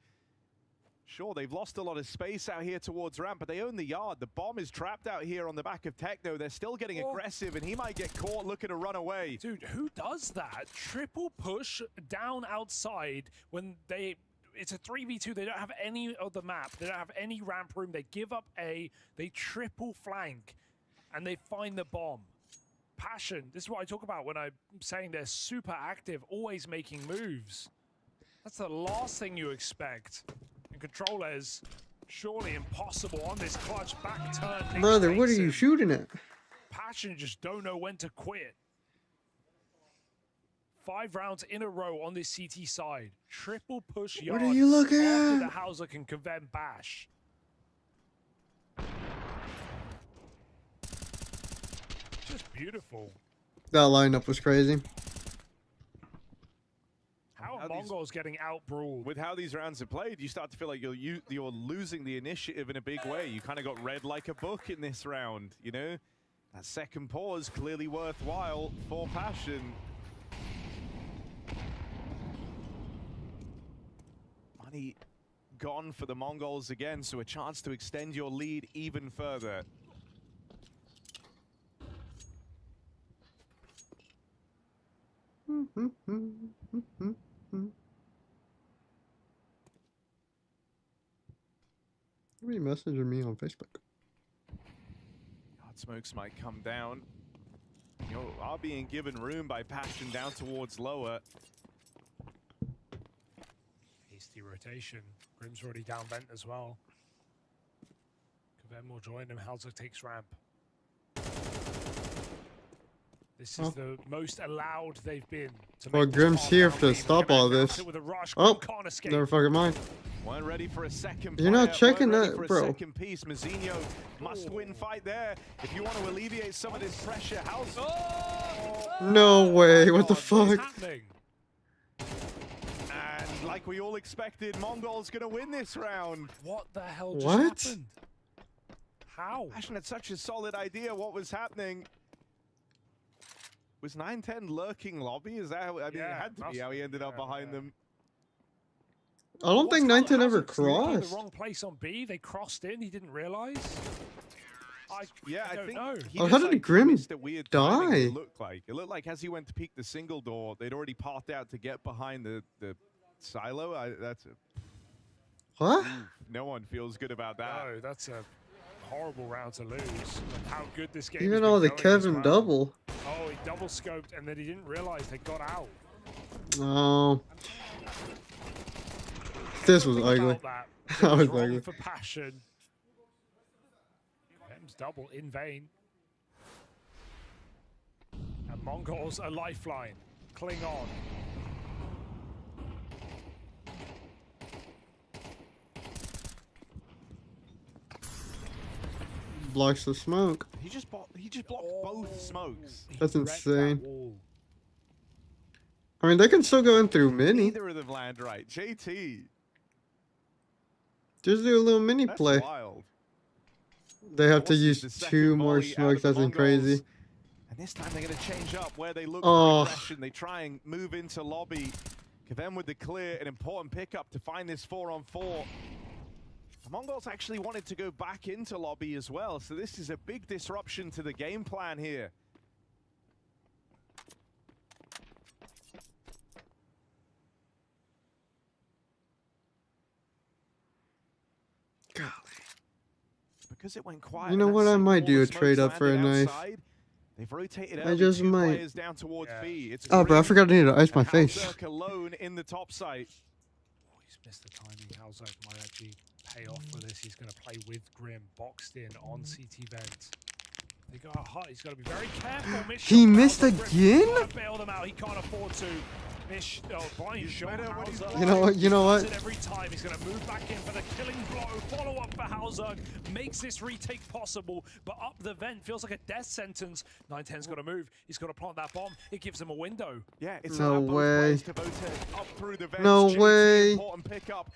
Sure, they've lost a lot of space out here towards ramp, but they own the yard. The bomb is trapped out here on the back of Techno. They're still getting aggressive, and he might get caught looking to run away. Dude, who does that? Triple push down outside when it's a 3v2. They don't have any of the map. They don't have any ramp room. They give up A. They triple flank, and they find the bomb. Passion. This is what I talk about when I'm saying they're super active, always making moves. That's the last thing you expect. And controllers, surely impossible on this clutch back turn. Brother, what are you shooting at? Passion just don't know when to quit. 5 rounds in a row on this CT side. Triple push yard. What are you looking after at? the Hauser can convert bash. Just beautiful. That lineup was crazy. How are Mongols getting out-brawled? With how these rounds are played, you start to feel like you're losing the initiative in a big way. You kind of got read like a book in this round, you know? That second pause clearly worthwhile for Passion. Money gone for the Mongols again, so a chance to extend your lead even further. Somebody messaged me on Facebook. Hot smokes might come down. You are being given room by Passion down towards lower. Hasty rotation. Grim's already down vent as well. Kavem will join him. Hauser takes ramp. This is the most allowed they've been. Well, Grim's here to stop all this. Oh, never fucking mind. Weren't ready for a second. You're not checking that, bro. Second piece. Mazinho must win fight there if you want to alleviate some of this pressure. How's No way! What the fuck? And like we all expected, Mongol's gonna win this round. What the hell just What? happened? How? Passion had such a solid idea what was happening. Was 910 lurking lobby? Is that how, I mean, it had to be how he ended up behind them. I don't think 910 ever The crossed. wrong place on B. They crossed in. He didn't realize. I don't know. He Oh, just, how did like, Grim missed a weird timing, die? It looked like as he went to peek the single door, they'd already parked out to get behind the silo. What? No one feels good about that. No, that's a horrible round to lose. And how good this game Even has all been the going as Kevin well. double. Oh, he double scoped and then he didn't realize they got out. Oh. This was ugly. That That was wrong ugly. for Passion. M's double in vain. And Mongols a lifeline. Cling on. Blocks the smoke. He just blocked both smokes. That's insane. I mean, they can still go in through mini. Neither of them land right. JT. Just do a little mini That's play. wild. They have to Forces use the second 2 more volley out smokes. of the That's Mongols. crazy. And this time they're going to change up where they look Oh. for aggression. They try and move into lobby. Kavem with the clear, an important pickup to find this 4-on-4. The Mongols actually wanted to go back into lobby as well, so this is a big disruption to the game plan here. Golly. Because it went quiet. You know and what? that I might single do a smokes trade up for a landed knife. outside, they've rotated I early, just 2 might. players down towards B. It's Oh, bro, I Grim forgot I need to ice my and face. Halzerk alone in the top site. Oh, he's missed the timing. Hauser might actually pay off for this. He's going to play with Grim, boxed in on CT vent. They got hot. He's got to be very careful. He missed again? Bail them out. He can't afford to. Blind shot. Hauser. You know what? You know what? Every time he's going to move back in for the killing blow. Follow up for Hauser. Makes this retake possible, but up the vent feels like a death sentence. 910's got to move. He's got to plant that bomb. It gives him a window. Yeah, it's No allowed both way. players to rotate up through the vents. No JT, way. Important pickup.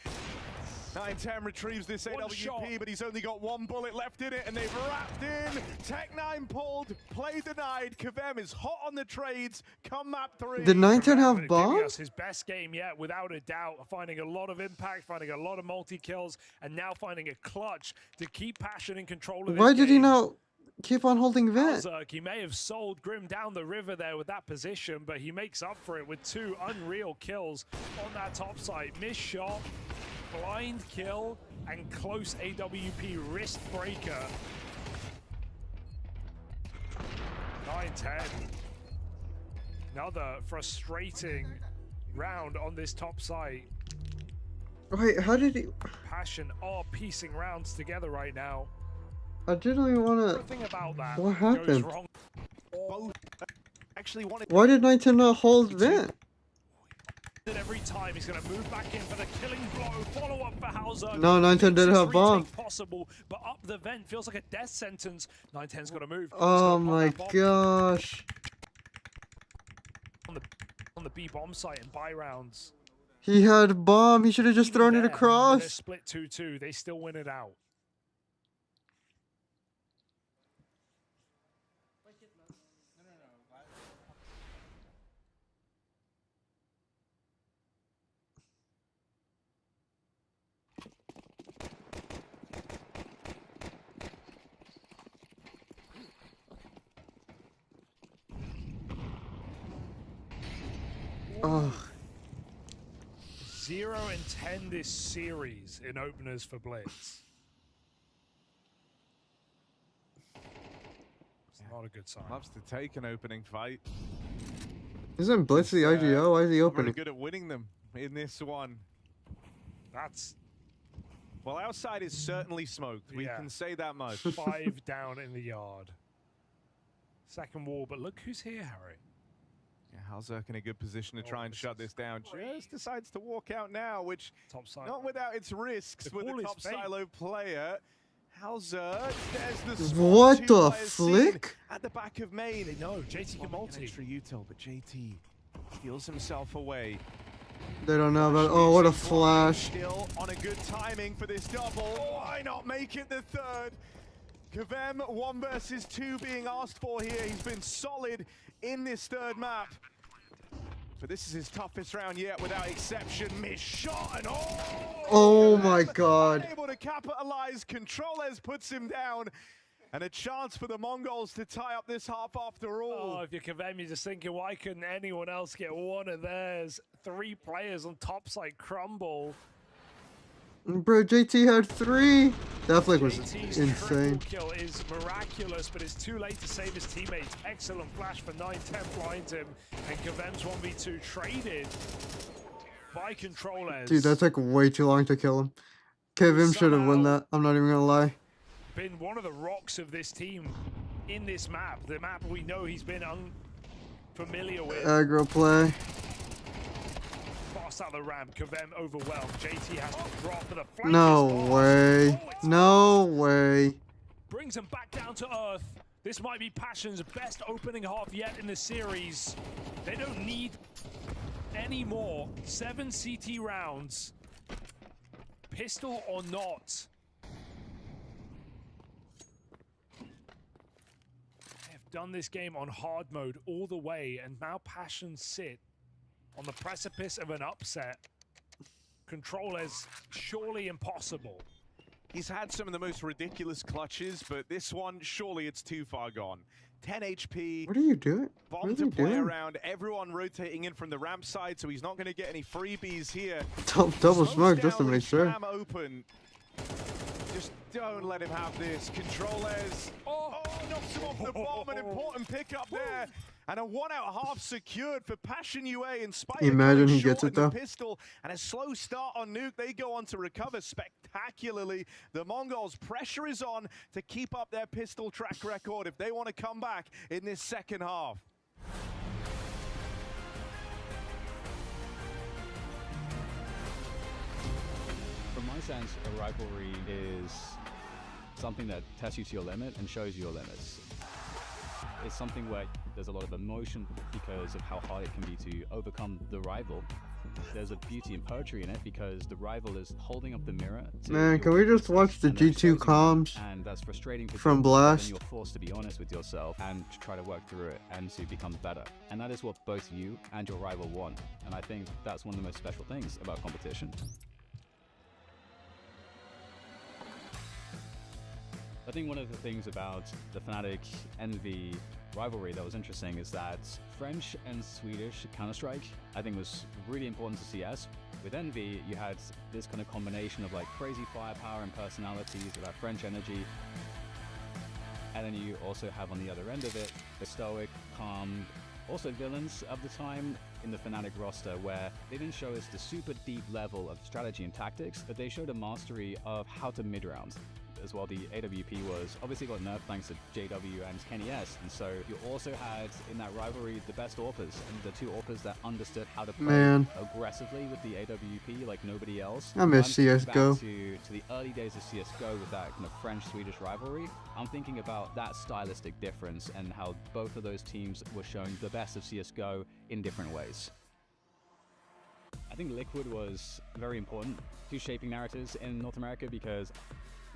9-10 retrieves this One AWP, shot. but he's only got one bullet left in it, and they've wrapped in. Tech9 pulled, play denied. Kavem is hot on the trades. Come map 3. Did 9-10 have Giving bomb? us his best game yet, without a doubt. Finding a lot of impact, finding a lot of multi-kills, and now finding a clutch to keep Passion in control of this Why did he game. not keep on holding vent? Zerk, he may have sold Grim down the river there with that position, but he makes up for it with 2 unreal kills on that top side. Missed shot, blind kill, and close AWP wrist breaker. 9-10. Another frustrating round on this top side. Wait, how did he? Passion are piecing rounds together right now. I didn't even want to. Everything about that What goes happened? wrong. Both actually wanted. Why did 9-10 not hold vent? Every time he's going to move back in for the killing blow. Follow up for Hauser. No, 9-10 didn't have bomb. Possible, but up the vent feels like a death sentence. 9-10's got to move. Oh my gosh. On the B bomb site and buy rounds. He had bomb. He should have just thrown it They're across. split 2-2. They still win it out. Oh. 0-10 this series in openers for Blitz. It's not a good sign. Loves to take an opening fight. Isn't Blitz the IGO? Why is he Very opening? good at winning them in this one. That's Well, outside is certainly smoked. We Yeah. can say that much. 5 down in the yard. Second wall, but look who's here, Harry. Yeah, Halzerk in a good position to try and shut this down. Just decides to walk out now, which Top side. not without its risks The with call the is top fake. silo player. Halzerk, there's the spot. What 2 the players seen flick? at the back of main. No, JT can An multi. extra util, but JT steals himself away. They don't know about. Oh, what a flash! Still on a good timing for this double. Why not make it the third? Kavem 1 versus 2 being asked for here. He's been solid in this third map. But this is his toughest round yet without exception. Missed shot and Oh my god. Unable to capitalize. Controles puts him down. And a chance for the Mongols to tie up this half after all. Oh, if you're Kavem, you're just thinking, why couldn't anyone else get one of theirs? 3 players on top side crumble. Bro, JT had 3. That flick was JT's insane. triple kill is miraculous, but it's too late to save his teammates. Excellent flash for 9-10 blinds him, and Kavem's 1v2 traded by Controles. Dude, that took way too long to kill him. Kevin should have won that. I'm not even gonna lie. Been one of the rocks of this team in this map, the map we know he's been unfamiliar with. Aggro play. Fast out the ramp, Kavem overwhelmed. JT has to drop for the flank. No is lost. way. Oh, it's No way. brings him back down to earth. This might be Passion's best opening half yet in the series. They don't need any more. 7 CT rounds. Pistol or not. They have done this game on hard mode all the way, and now Passion sit on the precipice of an upset. Controllers surely impossible. He's had some of the most ridiculous clutches, but this one, surely it's too far gone. 10 HP. What are you doing? Bomb What are to you play doing? around. Everyone rotating in from the ramp side, so he's not going to get any freebies here. Double Slows smoke just to down make with sure. Ram open. Just don't let him have this. Controllers. Oh, knocks him off the bomb. An important pickup there. And a 1-out half secured for Passion UA in spite Imagine of he coming gets short it, in the though. pistol. And a slow start on Nuke. They go on to recover spectacularly. The Mongols, pressure is on to keep up their pistol track record if they want to come back in this second half. From my sense, a rivalry is something that tests you to your limit and shows you your limits. It's something where there's a lot of emotion because of how hard it can be to overcome the rival, there's a beauty and poetry in it because the rival is holding up the mirror to Man, your can we just weaknesses, watch the and they're G2 exposing them, comms and that's frustrating to from do, but then Blast? you're forced to be honest with yourself and to try to work through it and to become better. And that is what both you and your rival want. And I think that's one of the most special things about competition. I think one of the things about the Fnatic Envy rivalry that was interesting is that French and Swedish Counter-Strike, I think, was really important to CS. With Envy, you had this kind of combination of like crazy firepower and personalities with that French energy. And then you also have on the other end of it, the stoic, calm, also villains of the time in the Fnatic roster, where they didn't show us the super deep level of strategy and tactics, but they showed a mastery of how to mid-round. As well, the AWP was obviously got nerfed thanks to JW and Kenny S, and so you also had in that rivalry the best AWPers, and the two AWPers that understood how to play aggressively with the AWP like nobody else. I miss CSGO. Back to the early days of CSGO with that kind of French-Swedish rivalry, I'm thinking about that stylistic difference and how both of those teams were showing the best of CSGO in different ways. I think Liquid was very important to shaping narratives in North America because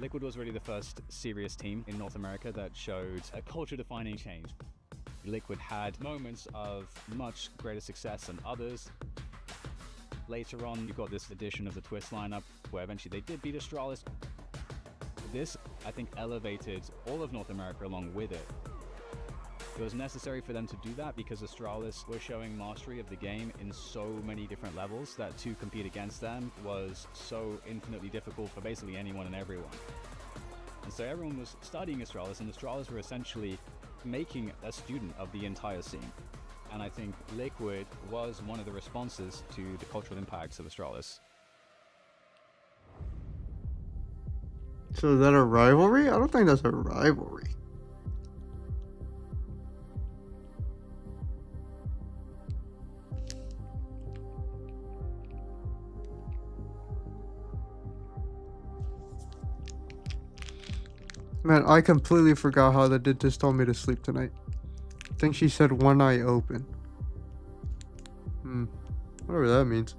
Liquid was really the first serious team in North America that showed a culture-defining change. Liquid had moments of much greater success than others. Later on, you got this addition of the Twist lineup, where eventually they did beat Astralis. This, I think, elevated all of North America along with it. It was necessary for them to do that because Astralis were showing mastery of the game in so many different levels that to compete against them was so infinitely difficult for basically anyone and everyone. And so everyone was studying Astralis, and Astralis were essentially making a student of the entire scene. And I think Liquid was one of the responses to the cultural impacts of Astralis. So is that a rivalry? I don't think that's a rivalry. Man, I completely forgot how the dentist told me to sleep tonight. I think she said one eye open. Whatever that means.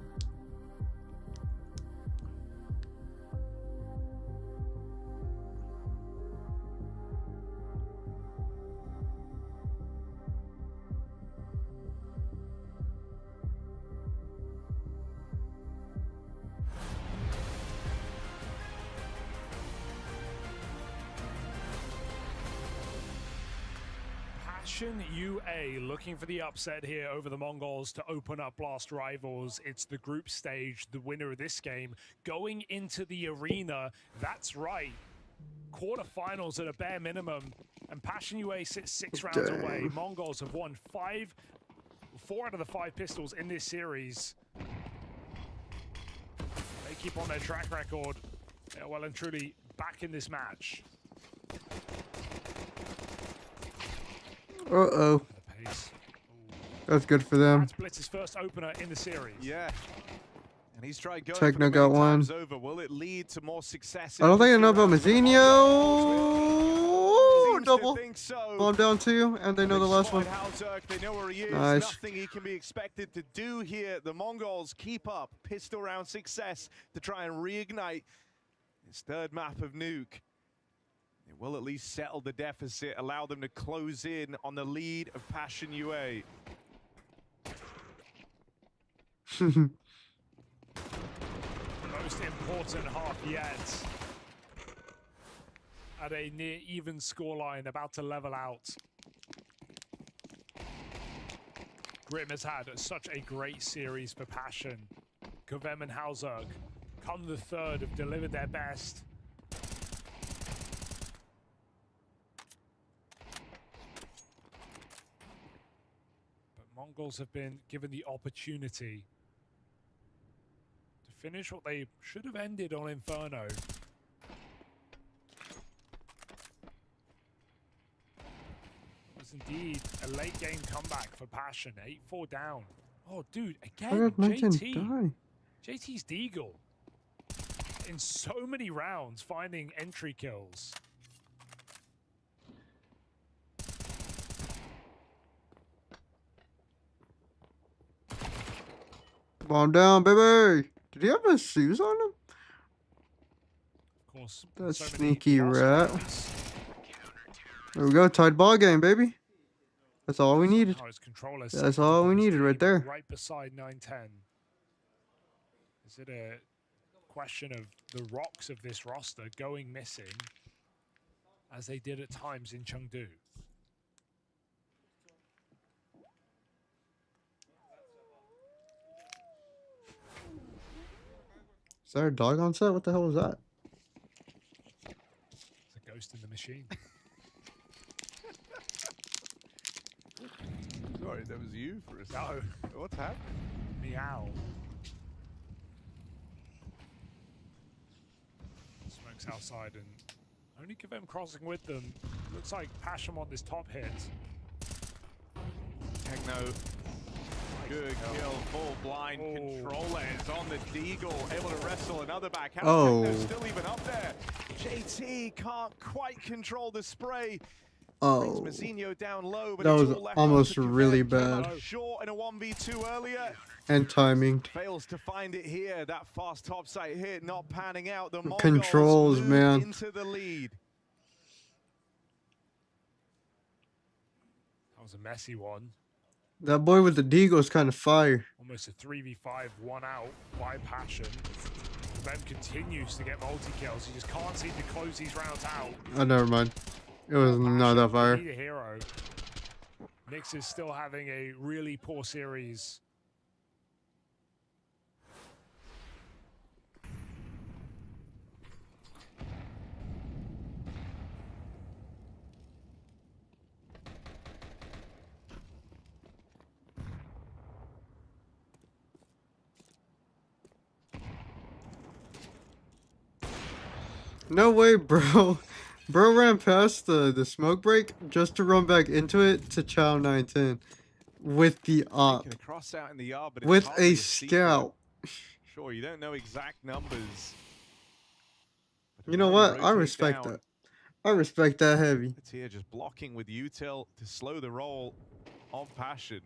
Passion UA looking for the upset here over the Mongols to open up Blast Rivals. It's the group stage, the winner of this game going into the arena. That's right. Quarterfinals at a bare minimum, and Passion UA sits 6 rounds away. Mongols have won 4 out of the 5 pistols in this series. They keep on their track record. They're well and truly back in this match. Uh-oh. That's good for them. That's Blitz's first opener in the series. Yeah. And he's tried going Techno for got many one. times over. Will it lead to more success? I don't think I know about Mazzinho. Mazzinho. Double. Well, I'm down 2, and they know the last one. They know where he is. Nice. Nothing he can be expected to do here. The Mongols keep up pistol round success to try and reignite this third map of Nuke. It will at least settle the deficit, allow them to close in on the lead of Passion UA. The most important half yet. At a near even scoreline, about to level out. Grim has had such a great series for Passion. Kovem and Halzerg come the third, have delivered their best. Mongols have been given the opportunity to finish what they should have ended on Inferno. It was indeed a late game comeback for Passion, 8-4 down. Oh, dude, again, JT. JT's Deagle. In so many rounds, finding entry kills. Bomb down, baby. Did he have a shoes on him? Of course, That so many sneaky lost rat. rounds. There we go. Tied ball game, baby. That's all we needed. Somehow his controller That's second all above we his needed right team, there. Right beside 910. Is it a question of the rocks of this roster going missing, as they did at times in Chengdu? Is there a dog on set? What the hell was that? It's a ghost in the machine. Sorry, that was you for a second. No. What's happening? Meow. Smokes outside and only give them crossing with them. Looks like Passion on this top hit. Techno. Good kill, full blind controller is on the Deagle, able to wrestle another back. How Techno's still even up there? JT can't quite control the spray. Oh, Mazinho down low, but that it's was all left almost up to really Came bad. up short in a 1v2 earlier. And timing. Fails to find it here. That fast topside hit not panning out. The Mongols Controls, move man. into the lead. That was a messy one. That boy with the Deagle is kind of fire. Almost a 3v5, one out by Passion. Them continues to get multi-kills. He just can't seem to close these rounds out. Oh, never mind. It was not that fire. Need a hero. Nyx is still having a really poor series. No way, bro. Bro ran past the smoke break just to run back into it to chow 910 with the op. Taking a cross out in the yard, but it's With hardly a secret. scout. Sure, you don't know exact numbers. You know what? I respect that. I respect that heavy. It's here just blocking with util to slow the roll on Passion.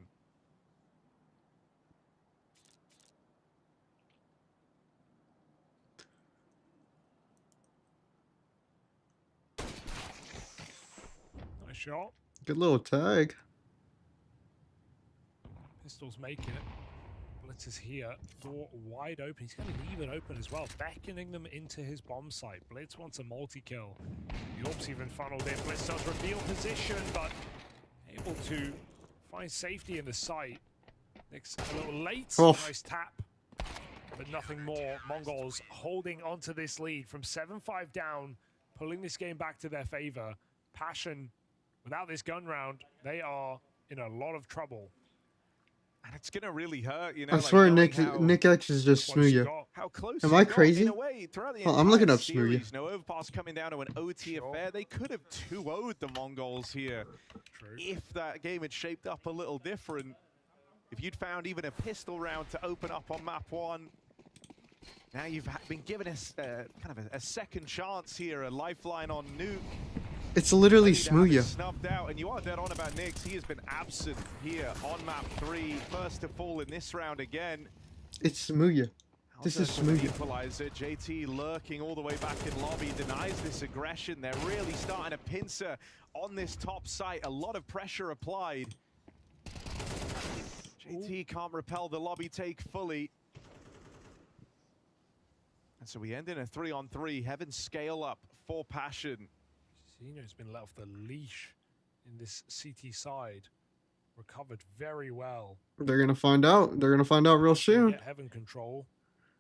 Nice shot. Good little tag. Pistols make it. Blitz is here. Door wide open. He's going to leave it open as well, beckoning them into his bomb site. Blitz wants a multi-kill. Yorp's even funneled in. Blitz does reveal position, but able to find safety in the site. Nyx a little late. Oof. Nice tap, but nothing more. Mongols holding onto this lead from 7-5 down, pulling this game back to their favor. Passion, without this gun round, they are in a lot of trouble. And it's going to really hurt, you know. I like swear knowing Nick X is just Smooya. how close Am he I got crazy? in a way throughout the Oh, I'm looking entire up Smooya. series. No overpass coming down to an OT affair. They could have 2-0'd the Mongols here. True. If that game had shaped up a little different. If you'd found even a pistol round to open up on map 1. Now you've been given a kind of a second chance here, a lifeline on Nuke. It's literally Ready to have it Smooya. Snuffed out, and you are dead on about Nyx. He has been absent here on map 3. First to fall in this round again. It's Smooya. This is Alberto with the Smooya. equalizer. JT lurking all the way back in lobby, denies this aggression. They're really starting to pincer on this top site. A lot of pressure applied. JT can't repel the lobby take fully. And so we end in a 3-on-3. Heaven scale up for Passion. Zeno's been let off the leash in this CT side. Recovered very well. They're gonna find out. They're gonna find out real soon. Get Heaven control.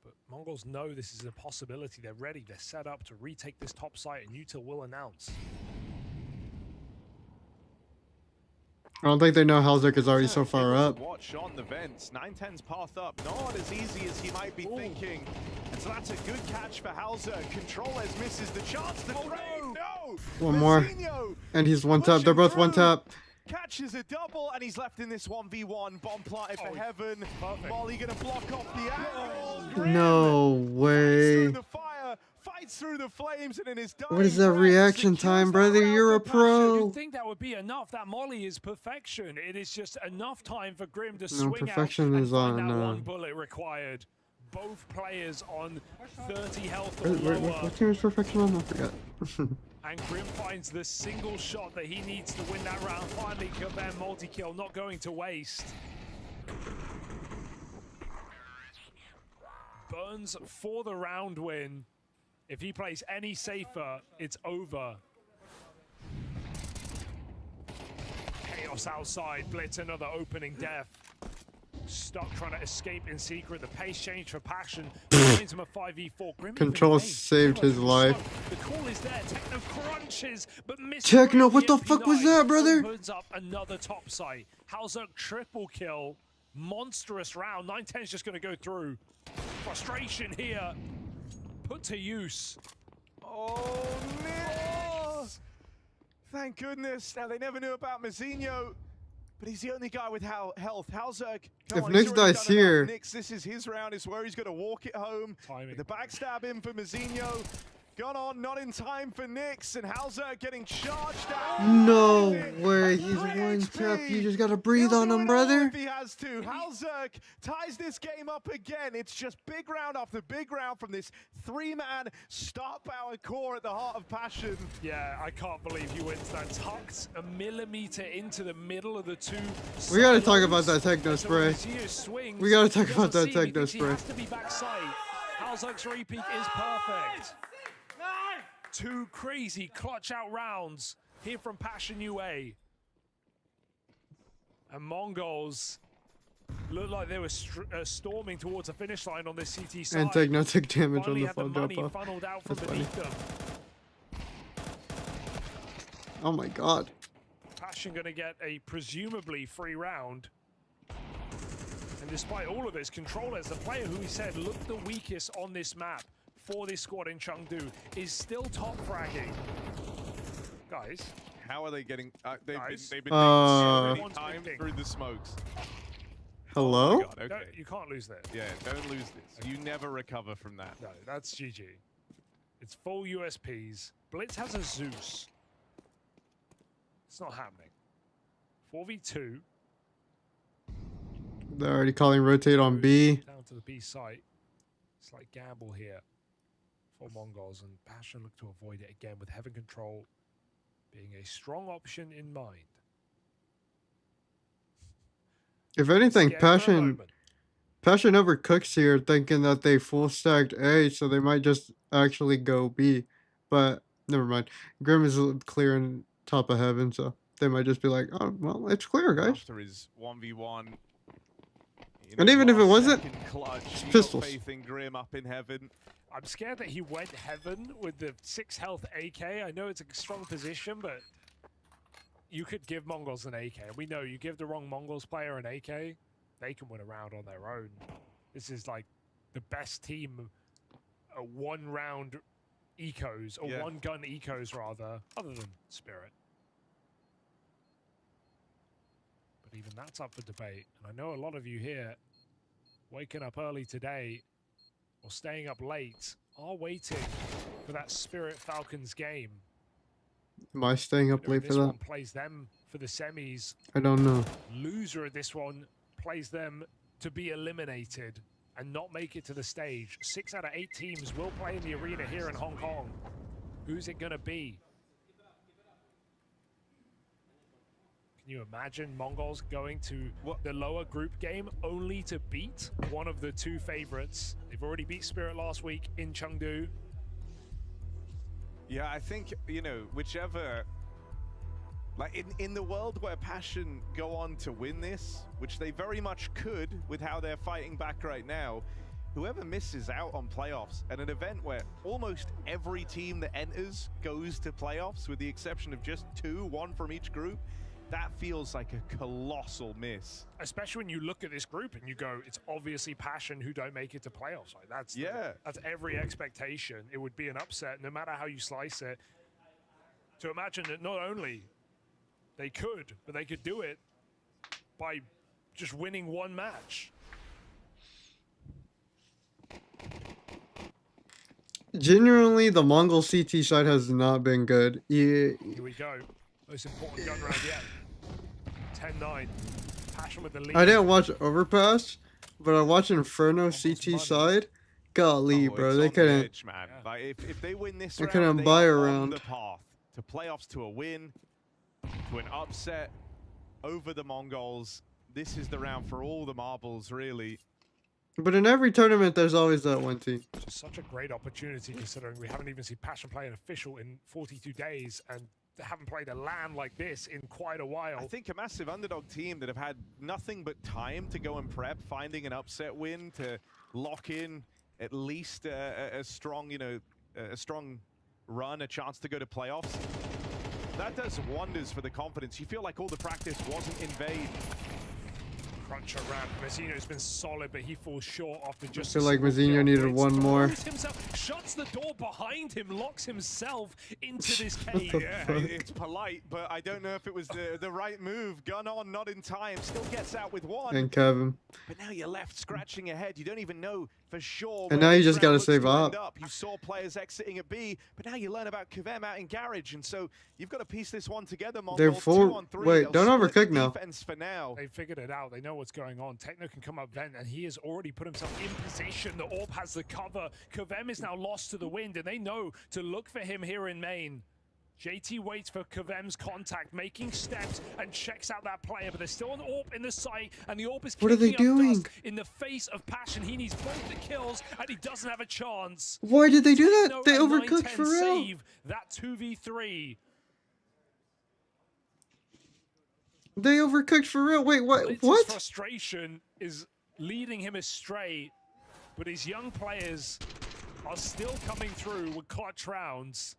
But Mongols know this is a possibility. They're ready. They're set up to retake this top site, and Util will announce. I don't think they know Halzek is already so far up. Watch on the vents. 910's path up, not as easy as he might be thinking. And so that's a good catch for Hauser. Controllers misses the chance to trade. No! One more. Mazinho And he's one tap. They're both one tap. catches a double, and he's left in this 1v1. Bomb planted for Heaven. Perfect. Molly gonna block off the angle. No way. Through the fire fights through the flames, and in his dying What is that breath, reaction secures time, that brother? round You're for a Passion. pro. You'd think that would be enough. That molly is perfection. It is just enough time for Grim to No, swing perfection out is and find on, that one bullet required. Both players on 30 health or lower. What team is perfection on? I forgot. And Grim finds the single shot that he needs to win that round. Finally, kill their multi-kill, not going to waste. Burns for the round win. If he plays any safer, it's over. Chaos outside, Blitz another opening death. Stuck trying to escape in secret. The pace change for Passion finds him a 5v4. Grim Control saved his life. The call is there. Techno crunches, but misses. Techno, what the fuck was that, brother? Opens up another top site. Halzerk triple kill. Monstrous round. 910 is just going to go through. Frustration here. Put to use. Oh, Nix! Thank goodness. Now, they never knew about Mazinho, but he's the only guy with health. Halzerk, If Nix dies here... Nix, this is his round. Is where he's going to walk it home. Timing. The backstab in for Mazinho. Gone on, not in time for Nix, and Halzerk getting charged out. No way, he's one tap. You just gotta breathe on him, brother. If he has to. Halzerk ties this game up again. It's just big round after big round from this three-man star power core at the heart of Passion. Yeah, I can't believe he wins that. Tucked a millimeter into the middle of the two. We gotta talk about that techno spray. Swings, We gotta talk about that techno techno spray. He has to be backside. Halzerk's repeat is perfect. Two crazy clutch out rounds here from Passion UA. And Mongols look like they were storming towards the finish line on this CT side. And Techno took damage Finally on the had fall money drop off. funneled out from That's beneath funny. them. Oh my god. Passion going to get a presumably free round. And despite all of this, Controllers, the player who he said looked the weakest on this map for this squad in Chengdu, is still top fragging. Guys. How are they getting... they've been time through the smokes. Hello? Oh my God, okay. You can't lose that. Yeah, don't lose this. You never recover from that. No, that's GG. It's full USPs. Blitz has a Zeus. It's not happening. 4v2. They're already calling rotate on B. Down to the B site. Slight gamble here for Mongols, and Passion look to avoid it again with Heaven Control being a strong option in mind. If anything, Scared for a Passion overcooks here, thinking that they full stacked A, so they might just actually go B. But never mind. Grim is clear in top of Heaven, so they might just be like, oh, well, it's clear, guys. After his 1v1. And even if it wasn't, clutch, it's he pistols. got faith in Grim up in Heaven. I'm scared that he went Heaven with the 6 health AK. I know it's a strong position, but you could give Mongols an AK. We know you give the wrong Mongols player an AK, they can win a round on their own. This is like the best team, a one-round ecos, or one-gun ecos rather, other than Spirit. But even that's up for debate. And I know a lot of you here, waking up early today, or staying up late, are waiting for that Spirit Falcons game. Am I staying up late for This that? one plays them for the semis. I don't know. Loser of this one plays them to be eliminated and not make it to the stage. 6 out of 8 teams will play in the arena here in Hong Kong. Who's it going to be? Can you imagine Mongols going to the lower group game only to beat one of the 2 favorites? They've already beat Spirit last week in Chengdu. Yeah, I think, you know, whichever... Like, in the world where Passion go on to win this, which they very much could with how they're fighting back right now, whoever misses out on playoffs at an event where almost every team that enters goes to playoffs, with the exception of just 2, 1 from each group, that feels like a colossal miss. Especially when you look at this group and you go, it's obviously Passion who don't make it to playoffs. Like that's that's every expectation. It would be an upset, no matter how you slice it. To imagine that not only they could, but they could do it by just winning one match. Genuinely, the Mongol CT side has not been good. Yeah. Here we go. Most important gun round yet. 10-9. Passion with the lead. I didn't watch Overpass, but I watched Inferno CT side. Golly, Oh, bro, it's they on the couldn't. edge, man. Like, if they win this They round, couldn't they buy are a on round. the path to playoffs, to a win, to an upset over the Mongols. This is the round for all the marbles, really. But in every tournament, there's always that one team. Just such a great opportunity considering we haven't even seen Passion play an official in 42 days and they haven't played a LAN like this in quite a while. I think a massive underdog team that have had nothing but time to go and prep, finding an upset win to lock in at least a strong, a strong run, a chance to go to playoffs. That does wonders for the confidence. You feel like all the practice wasn't in vain. Cruncher round. Mazzino's been solid, but he falls short after just. I feel like Mazzinho needed one more. Himself, shuts the door behind him, locks himself into this cave. Yeah, it's polite, but I don't know if it was the right move. Gun on, not in time. Still gets out with one. And Kevin. But now you're left scratching your head. You don't even know for sure. And where now you this just round gotta looks save to end up. You saw players exiting at B, but now you learn about Kavem out in Garage, and so you've got to piece this one together. They're Mongol, full. 2-on-3. Wait, They'll don't split overcook the now. defense for now. They figured it out. They know what's going on. Techno can come up vent, and he has already put himself in position. The Orb has the cover. Kavem is now lost to the wind, and they know to look for him here in main. JT waits for Kavem's contact, making steps and checks out that player, but there's still an AWP in the site, and the AWP is What are they kicking up doing? dust in the face of Passion. He needs both the kills, and he doesn't have a chance. Why did they do that? Techno They and overcooked 910 for real. save that 2v3. They overcooked for real. Wait, what? Blitz's What? frustration is leading him astray, but his young players are still coming through with clutch rounds.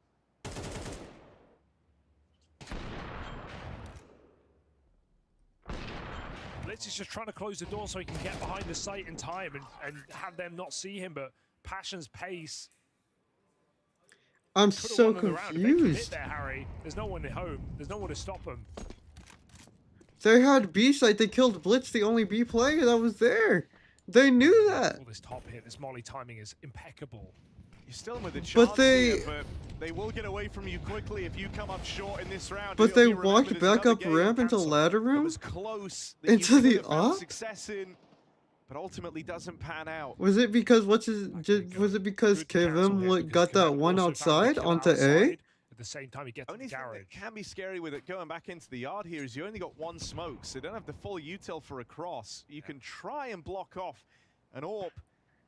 Blitz is just trying to close the door so he can get behind the site in time and have them not see him, but Passion's pace. I'm Could've so won them the round. If they commit confused. there, Harry, there's no one at home. There's no one to stop them. They had B site. They killed Blitz, the only B player that was there. They knew that. All this top hit, this molly timing is impeccable. You're still with a chance But they- here, but they will get away from you quickly if you come up short in this round. But It'll they be remembered walked as back another up game ramp into cancelled. ladder It room? was close. That Into you could the have found op? success in, but ultimately doesn't pan out. Was it because was it because Kevin got that one outside onto A? At the same time, he gets Only the thing garage. that can be scary with it going back into the yard here is you only got one smoke, so you don't have the full util for a cross. You can try and block off an AWP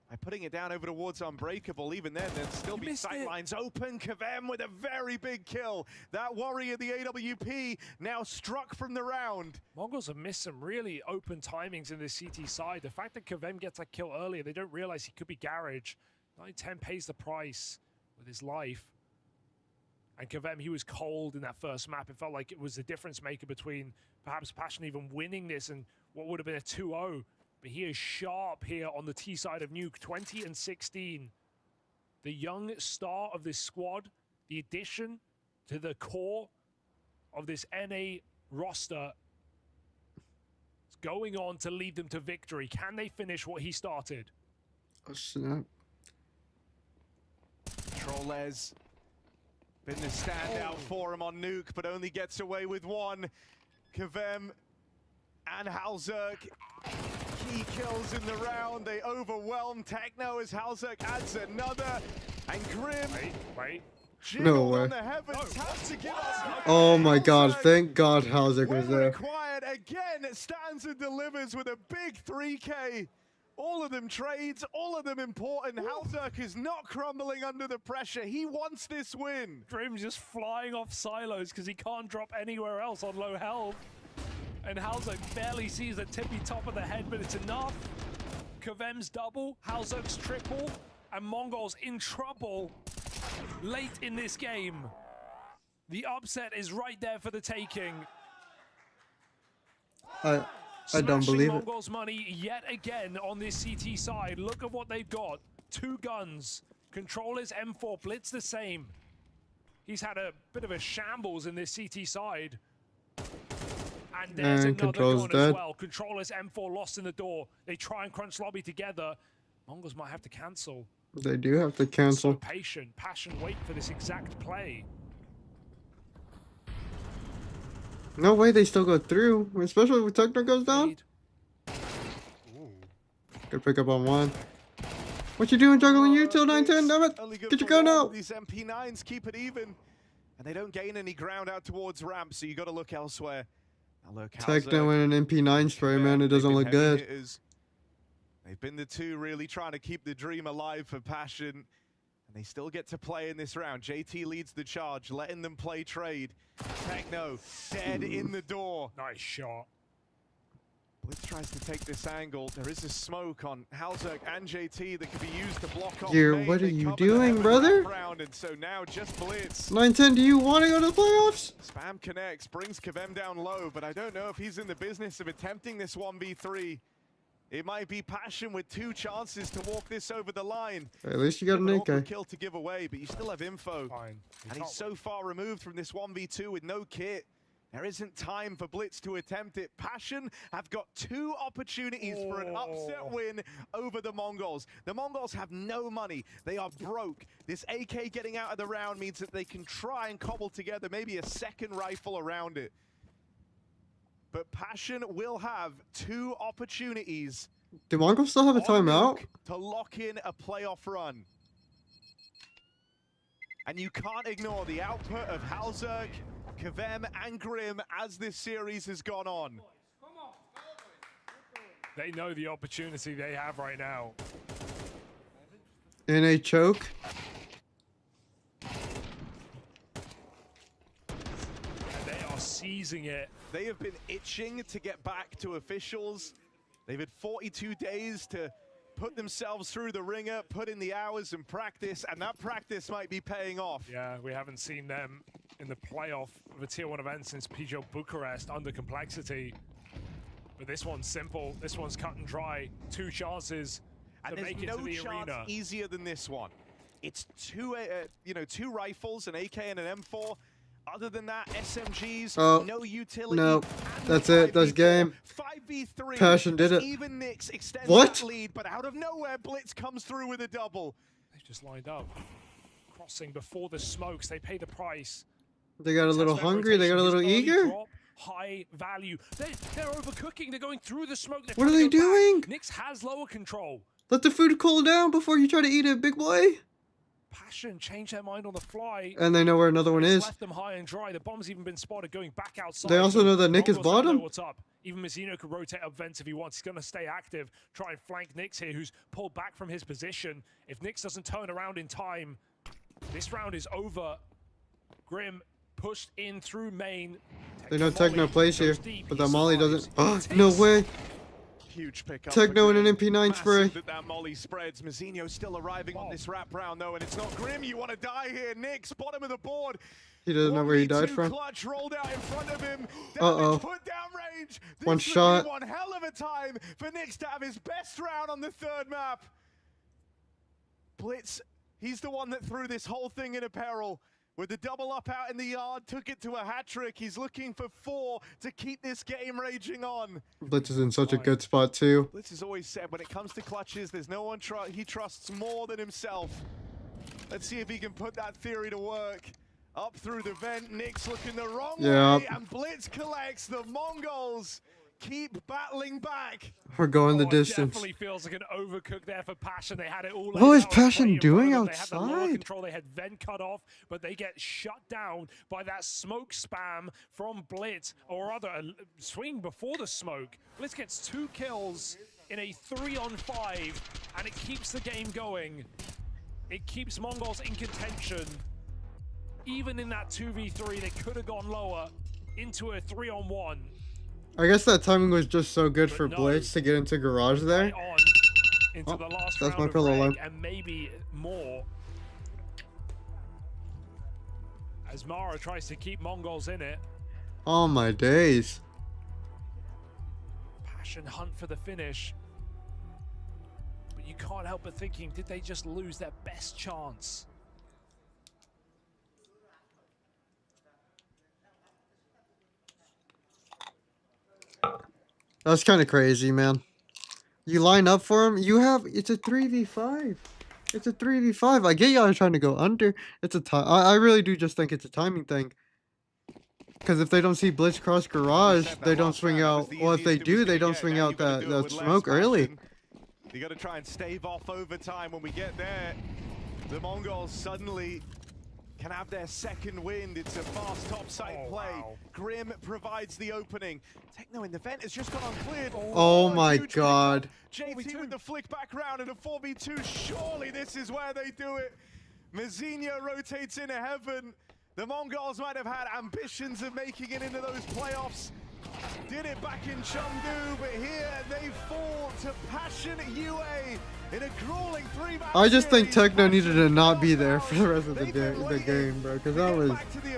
by putting it down over towards Unbreakable. Even then, there'd still be sight lines open. Kavem with a very big kill. That warrior, the AWP, now struck from the round. Mongols have missed some really open timings in the CT side. The fact that Kavem gets that kill earlier, they don't realize he could be garage. 910 pays the price with his life. And Kavem, he was cold in that first map. It felt like it was the difference maker between perhaps Passion even winning this and what would have been a 2-0. But he is sharp here on the T side of Nuke, 20 and 16. The young star of this squad, the addition to the core of this NA roster is going on to lead them to victory. Can they finish what he started? Oh, snap. Trollez been the standout for him on Nuke, but only gets away with one. Kavem and Halzerk, key kills in the round. They overwhelm Techno as Halzerk adds another. And Grim, wait. No way. on the heavens, has to get us. Oh my god, thank god Halzek was When there. required, again, stands and delivers with a big 3K. All of them trades, all of them important. Halzerk is not crumbling under the pressure. He wants this win. Grim's just flying off silos because he can't drop anywhere else on low health. And Halzerk barely sees the tippy top of the head, but it's enough. Kavem's double, Halzerk's triple, and Mongols in trouble late in this game. The upset is right there for the taking. I don't believe it. Mongols money yet again on this CT side. Look at what they've got. 2 guns. Controllers M4. Blitz the same. He's had a bit of a shambles in this CT side. And there's And another Control's gun dead. as well. Controllers M4 lost in the door. They try and crunch lobby together. Mongols might have to cancel. They do have to So cancel. patient, passion, wait for this exact play. No way they still go through, especially when Techno goes down. Good pick up on one. What you doing juggling you till 9-10? Damn it! Only good Get your for gun one, out! but these MP9s keep it even. And they don't gain any ground out towards ramp, so you got to look elsewhere. Now look, Techno and an MP9 spray, man. It doesn't look good. hitters. They've been the two really trying to keep the dream alive for Passion. And they still get to play in this round. JT leads the charge, letting them play trade. Techno dead in the door. Nice shot. Blitz tries to take this angle. There is a smoke on Halzerk and JT that could be used to block off. What are you doing, brother? And so now just Blitz. 9-10, do you want to go to the playoffs? Spam connects, brings Kavem down low, but I don't know if he's in the business of attempting this 1v3. It might be Passion with 2 chances to walk this over the line. At least you got an AK. Kill to give away, but you still have info. Fine. And he's so far removed from this 1v2 with no kit. There isn't time for Blitz to attempt it. Passion have got 2 opportunities for an upset win over the Mongols. The Mongols have no money. They are broke. This AK getting out of the round means that they can try and cobble together maybe a second rifle around it. But Passion will have 2 opportunities. Do Mongols still have a timeout? To lock in a playoff run. And you can't ignore the output of Halzerk, Kavem, and Grim as this series has gone on. They know the opportunity they have right now. In a choke. And they are seizing it. They have been itching to get back to officials. They've had 42 days to put themselves through the ringer, put in the hours and practice, and that practice might be paying off. Yeah, we haven't seen them in the playoff of a Tier 1 event since Peugeot Bucharest under complexity. But this one's simple. This one's cut and dry. 2 chances and to make it to the arena. Easier than this one. It's 2 rifles, an AK and an M4. Other than that, SMGs, no utility. No, that's it. That's game. 5v3. Passion did it. Even Nyx extends What? that lead, but out of nowhere, Blitz comes through with a double. They've just lined up. Crossing before the smokes. They pay the price. They got a little hungry. They got a little eager. Drop, high value. They're overcooking. They're going through the smoke. What are they doing? Nyx has lower control. Let the food cool down before you try to eat it, big boy. Passion change their mind on the fly. And they know where another one is. Left them high and dry. The bomb's even been spotted going back outside. They also know that Nick is bottom. What's up? Even Mazzino could rotate up vents if he wants. He's going to stay active, try and flank Nyx here, who's pulled back from his position. If Nyx doesn't turn around in time, this round is over. Grim pushed in through main. They know Techno plays here, but that Molly doesn't. Oh, no way. Huge pickup. Techno and an MP9 spray. That Molly spreads. Mazzino still arriving on this wrap round though, and it's not Grim. You want to die here. Nyx, bottom of the board. He doesn't know where he died from. Clutch rolled out in front of him. Uh-oh. Put down range. This One shot. One hell of a time for Nyx to have his best round on the 3rd map. Blitz, he's the one that threw this whole thing in peril. With the double up out in the yard, took it to a hat trick. He's looking for 4 to keep this game raging on. Blitz is in such a good spot too. Blitz has always said when it comes to clutches, there's no one he trusts more than himself. Let's see if he can put that theory to work. Up through the vent, Nyx looking the wrong way, and Blitz collects. The Mongols keep battling back. We're going the distance. Definitely feels like an overcook there for Passion. They had it all. What is Passion doing outside? They had the lower control. They had vent cut off, but they get shut down by that smoke spam from Blitz, or rather a swing before the smoke. Blitz gets 2 kills in a 3-on-5, and it keeps the game going. It keeps Mongols in contention. Even in that 2v3, they could have gone lower into a 3-on-1. I guess that timing was just so good for Blitz to get into garage there. Into the last that's round my of pillow lamp. and maybe more. As Mara tries to keep Mongols in it. Oh my days. Passion hunt for the finish. But you can't help but thinking, did they just lose their best chance? That's kind of crazy, man. You line up for him. It's a 3v5. It's a 3v5. I get y'all are trying to go under. It's a time. I really do just think it's a timing thing. Because if they don't see Blitz cross garage, they don't swing out. Well, if they do, they don't swing out that smoke early. You got to try and stave off overtime when we get there. The Mongols suddenly can have their second wind. It's a fast topside play. Wow. Grim provides the opening. Techno in the vent has just gone uncleared. Oh my huge god. pickup. JT with the flick back round and a 4v2. Surely this is where they do it. Mazinho rotates into heaven. The Mongols might have had ambitions of making it into those playoffs. Did it back in Chengdu, but here they fall to Passion UA in a grueling 3-match I just think series. Techno needed to not be there for the rest of the game, bro. Because that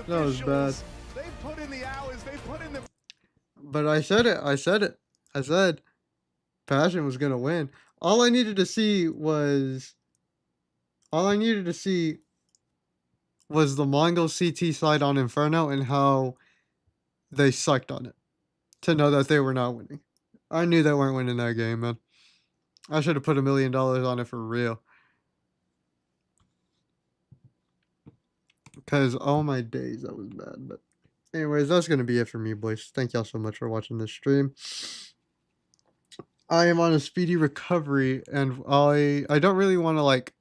was bad. They put in the hours, they put in the... But I said it. I said Passion was gonna win. All I needed to see was the Mongol CT side on Inferno and how they sucked on it to know that they were not winning. I knew they weren't winning that game, man. I should have put $1 million on it for real. Because, oh my days, that was bad. But anyways, that's going to be it for me, boys. Thank y'all so much for watching this stream. I am on a speedy recovery, and I don't really want to, like,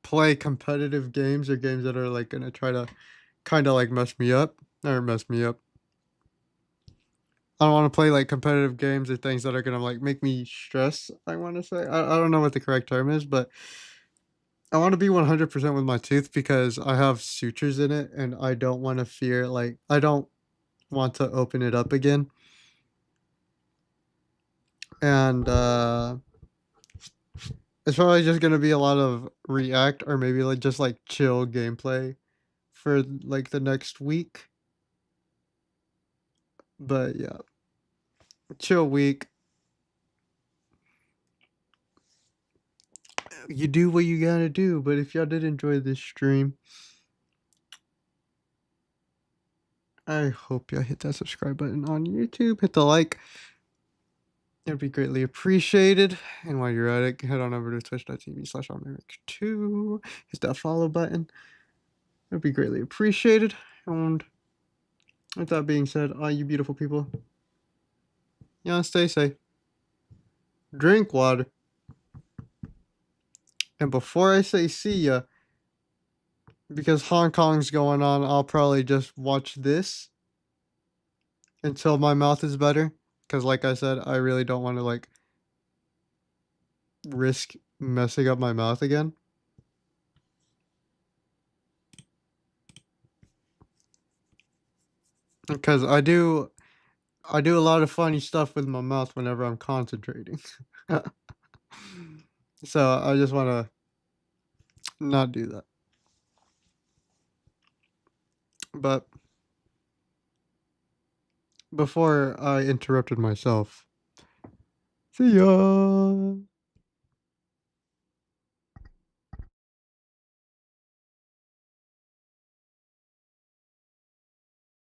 play competitive games or games that are, like, going to try to kind of, like, mess me up. Or mess me up. I don't want to play, like, competitive games or things that are going to, like, make me stress, I want to say. I don't know what the correct term is, but I want to be 100% with my tooth because I have sutures in it, and I don't want to fear, like, I don't want to open it up again. And, it's probably just going to be a lot of react or maybe, like, just, like, chill gameplay for, like, the next week. But, yeah. Chill week. You do what you gotta do, but if y'all did enjoy this stream, I hope y'all hit that subscribe button on YouTube, hit the like, it'd be greatly appreciated, and while you're at it, head on over to twitch.tv/2, hit that follow button, it'd be greatly appreciated, and with that being said, all you beautiful people, y'all stay safe, drink water, and before I say see ya, because Hong Kong's going on, I'll probably just watch this until my mouth is better. Because like I said, I really don't want to like risk messing up my mouth again. Because I do a lot of funny stuff with my mouth whenever I'm concentrating. So I just want to not do that. But before I interrupted myself, see ya!